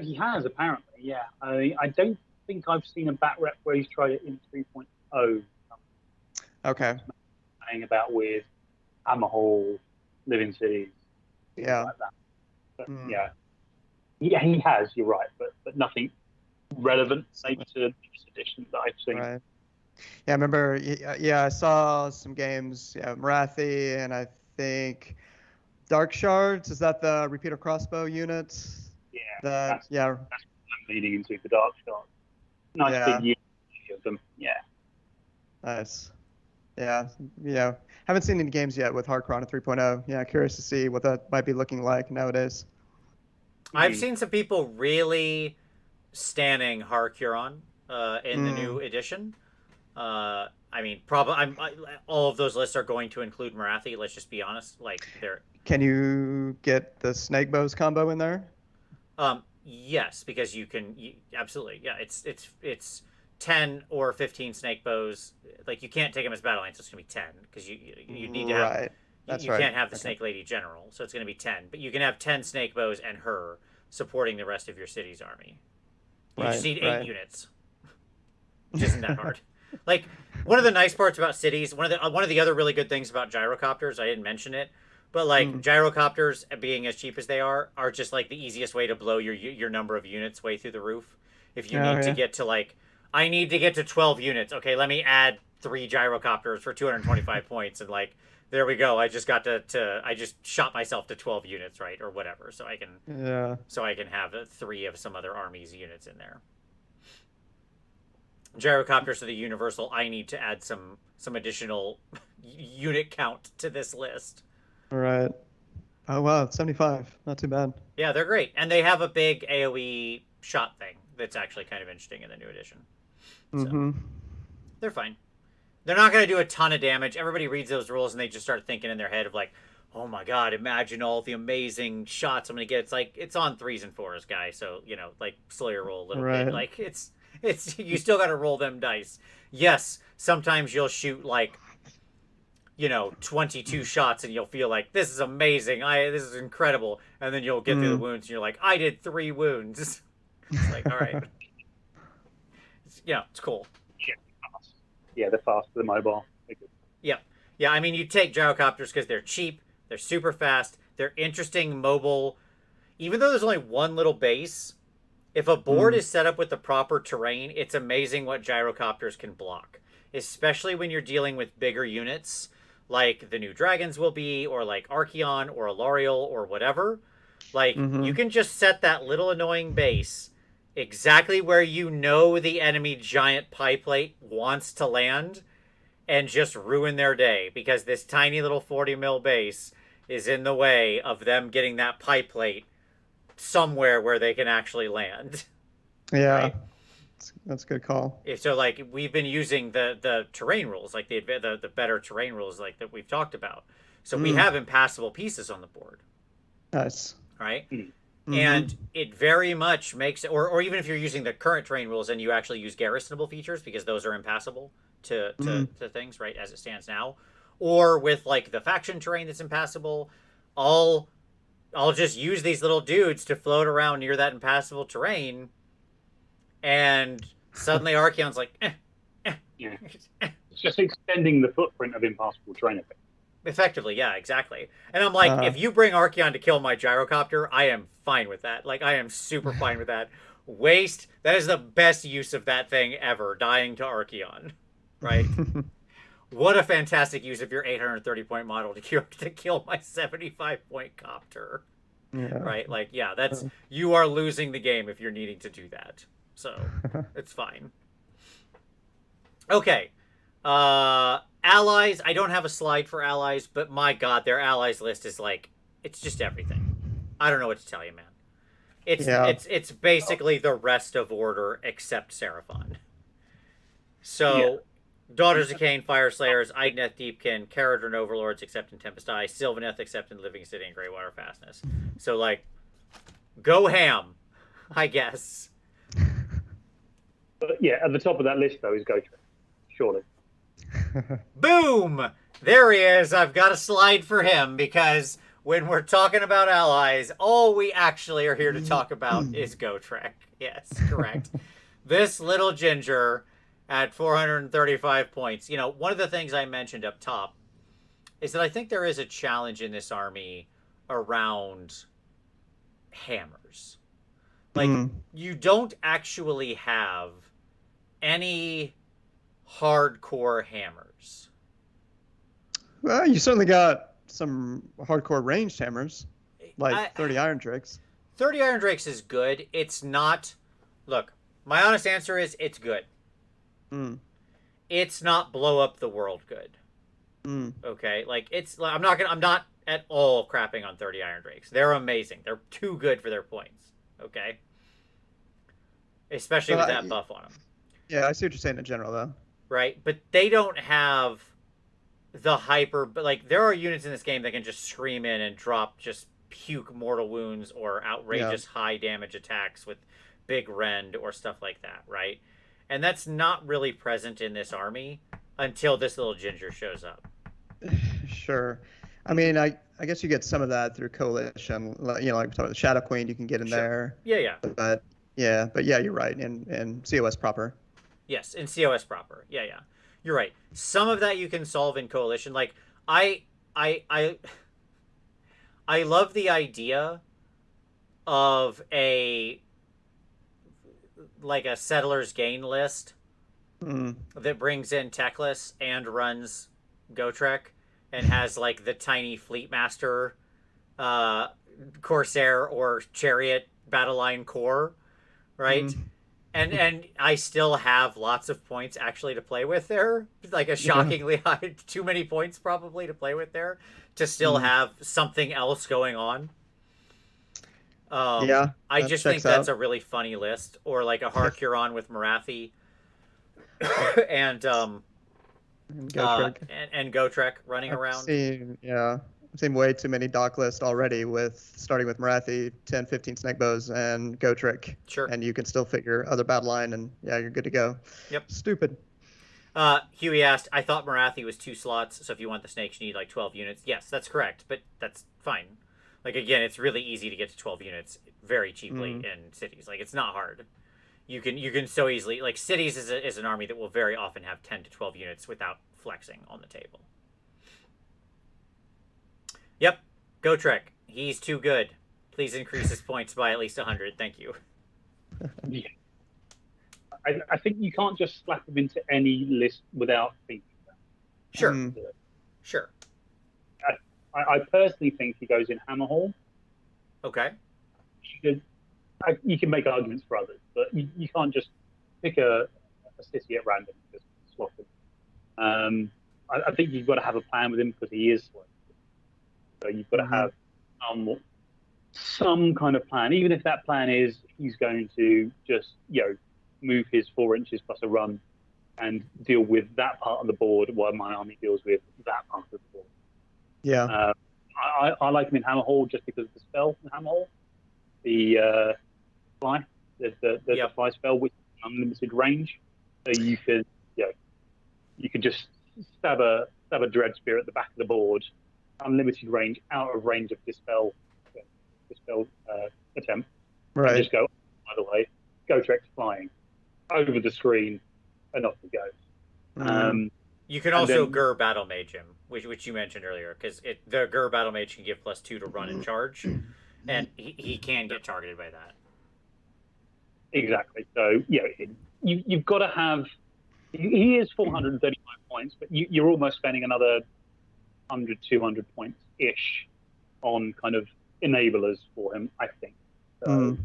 He has, apparently, yeah. I don't think I've seen a bat rep where he's tried it in 3.0. Okay. Playing about with Hammerhall, Living Cities, things Yeah. like that. But, yeah, he has, you're right, but nothing relevant, maybe to this edition that I've seen. Right. Yeah, I remember, I saw some games, Marathi, and I think Dark Shards, is that the repeater crossbow unit? Yeah, that's what I'm leading into, the Dark Shards. Nice big unit of them, yeah. Nice. Yeah. Haven't seen any games yet with Har-Huron at 3.0. Yeah, curious to see what that might be looking like nowadays. I've seen some people really standing Har-Huron in the new edition. I mean, probably all of those lists are going to include Marathi. Let's just be honest. Like, they're. Can you get the snake bows combo in there? Yes, because you can. Absolutely, yeah. It's 10 or 15 snake bows. Like, you can't take them as battle lines. So it's gonna be 10 because you need to have. Right. You can't have the Snake Lady General, so it's gonna be 10. But you can have 10 snake bows and her supporting the rest of your city's army. You just need 8 units, which isn't that hard. Like, one of the nice parts about cities, one of the other really good things about gyrocopters, I didn't mention it, but like gyrocopters being as cheap as they are just like the easiest way to blow your number of units way through the roof. If you need to get to like, I need to get to 12 units. Okay, let me add 3 gyrocopters for 225 points, and like, there we go. I just got I just shot myself to 12 units, right, or whatever. So I can have 3 of some other army's units in there. Gyrocopters are the universal. I need to add some additional unit count to this list. All right. Oh wow, 75. Not too bad. Yeah, they're great, and they have a big AOE shot thing that's actually kind of interesting in the new edition. So, they're fine. They're not going to do a ton of damage. Everybody reads those rules and they just start thinking in their head of like, oh my god, imagine all the amazing shots I'm going to get. It's like, it's on 3s and 4s, guy. So, like, slow your roll a little bit. Like, it's you still got to roll them dice. Yes, sometimes you'll shoot like, 22 shots and you'll feel like, this is amazing. This is incredible. And then you'll get through the wounds and you're like, I did 3 wounds. It's like, all right. It's cool. Yeah, they're fast, they're mobile. They're good. Yep. Yeah, I mean, you take gyrocopters because they're cheap, they're super fast, they're interesting, mobile. Even though there's only one little base, if a board is set up with the proper terrain, it's amazing what gyrocopters can block. Especially when you're dealing with bigger units, like the new dragons will be, or like Archeon, or Alariel, or whatever. Like, you can just set that little annoying base exactly where the enemy giant pie plate wants to land, and just ruin their day because this tiny little 40 mil base is in the way of them getting that pie plate somewhere where they can actually land. Yeah, Right? that's a good call. So like we've been using the terrain rules, like the better terrain rules like that we've talked about. So we have impassable pieces on the board, Nice. right? Mm-hmm. And it very much makes it, or even if you're using the current terrain rules and you actually use garrisonable features because those are impassable to things, right, as it stands now, or with like the faction terrain that's impassable, I'll just use these little dudes to float around near that impassable terrain, and suddenly Archeon's like, Yeah. It's just extending the footprint of impassable terrain. effectively, yeah, exactly. And I'm like, if you bring Archeon to kill my gyrocopter, I am fine with that. Like, I am super fine with that. Waste, that is the best use of that thing ever, dying to Archeon, right? What a fantastic use of your 830-point model to kill my 75-point copter. Yeah. Right? Like, yeah, that's, you are losing the game if you're needing to do that. So, it's fine. Okay. Allies, I don't have a slide for allies, but my god, their allies list is like, it's just everything. I don't know what to tell you, man. It's basically the rest of Order except Seraphon. So, Daughters of Cain, Fire Slayers, Idneth Deepkin, Caradron Overlords except in Tempest Eye, Sylvaneth except in Living City and Greywater Fastness. So, like, go ham, I guess. But yeah, at the top of that list, though, is Gotrek. Surely. Boom! There he is. I've got a slide for him because when we're talking about allies, all we actually are here to talk about is Gotrek. Yes, correct. This little ginger at 435 points. You know, one of the things I mentioned up top is that I think there is a challenge in this army around hammers. Like, you don't actually have any hardcore hammers. Well, you certainly got some hardcore ranged hammers, like 30 Iron Drakes. 30 Iron Drakes is good. It's not... Look, my honest answer is it's good. It's not blow up the world good. Okay? Like, it's... I'm not at all crapping on 30 Iron Drakes. They're amazing. They're too good for their points. Okay? Especially with that buff on them. Yeah, I see what you're saying in general, though. Right? But they don't have the hyper... But, like, there are units in this game that can just scream in and drop just puke mortal wounds or outrageous high damage attacks with big rend or stuff like that, right? And that's not really present in this army until this little ginger shows up. Sure. I mean, I guess you get some of that through Coalition. You know, like the Shadow Queen, you can get in there. Yeah. But yeah, you're right. In COS proper. Yes, in COS proper. Yeah. You're right. Some of that you can solve in Coalition. Like, I love the idea of a Settler's Gain list that brings in Teclis and runs Gotrek and has like the tiny Fleet Master Corsair or Chariot battle line core, right? And I still have lots of points actually to play with there. Like a shockingly high, too many points probably to play with there to still have something else going on. I just think that's a really funny list. Or like a Harcuron with Marathi and Gotrek. and Gotrek running around. I've seen way too many dock lists already starting with Marathi, 10, 15 snake bows, and Gotrek. Sure. And you can still figure other battle line, and you're good to go. Yep. Stupid. Huey asked, I thought Marathi was 2 slots, so if you want the snakes, you need like 12 units. Yes, that's correct, but that's fine. Like, again, it's really easy to get to 12 units very cheaply in Cities. Like, it's not hard. You can so easily... Like, Cities is an army that will very often have 10 to 12 units without flexing on the table. Yep, Gotrek. He's too good. Please increase his points by at least 100. Thank you. Yeah. I think you can't just slap him into any list without thinking about it. Sure. Sure. I personally think he goes in Hammerhall. Okay. You can make arguments for others, but you can't just pick a city at random and just swap it. I think you've got to have a plan with him because he is slow. So you've got to have some kind of plan, even if that plan is he's going to just move his 4 inches plus a run and deal with that part of the board while my army deals with that part of the board. Yeah. I like him in Hammerhall just because of the spell in Hammerhall, the fly. There's the fly spell with unlimited range, so you can you can just stab a dread spear at the back of the board, unlimited range, out of range of dispel attempt, Right. and just go by the way, Gotrek flying over the screen, and off it goes. You can also Gur Battle Mage him, which you mentioned earlier, because the Gur Battle Mage can give +2 to run and charge, and he can get targeted by that. Exactly. So you've got to have. He is 435 points, but you're almost spending another 100, 200 points ish on kind of enablers for him, I think. So you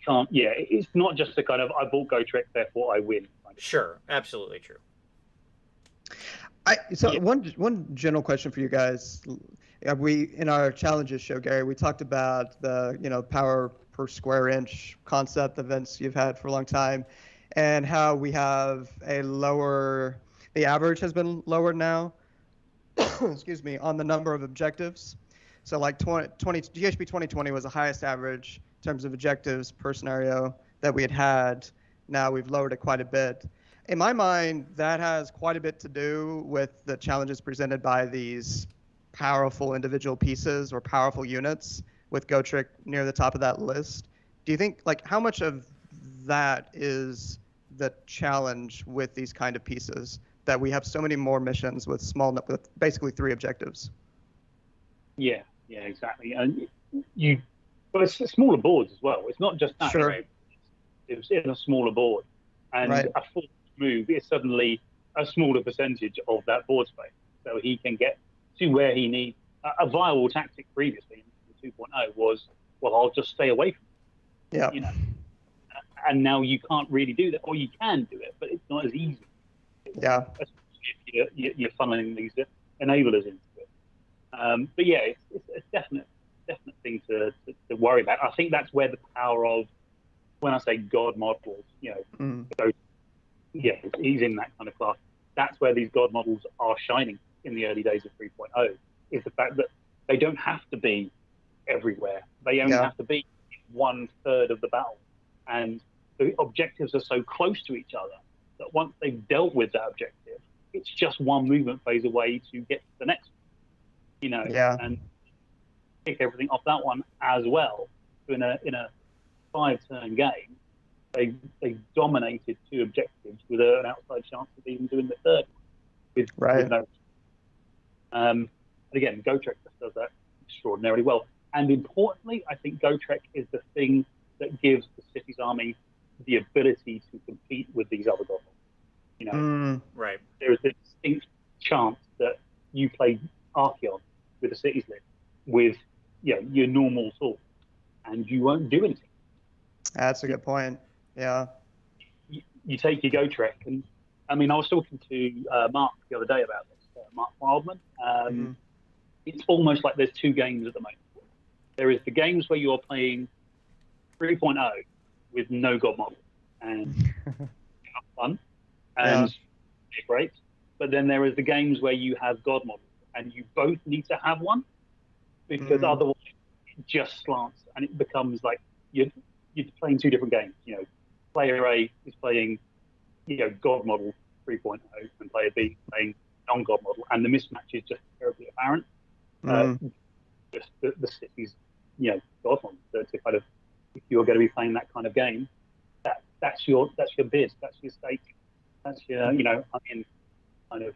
can't. Yeah, it's not just a kind of I bought Gotrek, therefore I win. Sure, absolutely true. One general question for you guys. We in our challenges show, Gary, we talked about the power per square inch concept events you've had for a long time, and how we have the average has been lowered now. Excuse me, on the number of objectives. So like GHB 2020 was the highest average in terms of objectives per scenario that we had. Now we've lowered it quite a bit. In my mind, that has quite a bit to do with the challenges presented by these powerful individual pieces or powerful units, with Gotrek near the top of that list. Do you think, how much of that is the challenge with these kind of pieces, that we have so many more missions with basically 3 objectives? Yeah, exactly. And but it's smaller boards as well. It's not just that. Sure. Right? It's in a smaller board, and a full move is suddenly a smaller percentage of that board space, so he can get to where he needs. A viable tactic previously in 2.0 was, well, I'll just stay away from it. Yeah. And now you can't really do that, or you can do it, but it's not as easy. Yeah. If you're funneling these enablers into it. But yeah, it's a definite thing to worry about. I think that's where the power of, when I say God models, he's in that kind of class. That's where these God models are shining in the early days of 3.0, is the fact that they don't have to be everywhere. They only have to be 1/3 of the battle. And the objectives are so close to each other that once they've dealt with that objective, it's just one movement phase away to get to the next one. And pick everything off that one as well. So in a 5-turn game, they dominated 2 objectives with an outside chance of even doing the 3rd one. With no. And again, Gotrek just does that extraordinarily well. And importantly, I think Gotrek is the thing that gives the Cities army the ability to compete with these other goblins. Right. There is a distinct chance that you play Archeon with a Cities list with your normal sword, and you won't do anything. That's a good point. Yeah. You take your Gotrek, and I mean, I was talking to Mark the other day about this, Mark Wildman. It's almost like there's 2 games at the moment. There is the games where you're playing 3.0 with no God model, and have fun, and it's great. But then there is the games where you have God models, and you both need to have one, because otherwise it just slants, and it becomes like you're playing 2 different games. Player A is playing God model 3.0, and player B is playing non-God model, and the mismatch is just terribly apparent. Just the Cities, God model to kind of, if you're going to be playing that kind of game, that's your bid, that's your stake, that's your kind of.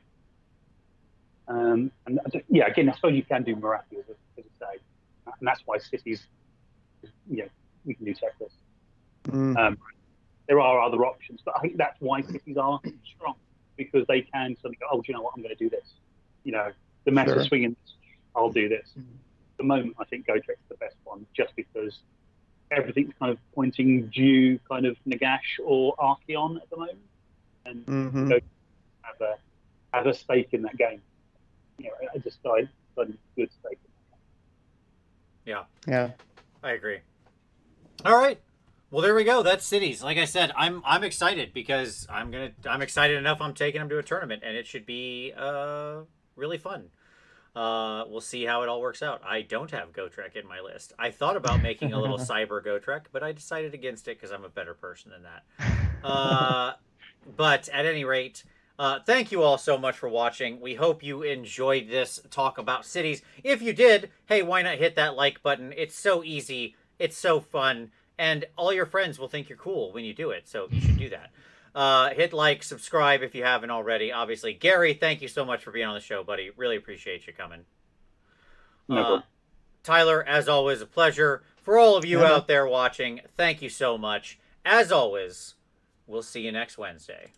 And again, I suppose you can do Marathi as I say, and that's why Cities, we can do checklists. There are other options, but I think that's why Cities are strong, because they can suddenly go, oh, do you know what, I'm going to do this. The meta's swinging, I'll do this. At the moment, I think Gotrek's the best one, just because everything's kind of pointing due kind of Nagash or Archeon at the moment, and have has a stake in that game. You know, I just got a good stake. Yeah. Yeah. I agree. All right. Well, there we go. That's Cities. Like I said, I'm excited because I'm excited enough. I'm taking them to a tournament, and it should be really fun. We'll see how it all works out. I don't have Gotrek in my list. I thought about making a little cyber Gotrek, but I decided against it because I'm a better person than that. But at any rate, thank you all so much for watching. We hope you enjoyed this talk about Cities. If you did, hey, why not hit that like button? It's so easy. It's so fun. And all your friends will think you're cool when you do it. So you should do that. Hit like, subscribe if you haven't already. Obviously, Gary, thank you so much for being on the show, buddy. Really appreciate you coming. Tyler, as always, a pleasure. For all of you out there watching, thank you so much. As always, we'll see you next Wednesday.